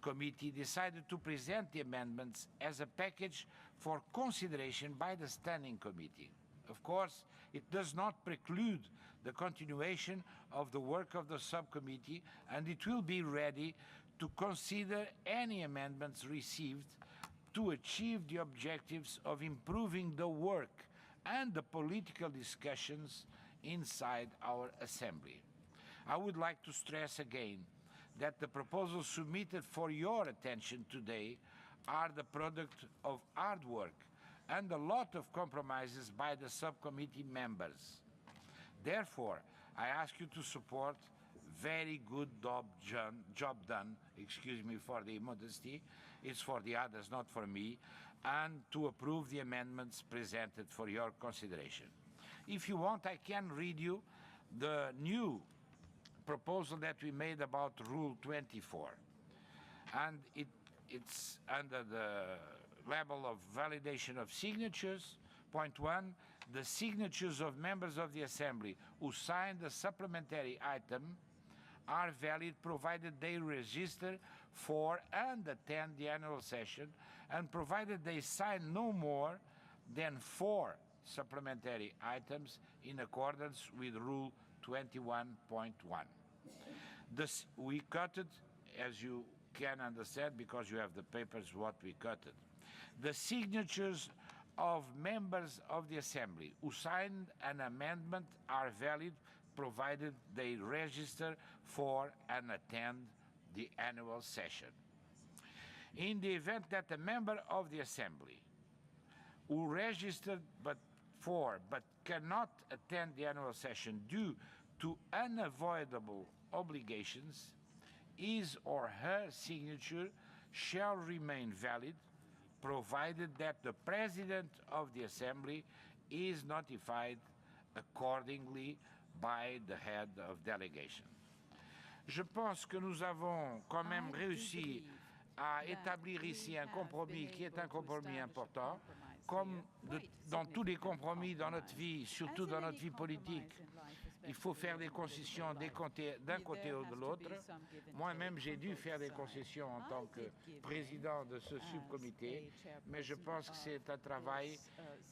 Committee decided to present the amendments as a package for consideration by the Standing Committee. Of course, it does not preclude the continuation of the work of the subcommittee, and it will be ready to consider any amendments received to achieve the objectives of improving the work and the political discussions inside our Assembly. I would like to stress again that the proposals submitted for your attention today are the product of hard work and a lot of compromises by the subcommittee members. Therefore, I ask you to support very good job done, excuse me for the modesty, it's for the others, not for me, and to approve the amendments presented for your consideration. If you want, I can read you the new proposal that we made about Rule 24. And it's under the level of validation of signatures. Point 1, the signatures of members of the Assembly who signed the supplementary item are valid provided they register for and attend the annual session, and provided they sign no more than 4 supplementary items in accordance with Rule 21.1. We cut it, as you can understand, because you have the papers, what we cut it. The signatures of members of the Assembly who signed an amendment are valid provided they register for and attend the annual session. In the event that a member of the Assembly who registered but cannot attend the annual session due to unavoidable obligations, his or her signature shall remain valid, provided that the President of the Assembly is notified accordingly by the head of delegation. Je pense que nous avons quand même réussi à établir ici un compromis qui est un compromis important. Comme dans tous les compromis dans notre vie, surtout dans notre vie politique, il faut faire des concessions d'un côté ou de l'autre. Moi-même, j'ai dû faire des concessions en tant que président de ce subcomité, mais je pense que c'est un travail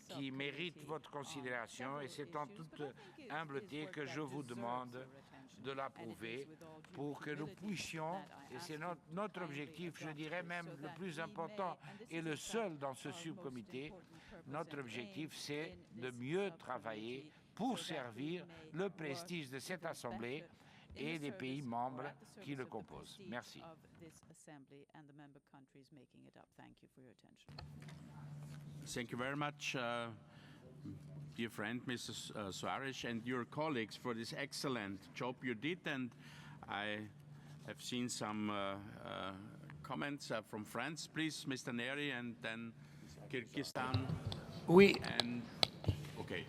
qui mérite votre considération et c'est en toute humbleté que je vous demande de l'approuver pour que nous puissions, et c'est notre objectif, je dirais même le plus important et le seul dans ce subcomité, notre objectif c'est de mieux travailler pour servir le prestige de cette Assemblée et des pays membres qui le composent. Merci. Thank you very much, dear friend, Mrs. Soares, and your colleagues for this excellent job you did. And I have seen some comments from France. Please, Mr. Neri, and then Kyrgyzstan. Oui. And, okay.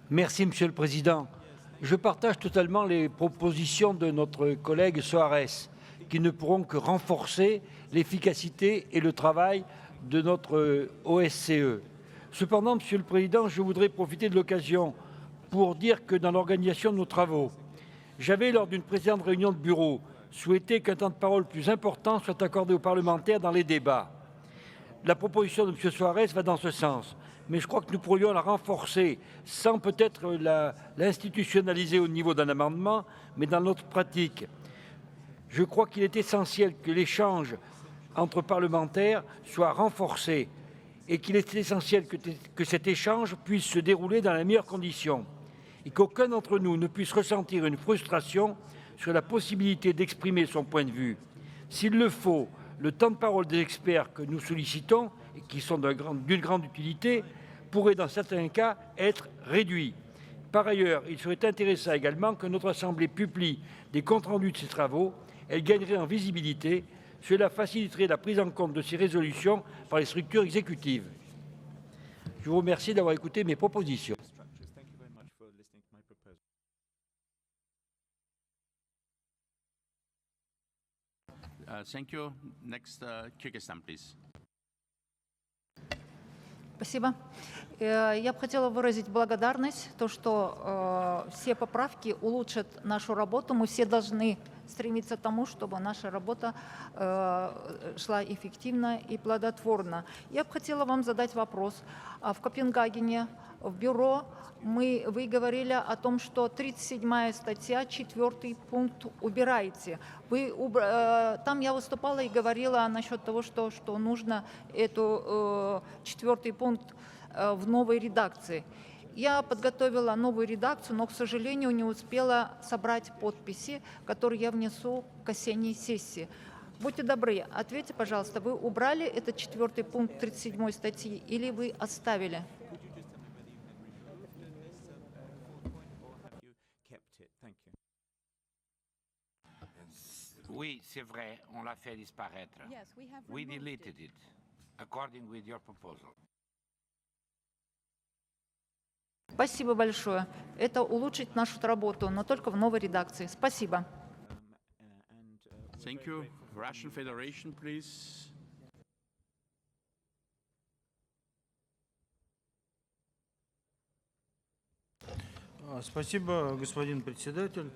Merci, Monsieur le Président. Je partage totalement les propositions de notre collègue Soares, qui ne pourront que renforcer l'efficacité et le travail de notre OSCE. Cependant, Monsieur le Président, je voudrais profiter de l'occasion pour dire que dans l'organisation de nos travaux, j'avais, lors d'une précédente réunion de bureau, souhaité qu'un temps de parole plus important soit accordé aux parlementaires dans les débats. La proposition de M. Soares va dans ce sens, mais je crois que nous pourrions la renforcer sans peut-être l'institutionnaliser au niveau d'un amendement, mais dans notre pratique. Je crois qu'il est essentiel que l'échange entre parlementaires soit renforcé et qu'il est essentiel que cet échange puisse se dérouler dans les meilleures conditions et qu'aucun d'entre nous ne puisse ressentir une frustration sur la possibilité d'exprimer son point de vue. S'il le faut, le temps de parole des experts que nous sollicitons et qui sont d'une grande utilité pourrait dans certains cas être réduit. Par ailleurs, il serait intéressant également que notre Assemblée publie des comptes rendus de ses travaux. Elle gagnerait en visibilité. Cela faciliterait la prise en compte de ces résolutions par les structures exécutives. Je vous remercie d'avoir écouté mes propositions. Thank you. Next, Kyrgyzstan, please. Спасибо. Я бы хотела выразить благодарность, то, что все поправки улучшат нашу работу. Мы все должны стремиться к тому, чтобы наша работа шла эффективно и плодотворно. Я бы хотела вам задать вопрос. В Копенгагене, в бюро, вы говорили о том, что 37-я статья, 4-й пункт убираете. Там я выступала и говорила насчет того, что нужно эту 4-й пункт в новой редакции. Я подготовила новую редакцию, но, к сожалению, не успела собрать подписи, которые я внесу к осенней сессии. Будьте добры, ответьте, пожалуйста, вы убрали этот 4-й пункт 37-й статьи или вы оставили? Oui, c'est vrai, on l'a fait disparaître. We deleted it, according with your proposal. Спасибо большое. Это улучшит нашу работу, но только в новой редакции. Спасибо. Thank you. Russian Federation, please. Спасибо, господин председатель.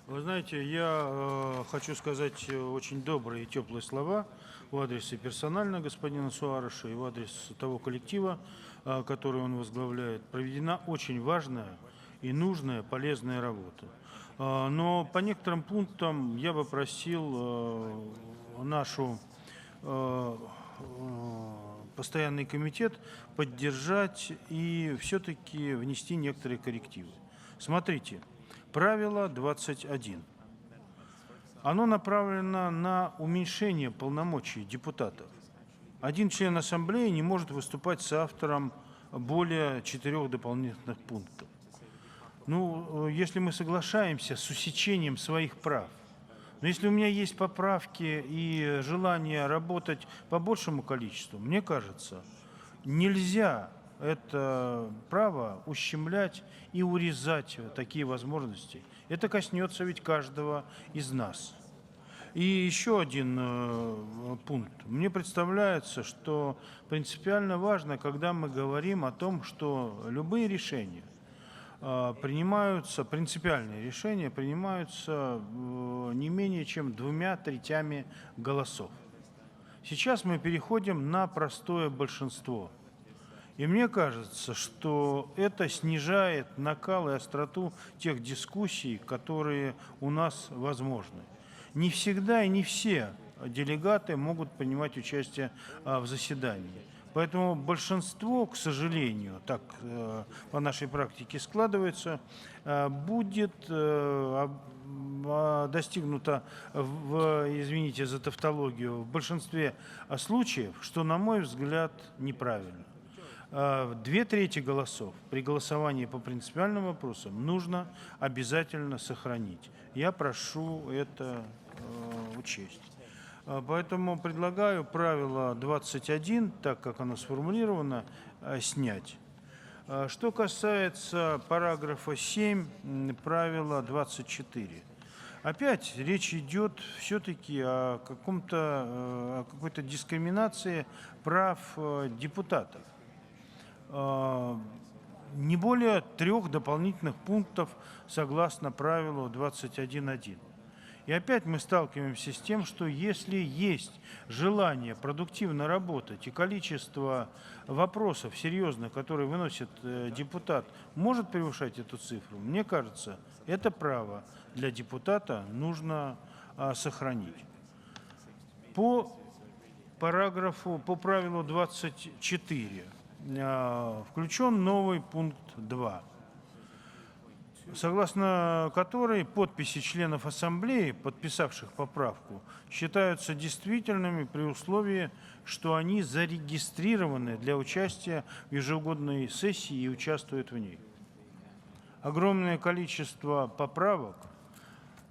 Вы знаете, я хочу сказать очень добрые и теплые слова в адрес и персонально господина Суареша, и в адрес того коллектива, который он возглавляет. Проведена очень важная и нужная, полезная работа. Но по некоторым пунктам я бы просил нашу постоянный комитет поддержать и все-таки внести некоторые коррективы. Смотрите. Правило 21. Оно направлено на уменьшение полномочий депутатов. Один член Ассамблеи не может выступать соавтором более 4 дополнительных пунктов. Ну, если мы соглашаемся с усечением своих прав, но если у меня есть поправки и желание работать по большему количеству, мне кажется, нельзя это право ущемлять и урезать такие возможности. Это коснется ведь каждого из нас. И еще один пункт. Мне представляется, что принципиально важно, когда мы говорим о том, что любые решения принимаются, принципиальные решения принимаются не менее чем 2/3 голосов. Сейчас мы переходим на простое большинство. И мне кажется, что это снижает накал и остроту тех дискуссий, которые у нас возможны. Не всегда и не все делегаты могут принимать участие в заседании. Поэтому большинство, к сожалению, так по нашей практике складывается, будет достигнуто, извините за тавтологию, в большинстве случаев, что, на мой взгляд, неправильно. 2/3 голосов при голосовании по принципиальным вопросам нужно обязательно сохранить. Я прошу это учесть. Поэтому предлагаю правило 21, так как оно сформулировано, снять. Что касается параграфа 7, правила 24. Опять речь идет все-таки о какой-то дискриминации прав депутатов. Не более 3 дополнительных пунктов согласно правилу 21.1. И опять мы сталкиваемся с тем, что если есть желание продуктивно работать и количество вопросов серьезных, которые выносит депутат, может превышать эту цифру, мне кажется, это право для депутата нужно сохранить. По правилу 24 включен новый пункт 2. Согласно которой подписи членов Ассамблеи, подписавших поправку, считаются действительными при условии, что они зарегистрированы для участия в ежегодной сессии и участвуют в ней. Огромное количество поправок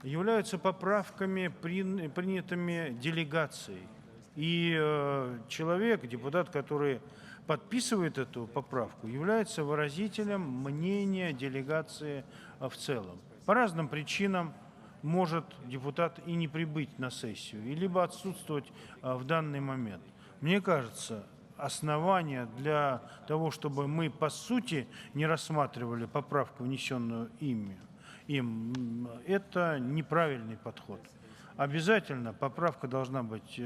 являются поправками, принятыми делегацией. И человек, депутат, который подписывает эту поправку, является выразителем мнения делегации в целом. По разным причинам может депутат и не прибыть на сессию, и либо отсутствовать в данный момент. Мне кажется, основания для того, чтобы мы по сути не рассматривали поправку, внесенную им, это неправильный подход. Обязательно поправка должна быть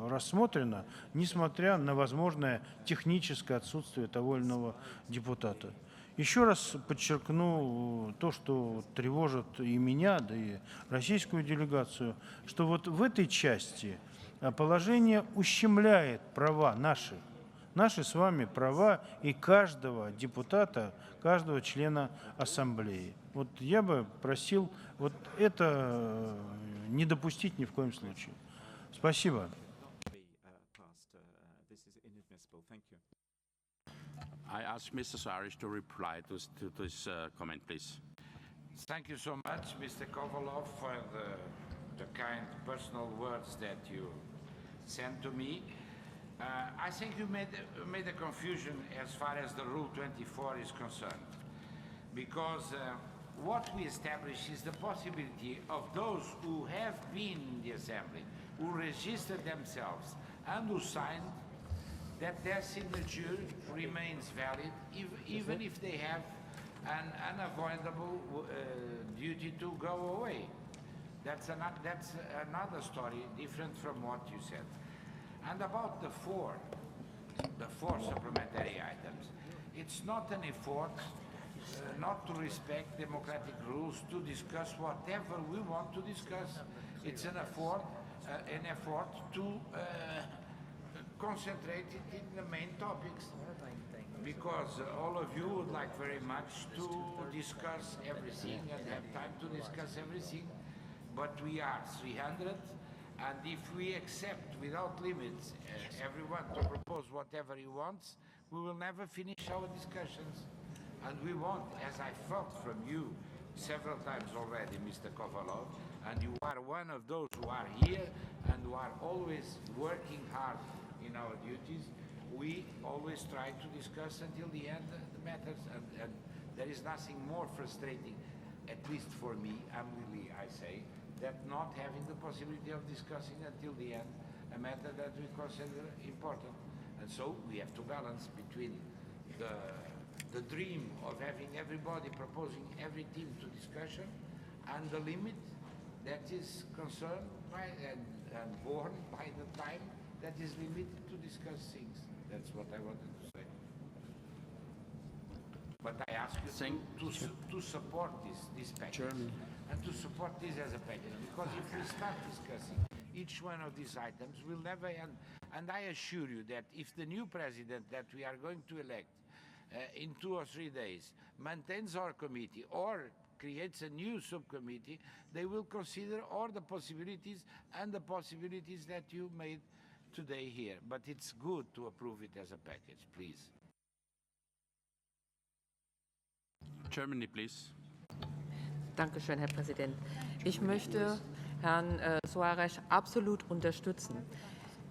рассмотрена, несмотря на возможное техническое отсутствие того или иного депутата. Еще раз подчеркну то, что тревожит и меня, да и российскую делегацию, что вот в этой части положение ущемляет права наши с вами права и каждого депутата, каждого члена Ассамблеи. Вот я бы просил вот это не допустить ни в коем случае. Спасибо. I ask Mr. Sarish to reply to this comment, please. Thank you so much, Mr. Kovalov, for the kind personal words that you sent to me. I think you made a confusion as far as the Rule 24 is concerned, because what we establish is the possibility of those who have been in the Assembly, who registered themselves and who signed, that their signature remains valid even if they have an unavoidable duty to go away. That's another story, different from what you said. And about the four supplementary items, it's not an effort not to respect democratic rules to discuss whatever we want to discuss. It's an effort to concentrate it in the main topics, because all of you would like very much to discuss everything and have time to discuss everything, but we are 300, and if we accept without limits everyone to propose whatever he wants, we will never finish our discussions. And we want, as I felt from you several times already, Mr. Kovalov, and you are one of those who are here and who are always working hard in our duties, we always try to discuss until the end the matters, and there is nothing more frustrating, at least for me, I say, that not having the possibility of discussing until the end a matter that we consider important. And so we have to balance between the dream of having everybody proposing every team to discussion and the limit that is concerned by and borne by the time that is limited to discuss things. That's what I wanted to say. But I ask you to support this package and to support this as a package, because if we start discussing each one of these items, we'll never end. And I assure you that if the new president that we are going to elect in 2 or 3 days maintains our committee or creates a new subcommittee, they will consider all the possibilities and the possibilities that you made today here. But it's good to approve it as a package, please. Germany, please. Dankeschön, Herr Präsident. Ich möchte Herrn Soares absolut unterstützen.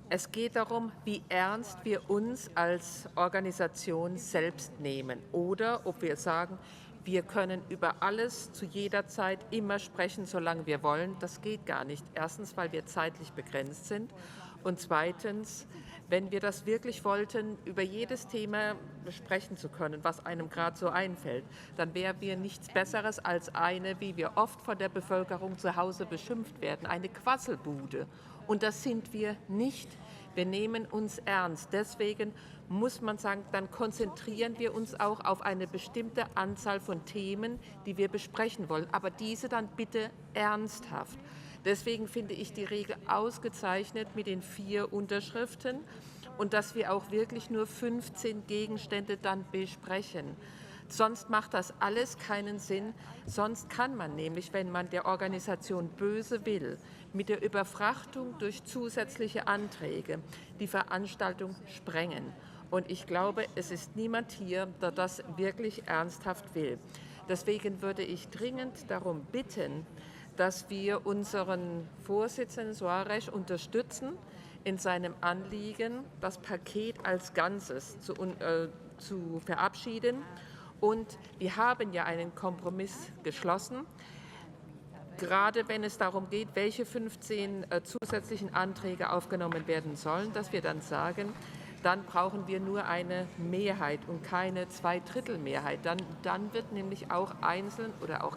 Es geht darum, wie ernst wir uns als Organisation selbst nehmen oder ob wir sagen, wir können über alles zu jeder Zeit immer sprechen, solange wir wollen. Das geht gar nicht. Erstens, weil wir zeitlich begrenzt sind, und zweitens, wenn wir das wirklich wollten, über jedes Thema sprechen zu können, was einem gerade so einfällt, dann wären wir nichts Besseres als eine, wie wir oft von der Bevölkerung zu Hause beschimpft werden, eine Quasselbude. Und das sind wir nicht. Wir nehmen uns ernst. Deswegen muss man sagen, dann konzentrieren wir uns auch auf eine bestimmte Anzahl von Themen, die wir besprechen wollen. Aber diese dann bitte ernsthaft. Deswegen finde ich die Regel ausgezeichnet mit den 4 Unterschriften und dass wir auch wirklich nur 15 Gegenstände dann besprechen. Sonst macht das alles keinen Sinn. Sonst kann man nämlich, wenn man der Organisation böse will, mit der Überfrachtung durch zusätzliche Anträge die Veranstaltung sprengen. Und ich glaube, es ist niemand hier, der das wirklich ernsthaft will. Deswegen würde ich dringend darum bitten, dass wir unseren Vorsitzenden Soares unterstützen in seinem Anliegen, das Paket als Ganzes zu verabschieden. Und wir haben ja einen Kompromiss geschlossen, gerade wenn es darum geht, welche 15 zusätzlichen Anträge aufgenommen werden sollen, dass wir dann sagen, dann brauchen wir nur eine Mehrheit und keine Zweidrittelmehrheit. Dann wird nämlich auch einzeln oder auch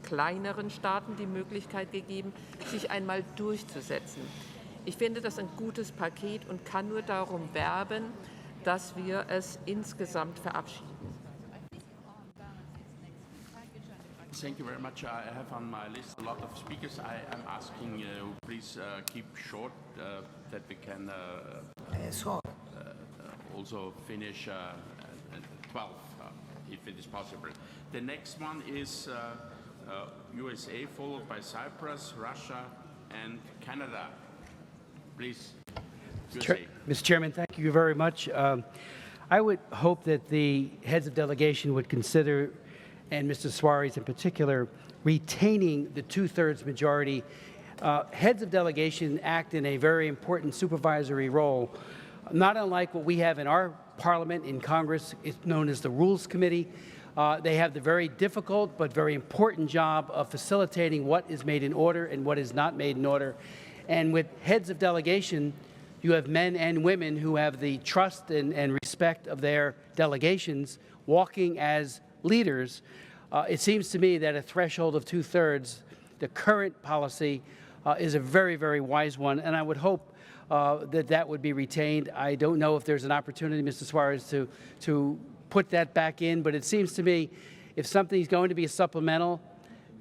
kleineren Staaten die Möglichkeit gegeben, sich einmal durchzusetzen. Ich finde das ein gutes Paket und kann nur darum werben, dass wir es insgesamt verabschieden. Thank you very much. I have on my list a lot of speakers. I am asking you, please keep short that we can also finish at 12, if it is possible. The next one is USA, followed by Cyprus, Russia, and Canada. Please, USA. Mr. Chairman, thank you very much. I would hope that the heads of delegation would consider, and Mr. Suarez in particular, retaining the 2/3 majority. Heads of delegation act in a very important supervisory role, not unlike what we have in our parliament, in Congress. It's known as the Rules Committee. They have the very difficult but very important job of facilitating what is made in order and what is not made in order. And with heads of delegation, you have men and women who have the trust and respect of their delegations walking as leaders. It seems to me that a threshold of 2/3, the current policy, is a very, very wise one, and I would hope that would be retained. I don't know if there's an opportunity, Mr. Suarez, to put that back in, but it seems to me if something's going to be a supplemental,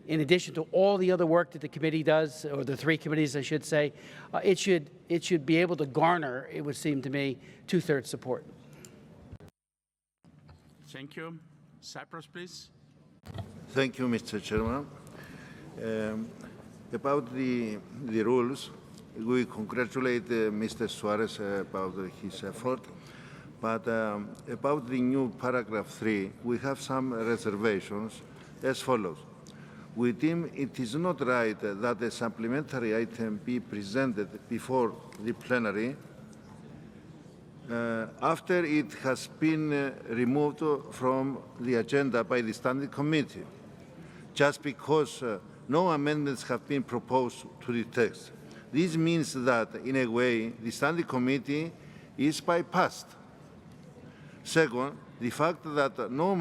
in addition to all the other work that the committee does, or the 3 committees, I should say, it should be able to garner, it would seem to me, 2/3 support. Thank you. Cyprus, please. Thank you, Mr. Chairman. About the rules, we congratulate Mr. Suarez about his effort. But about the new paragraph 3, we have some reservations as follows. We deem it is not right that a supplementary item be presented before the plenary after it has been removed from the agenda by the Standing Committee, just because no amendments have been proposed to the text. This means that, in a way, the Standing Committee is bypassed. Second, the fact that no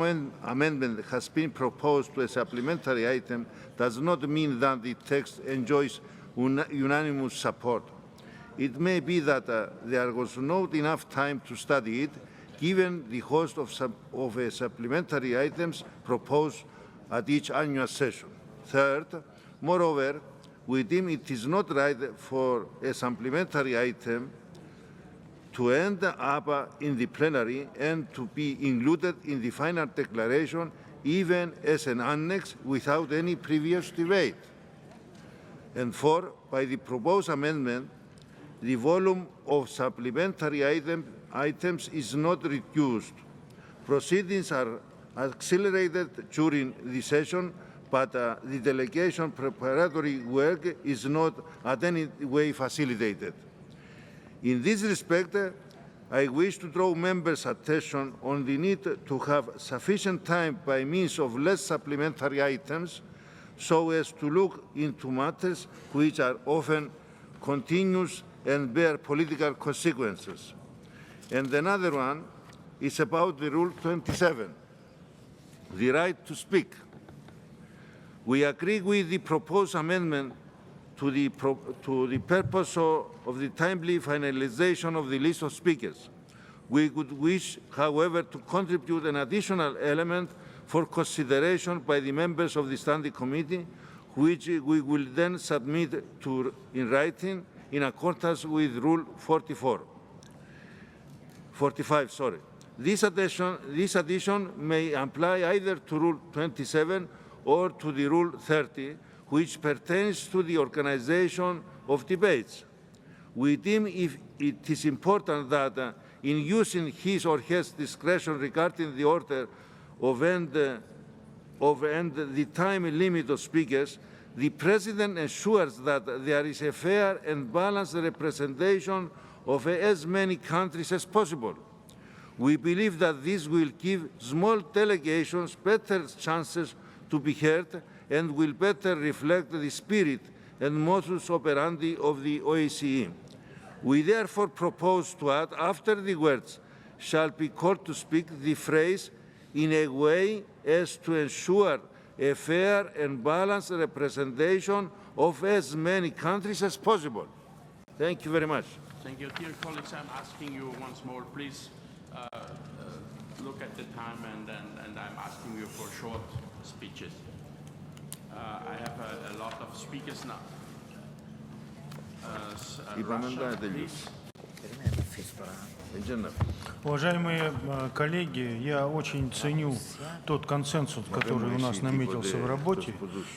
amendment has been proposed to a supplementary item does not mean that the text enjoys unanimous support. It may be that there was not enough time to study it, given the host of supplementary items proposed at each annual session. Third, moreover, we deem it is not right for a supplementary item to end up in the plenary and to be included in the final declaration, even as an annex without any previous debate. And four, by the proposed amendment, the volume of supplementary items is not reduced. Proceedings are accelerated during the session, but the delegation preparatory work is not in any way facilitated. In this respect, I wish to draw members' attention on the need to have sufficient time by means of less supplementary items so as to look into matters which are often continuous and bear political consequences. And another one is about the Rule 27, the right to speak. We agree with the proposed amendment to the purpose of the timely finalization of the list of speakers. We would wish, however, to contribute an additional element for consideration by the members of the Standing Committee, which we will then submit in writing in accordance with Rule 45. This addition may apply either to Rule 27 or to the Rule 30, which pertains to the organization of debates. We deem it is important that in using his or her discretion regarding the order and the time limit of speakers, the President ensures that there is a fair and balanced representation of as many countries as possible. We believe that this will give small delegations better chances to be heard and will better reflect the spirit and modus operandi of the OSCE. We therefore propose to add, after the words "shall be called to speak," the phrase "in a way as to ensure a fair and balanced representation of as many countries as possible." Thank you very much. Thank you. Dear colleagues, I'm asking you once more, please look at the time and I'm asking you for short speeches. I have a lot of speakers now. Russia, please. Уважаемые коллеги, я очень ценю тот консенсус, который у нас наметился в работе,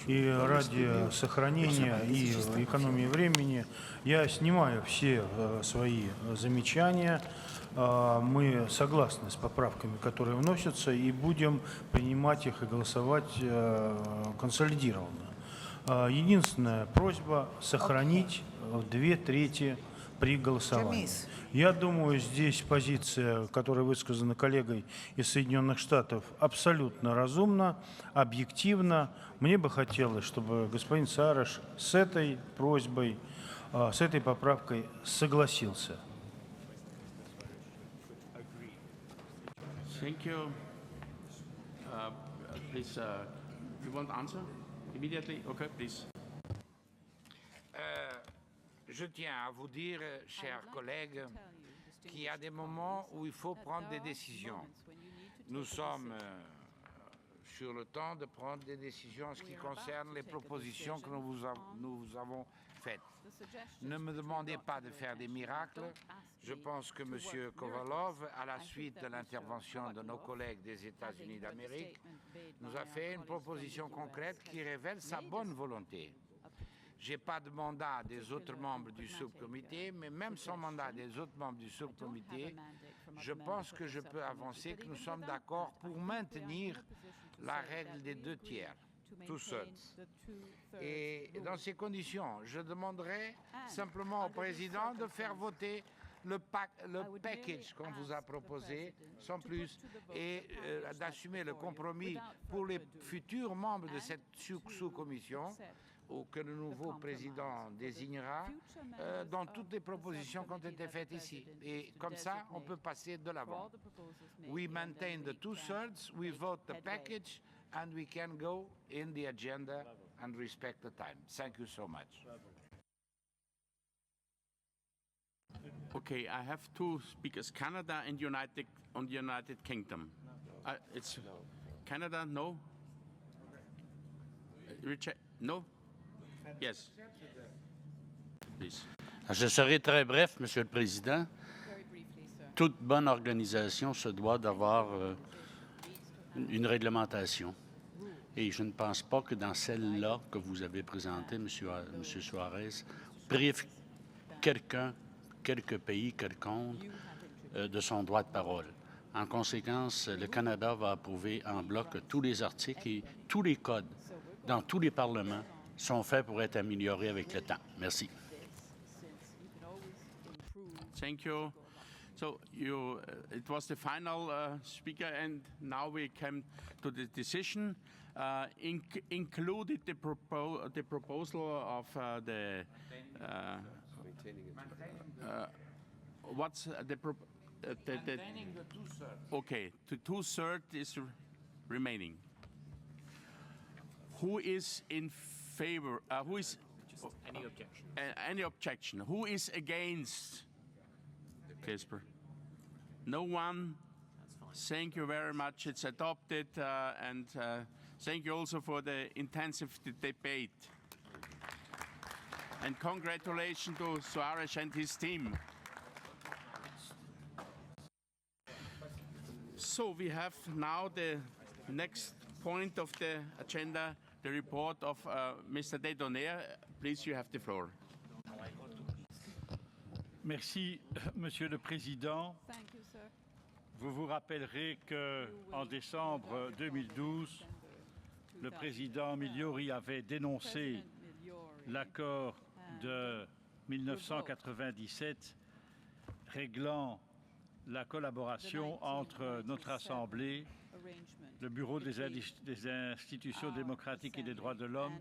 и ради сохранения и экономии времени я снимаю все свои замечания. Мы согласны с поправками, которые вносятся, и будем принимать их и голосовать консолидированно. Единственная просьба – сохранить 2/3 при голосовании. Я думаю, здесь позиция, которая высказана коллегой из Соединенных Штатов, абсолютно разумна, объективна. Мне бы хотелось, чтобы господин Сараш с этой просьбой, с этой поправкой согласился. Thank you. Please, you want to answer immediately? Okay, please. Je tiens à vous dire, chers collègues, qu'il y a des moments où il faut prendre des décisions. Nous sommes sur le temps de prendre des décisions en ce qui concerne les propositions que nous avons faites. Ne me demandez pas de faire des miracles. Je pense que M. Kovalov, à la suite de l'intervention de nos collègues des États-Unis d'Amérique, nous a fait une proposition concrète qui révèle sa bonne volonté. Je n'ai pas de mandat des autres membres du subcomité, mais même sans mandat des autres membres du subcomité, je pense que je peux avancer que nous sommes d'accord pour maintenir la règle des 2/3, tout seul. Et dans ces conditions, je demanderai simplement au président de faire voter le package qu'on vous a proposé, sans plus, et d'assumer le compromis pour les futurs membres de cette sous-commission, ou que le nouveau président désignera, dans toutes les propositions qui ont été faites ici. Et comme ça, on peut passer de l'avant. We maintain the 2/3, we vote the package, and we can go in the agenda and respect the time. Thank you so much. Okay, I have two speakers, Canada and United Kingdom. It's Canada, no? Richard, no? Yes. Please. Je serai très bref, Monsieur le Président. Toute bonne organisation se doit d'avoir une réglementation. Et je ne pense pas que dans celle-là que vous avez présentée, Monsieur Suarez, prive quelques pays quelconques de son droit de parole. En conséquence, le Canada va approuver en bloc tous les articles et tous les codes dans tous les parlements sont faits pour être améliorés avec le temps. Merci. Thank you. So it was the final speaker, and now we come to the decision. Included the proposal of what's the okay, the 2/3 is remaining. Who is in favor? Who is any objection? Any objection? Who is against? Casper. No one. Thank you very much. It's adopted, and thank you also for the intensive debate. And congratulations to Suarez and his team. So we have now the next point of the agenda, the report of Mr. Dedoner. Please, you have the floor. Merci, Monsieur le Président. Vous vous rappellerez qu'en décembre 2012, le président Migliori avait dénoncé l'accord de 1997 réglant la collaboration entre notre Assemblée, le Bureau des institutions démocratiques et des droits de l'homme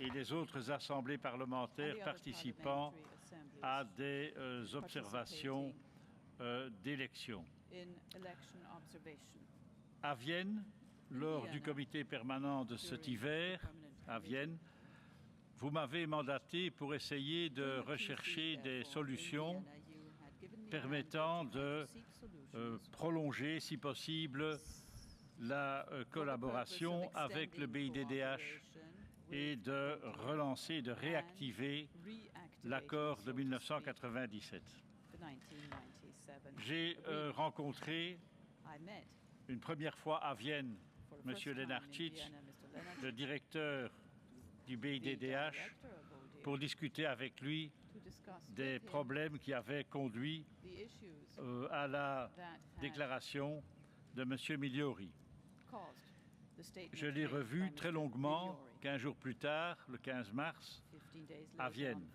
et les autres assemblées parlementaires participant à des observations d'élections. À Vienne, lors du comité permanent de cet hiver, à Vienne, vous m'avez mandaté pour essayer de rechercher des solutions permettant de prolonger, si possible, la collaboration avec le BIDDH et de relancer, de réactiver l'accord de 1997. J'ai rencontré une première fois à Vienne M. Lenarčič, le directeur du BIDDH, pour discuter avec lui des problèmes qui avaient conduit à la déclaration de M. Migliori. Je l'ai revu très longuement 15 jours plus tard, le 15 mars, à Vienne.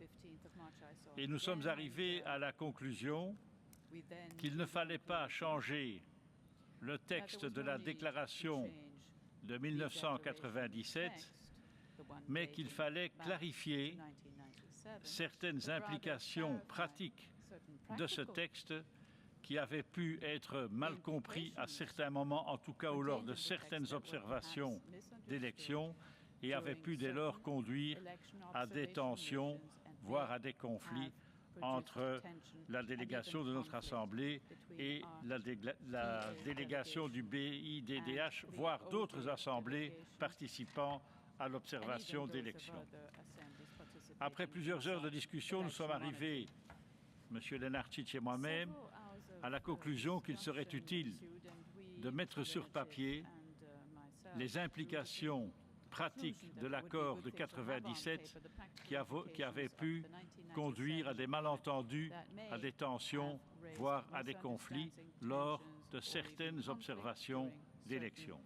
Et nous sommes arrivés à la conclusion qu'il ne fallait pas changer le texte de la déclaration de 1997, mais qu'il fallait clarifier certaines implications pratiques de ce texte qui avaient pu être mal compris à certains moments, en tout cas ou lors de certaines observations d'élections, et avaient pu dès lors conduire à des tensions, voire à des conflits entre la délégation de notre Assemblée et la délégation du BIDDH, voire d'autres assemblées participant à l'observation d'élections. Après plusieurs heures de discussion, nous sommes arrivés, M. Lenarčič et moi-même, à la conclusion qu'il serait utile de mettre sur papier les implications pratiques de l'accord de 1997 qui avait pu conduire à des malentendus, à des tensions, voire à des conflits lors de certaines observations d'élections.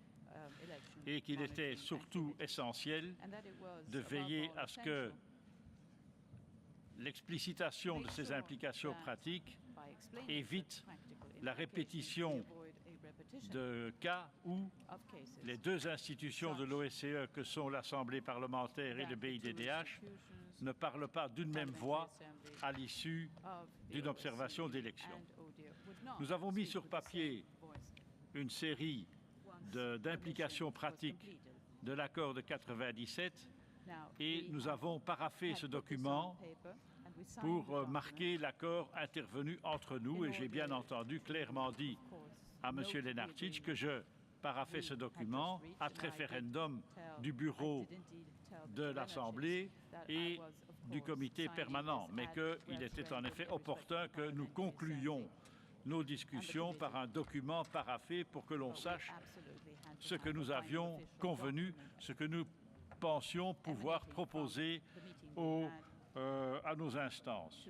Et qu'il était surtout essentiel de veiller à ce que l'explicitation de ces implications pratiques évite la répétition de cas où les deux institutions de l'OSCE, que sont l'Assemblée parlementaire et le BIDDH, ne parlent pas d'une même voix à l'issue d'une observation d'élection. Nous avons mis sur papier une série d'implications pratiques de l'accord de 97 et nous avons paraphé ce document pour marquer l'accord intervenu entre nous et j'ai bien entendu clairement dit à M. Lenarčič que je paraphais ce document à référendum du bureau de l'Assemblée et du comité permanent, mais qu'il était en effet opportun que nous concluions nos discussions par un document paraphé pour que l'on sache ce que nous avions convenu, ce que nous pensions pouvoir proposer à nos instances.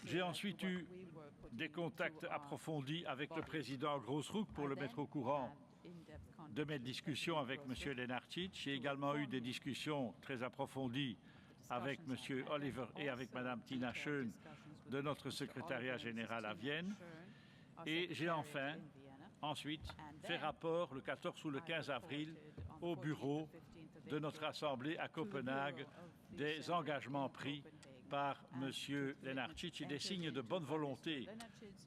J'ai ensuite eu des contacts approfondis avec le président Grossrook pour le mettre au courant de mes discussions avec M. Lenarčič. J'ai également eu des discussions très approfondies avec M. Oliver et avec Mme Tina Schön de notre secrétariat général à Vienne. Et j'ai ensuite fait rapport le 14 ou le 15 avril au bureau de notre Assemblée à Copenhague des engagements pris par M. Lenarčič et des signes de bonne volonté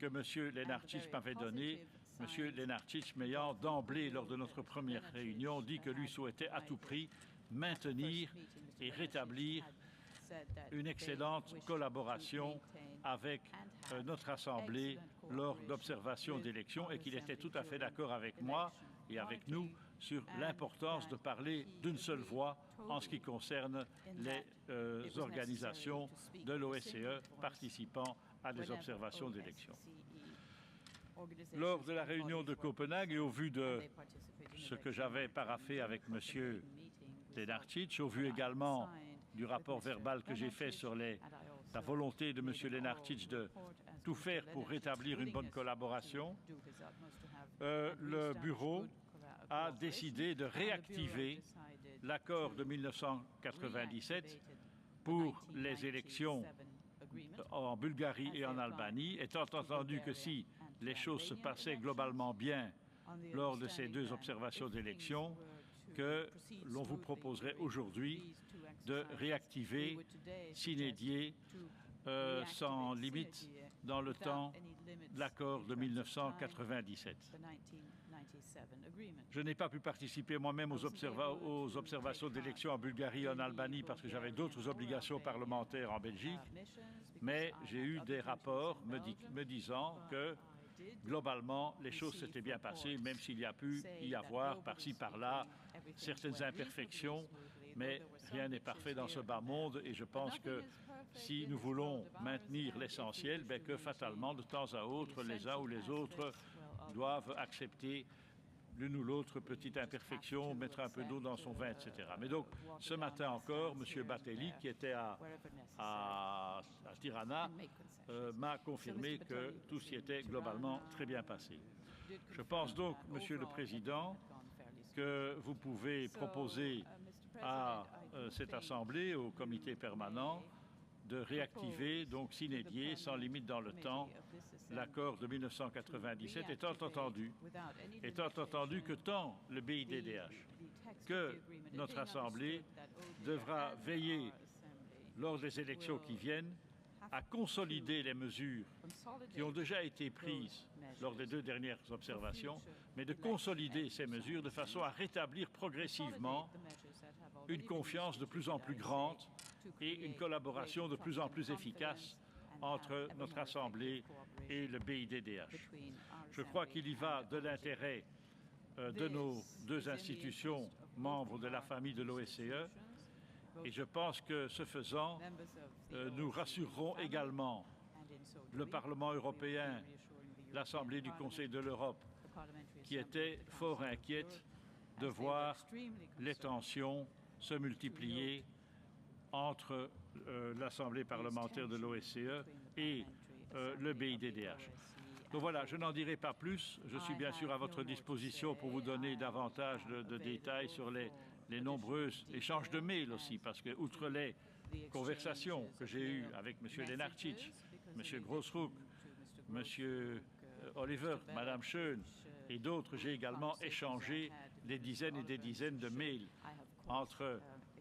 que M. Lenarčič m'avait donnés, M. Lenarčič m'ayant d'emblée, lors de notre première réunion, dit que lui souhaitait à tout prix maintenir et rétablir une excellente collaboration avec notre Assemblée lors d'observations d'élections et qu'il était tout à fait d'accord avec moi et avec nous sur l'importance de parler d'une seule voix en ce qui concerne les organisations de l'OSCE participant à des observations d'élections. Lors de la réunion de Copenhague et au vu de ce que j'avais paraphé avec M. Lenarčič, au vu également du rapport verbal que j'ai fait sur la volonté de M. Lenarčič de tout faire pour rétablir une bonne collaboration, le bureau a décidé de réactiver l'accord de 1997 pour les élections en Bulgarie et en Albanie, étant entendu que si les choses se passaient globalement bien lors de ces deux observations d'élections, que l'on vous proposerait aujourd'hui de réactiver sine die sans limite dans le temps l'accord de 1997. Je n'ai pas pu participer moi-même aux observations d'élections en Bulgarie et en Albanie parce que j'avais d'autres obligations parlementaires en Belgique, mais j'ai eu des rapports me disant que globalement, les choses s'étaient bien passées, même s'il y a pu y avoir par-ci, par-là, certaines imperfections, mais rien n'est parfait dans ce bas monde et je pense que si nous voulons maintenir l'essentiel, que fatalement, de temps à autre, les uns ou les autres doivent accepter l'une ou l'autre petite imperfection, mettre un peu d'eau dans son vin, etc. Mais donc, ce matin encore, M. Batelli, qui était à Tirana, m'a confirmé que tout s'y était globalement très bien passé. Je pense donc, Monsieur le Président, que vous pouvez proposer à cette Assemblée, au comité permanent, de réactiver, donc sine die, sans limite dans le temps, l'accord de 1997, étant entendu que tant le BIDDH que notre Assemblée devra veiller, lors des élections qui viennent, à consolider les mesures qui ont déjà été prises lors des deux dernières observations, mais de consolider ces mesures de façon à rétablir progressivement une confiance de plus en plus grande et une collaboration de plus en plus efficace entre notre Assemblée et le BIDDH. Je crois qu'il y va de l'intérêt de nos deux institutions membres de la famille de l'OSCE et je pense que, ce faisant, nous rassurerons également le Parlement européen, l'Assemblée du Conseil de l'Europe, qui était fort inquiète de voir les tensions se multiplier entre l'Assemblée parlementaire de l'OSCE et le BIDDH. Donc voilà, je n'en dirai pas plus. Je suis bien sûr à votre disposition pour vous donner davantage de détails sur les nombreux échanges de mails aussi, parce que, outre les conversations que j'ai eues avec M. Lenarčič, M. Grossruck, M. Oliver, Mme Schön et d'autres, j'ai également échangé des dizaines et des dizaines de mails entre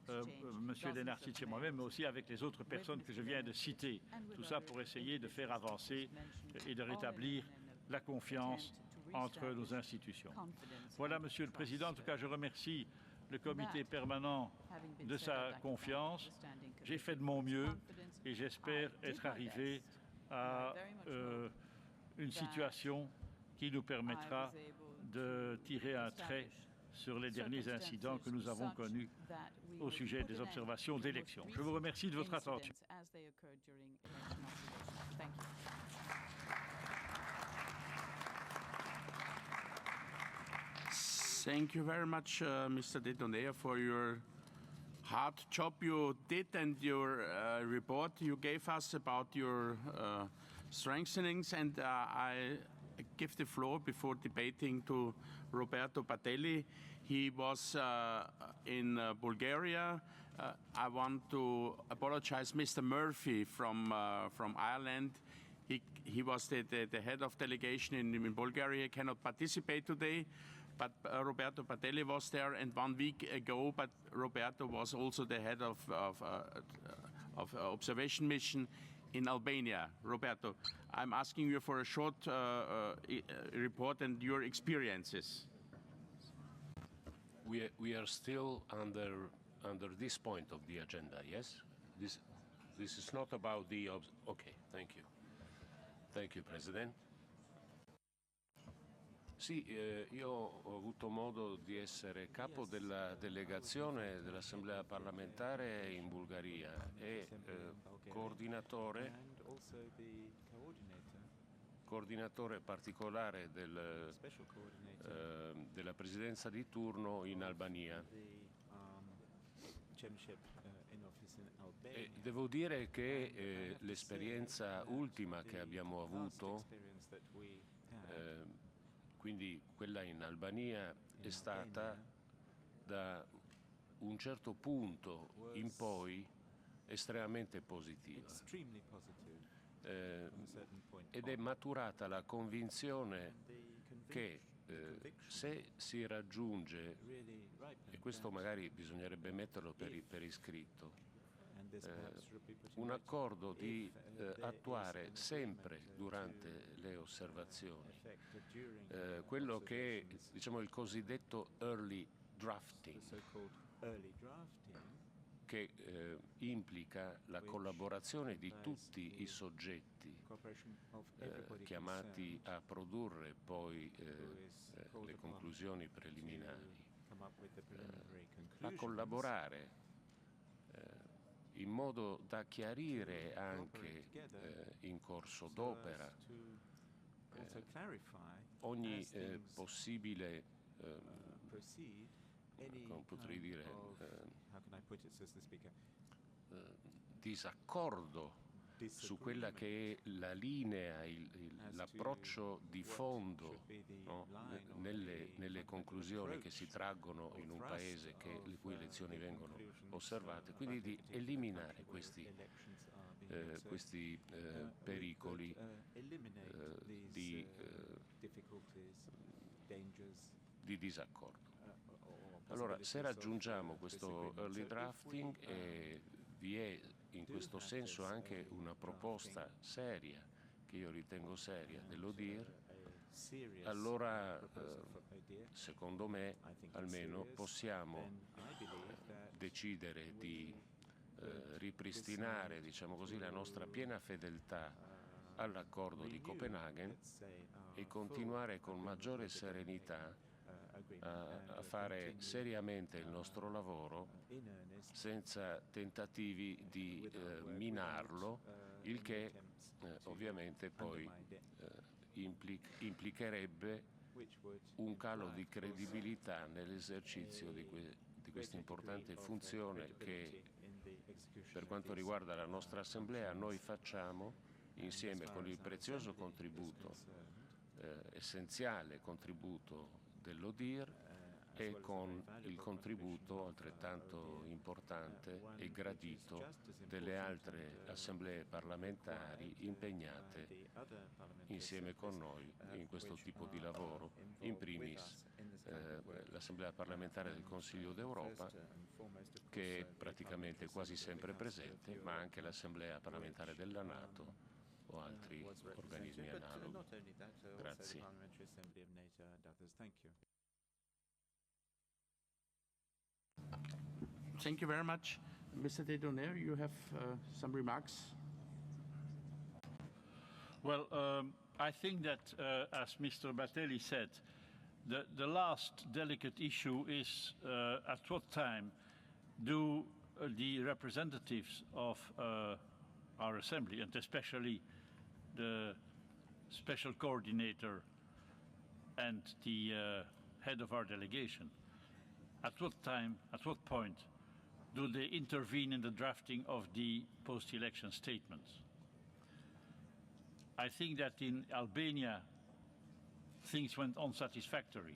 M. Lenarčič et moi-même, mais aussi avec les autres personnes que je viens de citer. Tout ça pour essayer de faire avancer et de rétablir la confiance entre nos institutions. Voilà, Monsieur le Président. En tout cas, je remercie le comité permanent de sa confiance. J'ai fait de mon mieux et j'espère être arrivé à une situation qui nous permettra de tirer un trait sur les derniers incidents que nous avons connus au sujet des observations d'élections. Je vous remercie de votre attention. Thank you very much, Mr. Detonea, for your hard job you did and your report you gave us about your strengthenings. And I give the floor before debating to Roberto Patelli. He was in Bulgaria. I want to apologize, Mr. Murphy from Ireland. He was the head of delegation in Bulgaria. He cannot participate today. But Roberto Patelli was there, and 1 week ago, but Roberto was also the head of observation mission in Albania. Roberto, I'm asking you for a short report and your experiences. We are still under this point of the agenda, yes? This is not about the... Okay, thank you. Thank you, President. Sì, io ho avuto modo di essere capo della delegazione dell'Assemblea parlamentare in Bulgaria e coordinatore particolare della presidenza di turno in Albania. E devo dire che l'esperienza ultima che abbiamo avuto, quindi quella in Albania, è stata da un certo punto in poi estremamente positiva. Ed è maturata la convinzione che se si raggiunge, e questo magari bisognerebbe metterlo per iscritto, un accordo di attuare sempre durante le osservazioni quello che è, diciamo, il cosiddetto early drafting, che implica la collaborazione di tutti i soggetti chiamati a produrre poi le conclusioni preliminari, a collaborare in modo da chiarire anche in corso d'opera ogni possibile, come potrei dire, disaccordo su quella che è la linea, l'approccio di fondo, no? nelle conclusioni che si traggono in un paese le cui elezioni vengono osservate, quindi di eliminare questi pericoli di disaccordo. Allora, se raggiungiamo questo early drafting vi è in questo senso anche una proposta seria, che io ritengo seria, dell'ODIHR, allora secondo me almeno possiamo decidere di ripristinare, diciamo così, la nostra piena fedeltà all'accordo di Copenaghen e continuare con maggiore serenità a fare seriamente il nostro lavoro senza tentativi di minarlo, il che ovviamente poi implicherebbe un calo di credibilità nell'esercizio di questa importante funzione che, per quanto riguarda la nostra Assemblea, noi facciamo insieme con il prezioso contributo, essenziale contributo dell'ODIHR e con il contributo altrettanto importante e gradito delle altre assemblee parlamentari impegnate insieme con noi in questo tipo di lavoro, in primis l'Assemblea parlamentare del Consiglio d'Europa, che è praticamente quasi sempre presente, ma anche l'Assemblea parlamentare della NATO o altri organismi analoghi. Grazie. Thank you very much. Mr. Dedonaire, you have some remarks? Well, I think that, as Mr. Batelli said, the last delicate issue is at what time do the representatives of our Assembly, and especially the special coordinator and the head of our delegation, at what time, at what point do they intervene in the drafting of the post-election statements? I think that in Albania things went on satisfactory,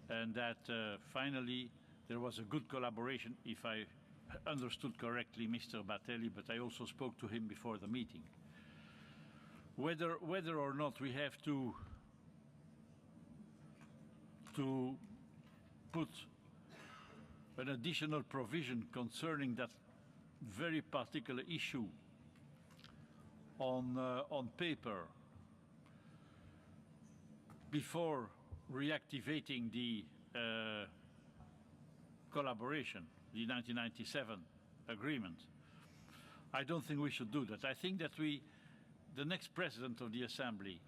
and that finally there was a good collaboration, if I understood correctly Mr. Batelli, but I also spoke to him before the meeting. Whether or not we have to put an additional provision concerning that very particular issue on paper before reactivating the collaboration, the 1997 agreement, I don't think we should do that. I think that the next president of the Assembly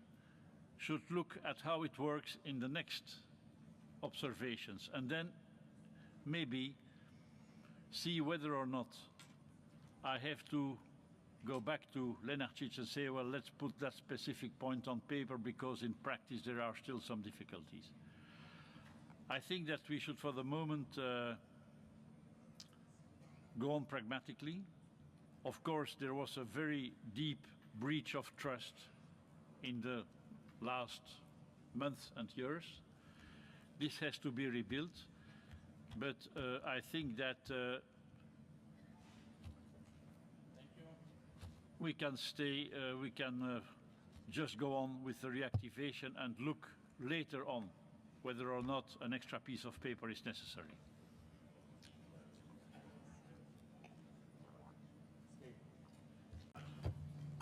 should look at how it works in the next observations, and then maybe see whether or not I have to go back to Lenarčić and say, well, let's put that specific point on paper because in practice there are still some difficulties. I think that we should for the moment go on pragmatically. Of course, there was a very deep breach of trust in the last months and years. This has to be rebuilt, but I think that we can just go on with the reactivation and look later on whether or not an extra piece of paper is necessary.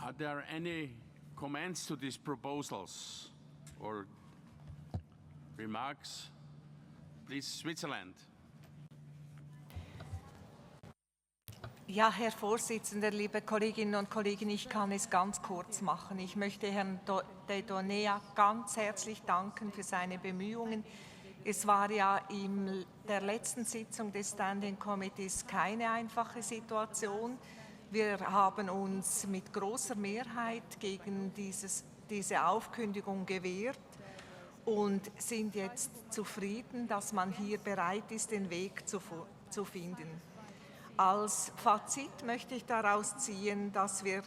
Are there any comments to these proposals or remarks? Please, Switzerland. Ja, Herr Vorsitzender, liebe Kolleginnen und Kollegen, ich kann es ganz kurz machen. Ich möchte Herrn Dedonaire ganz herzlich danken für seine Bemühungen. Es war ja in der letzten Sitzung des Standing Committees keine einfache Situation. Wir haben uns mit großer Mehrheit gegen diese Aufkündigung gewehrt und sind jetzt zufrieden, dass man hier bereit ist, den Weg zu finden. Als Fazit möchte ich daraus ziehen, dass wir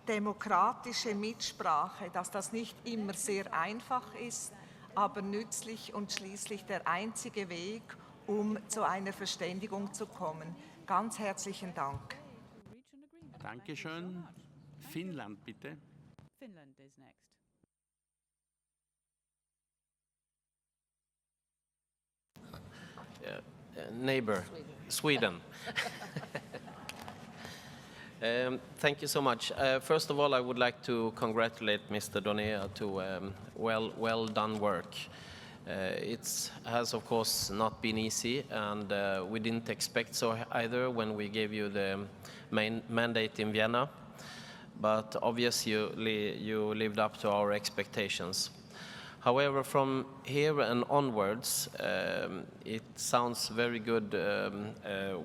demokratische Mitsprache, dass das nicht immer sehr einfach ist, aber nützlich und schließlich der einzige Weg, um zu einer Verständigung zu kommen. Ganz herzlichen Dank. Dankeschön. Finnland, bitte. Finland is next. Neighbor, Sweden. Thank you so much. First of all, I would like to congratulate Mr. Donaire to well done work. It has, of course, not been easy, and we didn't expect so either when we gave you the main mandate in Vienna. But obviously, you lived up to our expectations. However, from here and onwards, it sounds very good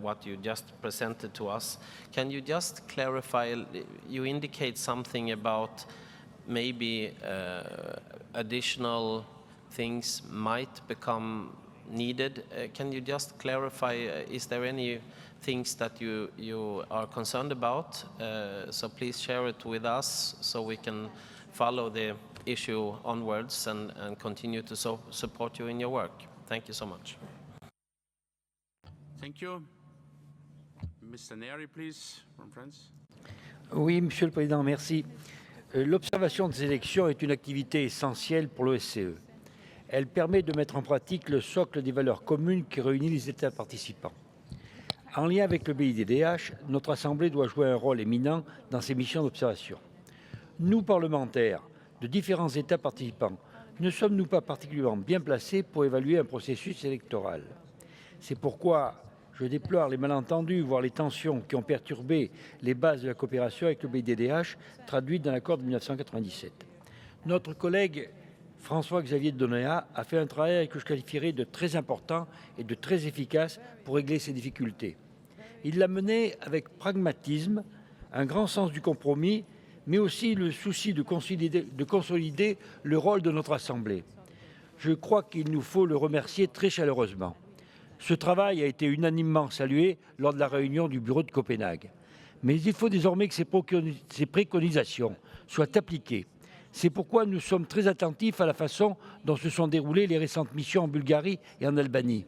what you just presented to us. Can you just clarify, you indicate something about maybe additional things might become needed. Can you just clarify, is there any things that you are concerned about? So please share it with us so we can follow the issue onwards and continue to support you in your work. Thank you so much. Thank you. Mr. Neri, please, from France. Oui, Monsieur le Président, merci. L'observation des élections est une activité essentielle pour l'OSCE. Elle permet de mettre en pratique le socle des valeurs communes qui réunit les États participants. En lien avec le BIDDH, notre Assemblée doit jouer un rôle éminent dans ses missions d'observation. Nous, parlementaires de différents États participants, ne sommes-nous pas particulièrement bien placés pour évaluer un processus électoral? C'est pourquoi je déplore les malentendus, voire les tensions qui ont perturbé les bases de la coopération avec le BIDDH, traduites dans l'accord de 1997. Notre collègue François-Xavier de Donéa a fait un travail que je qualifierais de très important et de très efficace pour régler ces difficultés. Il l'a mené avec pragmatisme, un grand sens du compromis, mais aussi le souci de consolider le rôle de notre Assemblée. Je crois qu'il nous faut le remercier très chaleureusement. Ce travail a été unanimement salué lors de la réunion du bureau de Copenhague. Mais il faut désormais que ces préconisations soient appliquées. C'est pourquoi nous sommes très attentifs à la façon dont se sont déroulées les récentes missions en Bulgarie et en Albanie.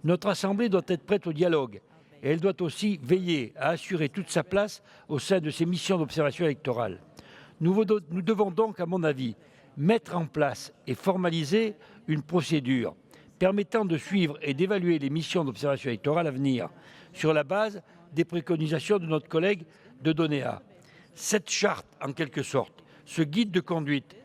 Notre Assemblée doit être prête au dialogue et elle doit aussi veiller à assurer toute sa place au sein de ces missions d'observation électorale. Nous devons donc, à mon avis, mettre en place et formaliser une procédure permettant de suivre et d'évaluer les missions d'observation électorale à venir sur la base des préconisations de notre collègue de Donéa. Cette charte, en quelque sorte, ce guide de conduite,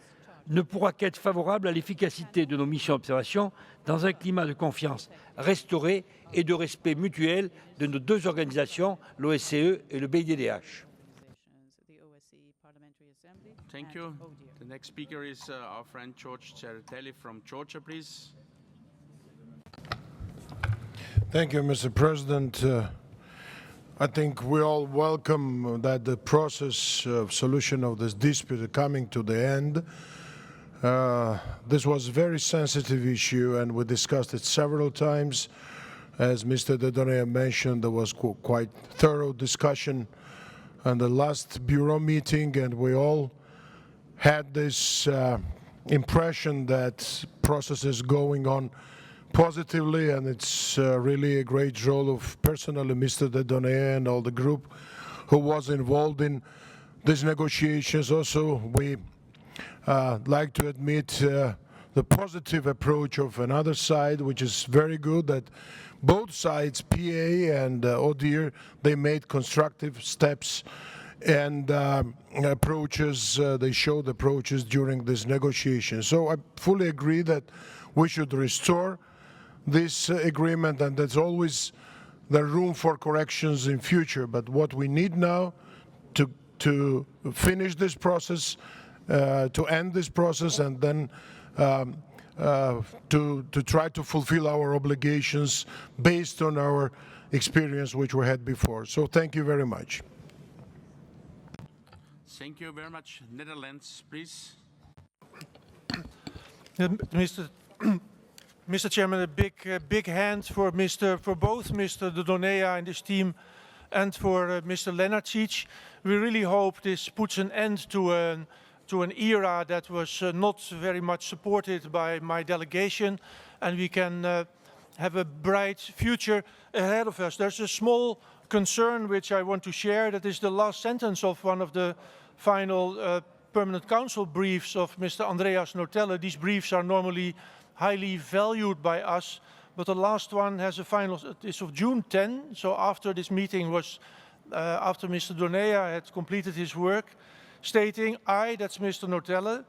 ne pourra qu'être favorable à l'efficacité de nos missions d'observation dans un climat de confiance restauré et de respect mutuel de nos deux organisations, l'OSCE et le BIDDH. Thank you. The next speaker is our friend George Ceratelli from Georgia, please. Thank you, Mr. President. I think we all welcome that the process of solution of this dispute is coming to the end. This was a very sensitive issue, and we discussed it several times. As Mr. Dedonea mentioned, there was quite thorough discussion on the last Bureau meeting, and we all had this impression that process is going on positively, and it's really a great role of personally Mr. Dedonea and all the group who was involved in these negotiations. Also, we like to admit the positive approach of another side, which is very good, that both sides, PA and ODIHR, they made constructive steps and approaches, they showed approaches during this negotiation. So I fully agree that we should restore this agreement, and there's always the room for corrections in future. But what we need now to finish this process, to end this process, and then to try to fulfill our obligations based on our experience which we had before. So thank you very much. Thank you very much. Netherlands, please. Mr. Chairman, a big hand for both Mr. De Donea and his team, and for Mr. Lenarčič. We really hope this puts an end to an era that was not very much supported by my delegation, and we can have a bright future ahead of us. There's a small concern which I want to share. That is the last sentence of one of the final Permanent Council briefs of Mr. Andreas Notelle. These briefs are normally highly valued by us, but the last one has a final, it's of June 10, so after this meeting was, after Mr. Donea had completed his work, stating, that's Mr. Notelle,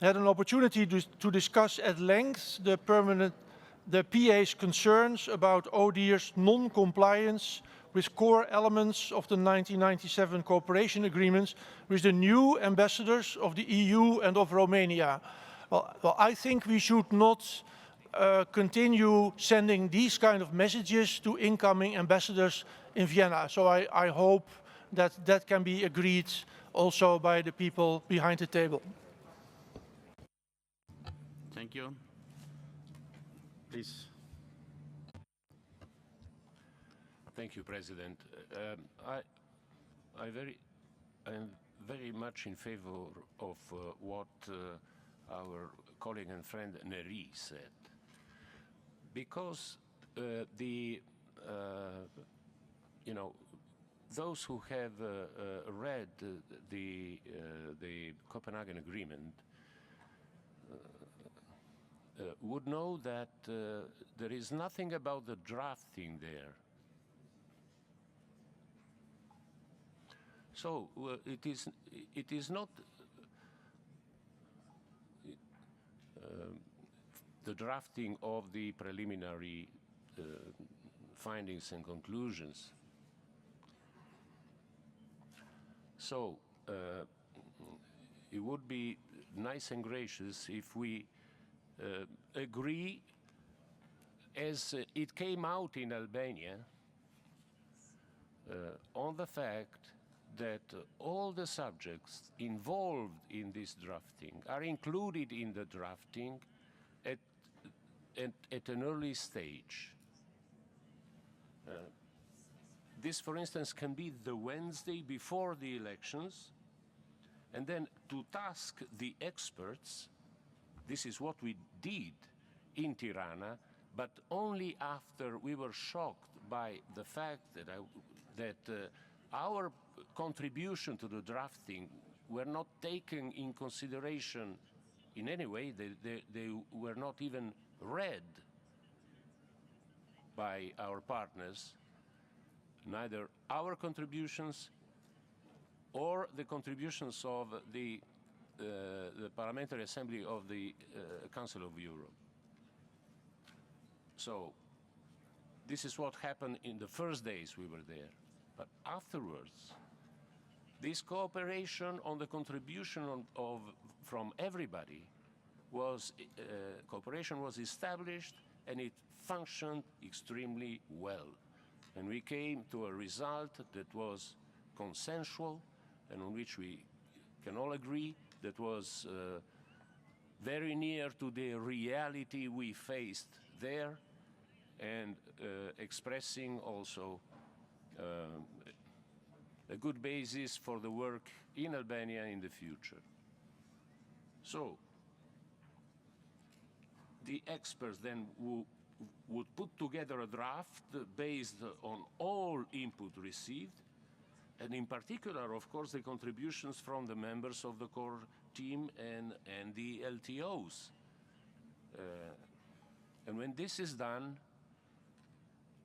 had an opportunity to discuss at length the PA's concerns about ODIHR's non-compliance with core elements of the 1997 cooperation agreements with the new ambassadors of the EU and of Romania. Well, I think we should not continue sending these kind of messages to incoming ambassadors in Vienna. So I hope that that can be agreed also by the people behind the table. Thank you. Please. Thank you, President. I'm very much in favor of what our colleague and friend Neri said. because those who have read the Copenhagen Agreement would know that there is nothing about the drafting there. So it is not the drafting of the preliminary findings and conclusions. So it would be nice and gracious if we agree, as it came out in Albania, on the fact that all the subjects involved in this drafting are included in the drafting at an early stage. This, for instance, can be the Wednesday before the elections, and then to task the experts. This is what we did in Tirana, but only after we were shocked by the fact that our contribution to the drafting were not taken in consideration in any way. They were not even read by our partners, neither our contributions or the contributions of the Parliamentary Assembly of the Council of Europe. So this is what happened in the first days we were there. But afterwards, this cooperation on the contribution from everybody cooperation was established, and it functioned extremely well. And we came to a result that was consensual and on which we can all agree that was very near to the reality we faced there, and expressing also a good basis for the work in Albania in the future. So the experts then would put together a draft based on all input received, and in particular, of course, the contributions from the members of the core team and the LTOs. And when this is done,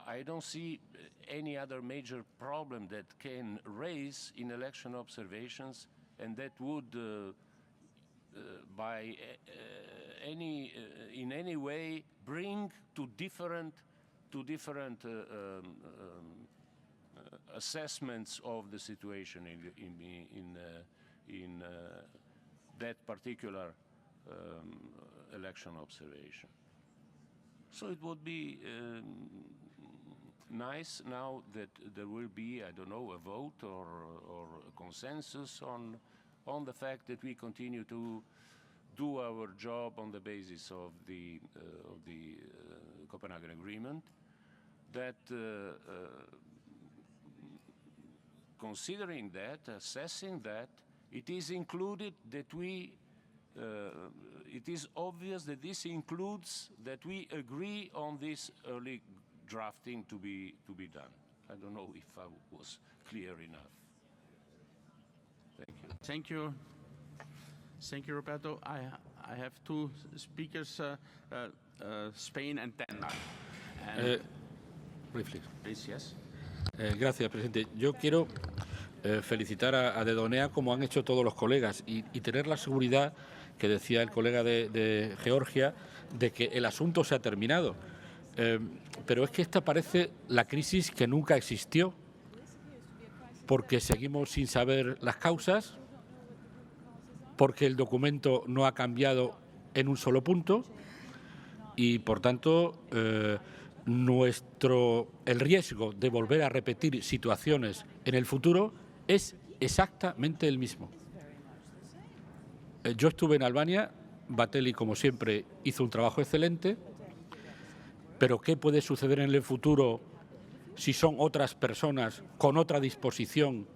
I don't see any other major problem that can raise in election observations, and that would, in any way, bring to different assessments of the situation in that particular election observation. So it would be nice now that there will be, I don't know, a vote or a consensus on the fact that we continue to do our job on the basis of the Copenhagen Agreement, that considering that, assessing that, it is included that it is obvious that this includes that we agree on this early drafting to be done. I don't know if I was clear enough. Thank you. Thank you. Thank you, Roberto. I have two speakers, Spain and Denmark. Briefly. Please, yes. Gracias, presidente. Yo quiero felicitar a Dedonea, como han hecho todos los colegas, y tener la seguridad que decía el colega de Georgia, de que el asunto se ha terminado. Pero es que esta parece la crisis que nunca existió, porque seguimos sin saber las causas, porque el documento no ha cambiado en un solo punto y, por tanto, el riesgo de volver a repetir situaciones en el futuro es exactamente el mismo. Yo estuve en Albania, Batelli, como siempre, hizo un trabajo excelente, pero ¿qué puede suceder en el futuro si son otras personas con otra disposición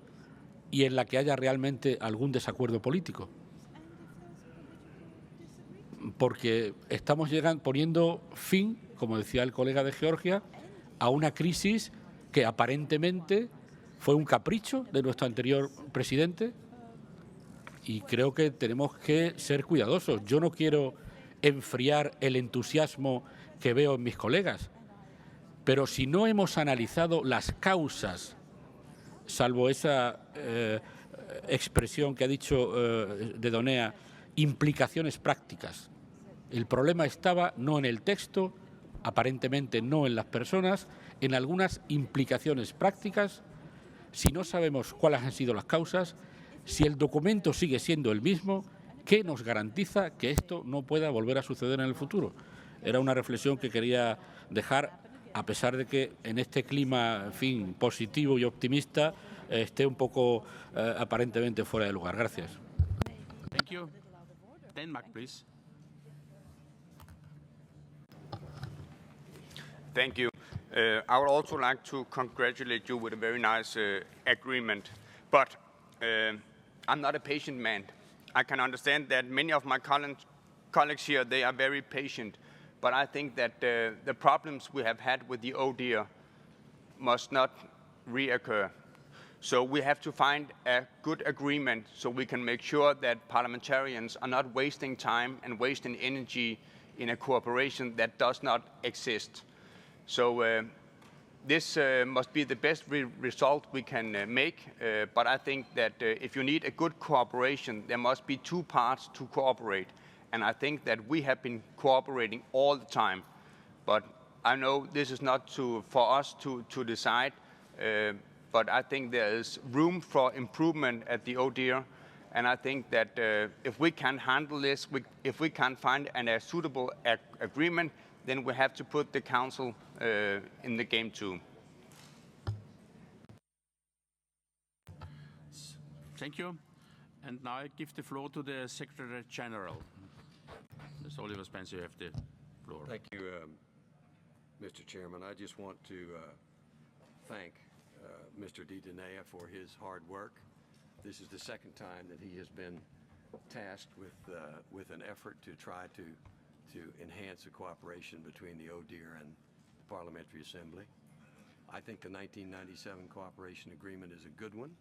y en la que haya realmente algún desacuerdo político? porque estamos poniendo fin, como decía el colega de Georgia, a una crisis que aparentemente fue un capricho de nuestro anterior presidente, y creo que tenemos que ser cuidadosos. Yo no quiero enfriar el entusiasmo que veo en mis colegas, pero si no hemos analizado las causas, salvo esa expresión que ha dicho de Donea, implicaciones prácticas. El problema estaba no en el texto, aparentemente no en las personas, en algunas implicaciones prácticas. Si no sabemos cuáles han sido las causas, si el documento sigue siendo el mismo, ¿qué nos garantiza que esto no pueda volver a suceder en el futuro? Era una reflexión que quería dejar, a pesar de que en este clima, en fin, positivo y optimista, esté un poco aparentemente fuera de lugar. Gracias. Thank you. Denmark, please. Thank you. I would also like to congratulate you with a very nice agreement. But I'm not a patient man. I can understand that many of my colleagues here, they are very patient. But I think that the problems we have had with the ODIHR must not reoccur. So we have to find a good agreement so we can make sure that parliamentarians are not wasting time and wasting energy in a cooperation that does not exist. So this must be the best result we can make, but I think that if you need a good cooperation, there must be two parts to cooperate. And I think that we have been cooperating all the time. But I know this is not for us to decide, but I think there is room for improvement at the ODIHR. And I think that if we can handle this, if we can find a suitable agreement, then we have to put the Council in the game too. Thank you. And now I give the floor to the Secretary General. Mr. Oliver Spencer, you have the floor. Thank you, Mr. Chairman. I just want to thank Mr. Di Danea for his hard work. This is the second time that he has been tasked with an effort to try to enhance the cooperation between the ODIHR and the Parliamentary Assembly. I think the 1997 Cooperation Agreement is a good one.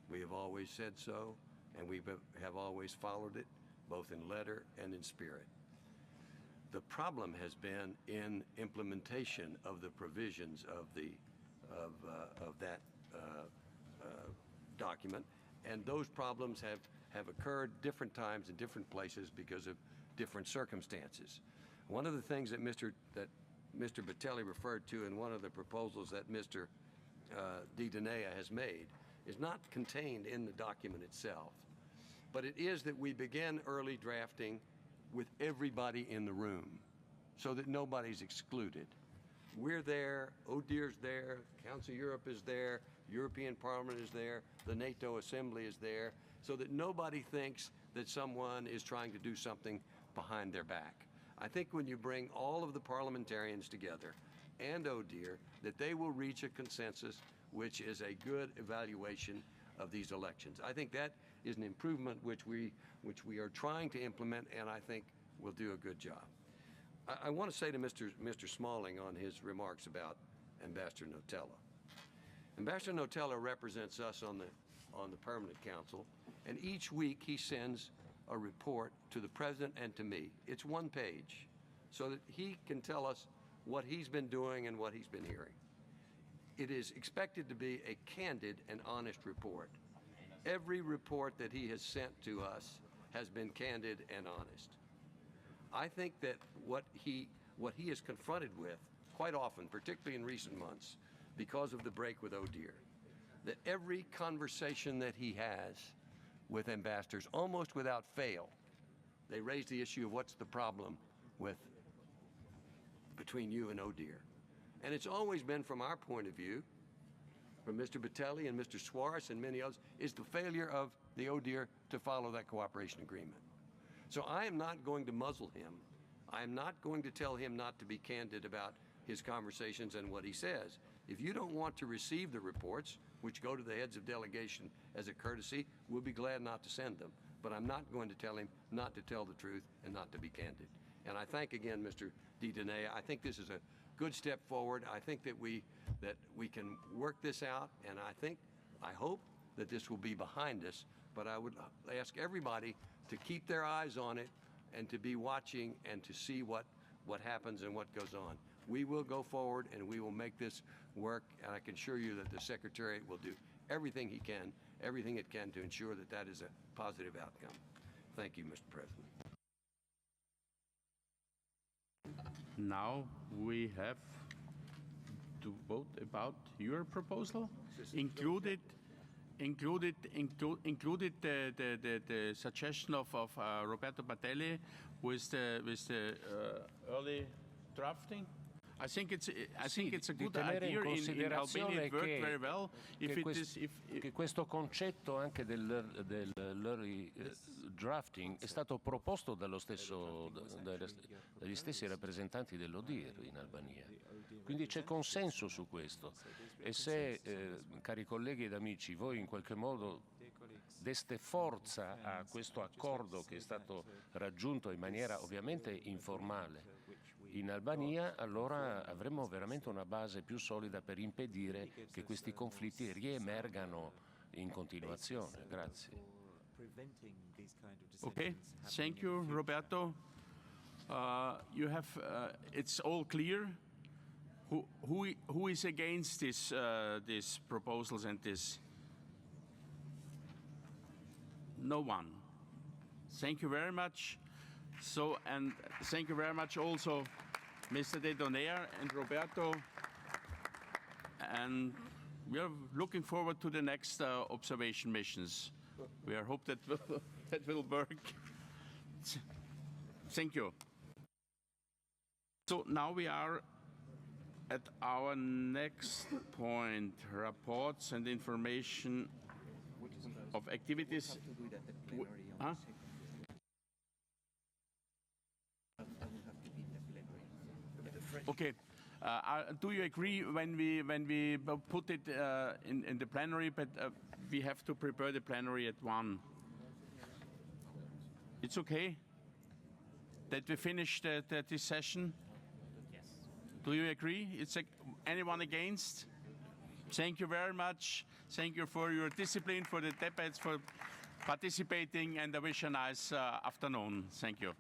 We have always said so, and we have always followed it, both in letter and in spirit. The problem has been in implementation of the provisions of that document, and those problems have occurred different times in different places because of different circumstances. One of the things that Mr. Batelli referred to in one of the proposals that Mr. Di Danea has made is not contained in the document itself, but it is that we begin early drafting with everybody in the room so that nobody's excluded. We're there, ODIHR's there, Council of Europe is there, European Parliament is there, the NATO Assembly is there, so that nobody thinks that someone is trying to do something behind their back. I think when you bring all of the parliamentarians together and ODIHR, that they will reach a consensus which is a good evaluation of these elections. I think that is an improvement which we are trying to implement, and I think will do a good job. I want to say to Mr. Smalling on his remarks about Ambassador Notella. Ambassador Notella represents us on the Permanent Council, and each week he sends a report to the President and to me. It's one page, so that he can tell us what he's been doing and what he's been hearing. It is expected to be a candid and honest report. Every report that he has sent to us has been candid and honest. I think that what he is confronted with quite often, particularly in recent months, because of the break with ODIHR, that every conversation that he has with ambassadors, almost without fail, they raise the issue of what's the problem between you and ODIHR. And it's always been, from our point of view, from Mr. Batelli and Mr. Suarez and many others, is the failure of the ODIHR to follow that cooperation agreement. So I am not going to muzzle him. I am not going to tell him not to be candid about his conversations and what he says. If you don't want to receive the reports, which go to the heads of delegation as a courtesy, we'll be glad not to send them. but I'm not going to tell him not to tell the truth and not to be candid. And I thank again Mr. Di-Daney. I think this is a good step forward. I think that we can work this out, and I hope that this will be behind us. But I would ask everybody to keep their eyes on it and to be watching and to see what happens and what goes on. We will go forward and we will make this work, and I can assure you that the Secretariat will do everything it can to ensure that that is a positive outcome. Thank you, Mr. President. Now we have to vote about your proposal, included the suggestion of Roberto Batelli with the early drafting. I think it's a good idea. In Albania it worked very well. Che questo concetto anche dell'early drafting è stato proposto dagli stessi rappresentanti dell'ODIHR in Albania. Quindi c'è consenso su questo. E se, cari colleghi ed amici, voi in qualche modo deste forza a questo accordo che è stato raggiunto in maniera ovviamente informale in Albania, allora avremo veramente una base più solida per impedire che questi conflitti riemergano in continuazione. Grazie. Okay, thank you, Roberto. You have it's all clear. Who is against these proposals and this? No one. Thank you very much. So, and thank you very much also, Mr. Di-Daney and Roberto. And we are looking forward to the next observation missions. We are hope that will work. Thank you. So now we are at our next point, reports and information of activities. Huh? Okay. Do you agree when we put it in the plenary, but we have to prepare the plenary at 1? It's okay that we finish this session? Yes. Do you agree? Anyone against? Thank you very much. Thank you for your discipline, for the debates, for participating, and I wish a nice afternoon. Thank you.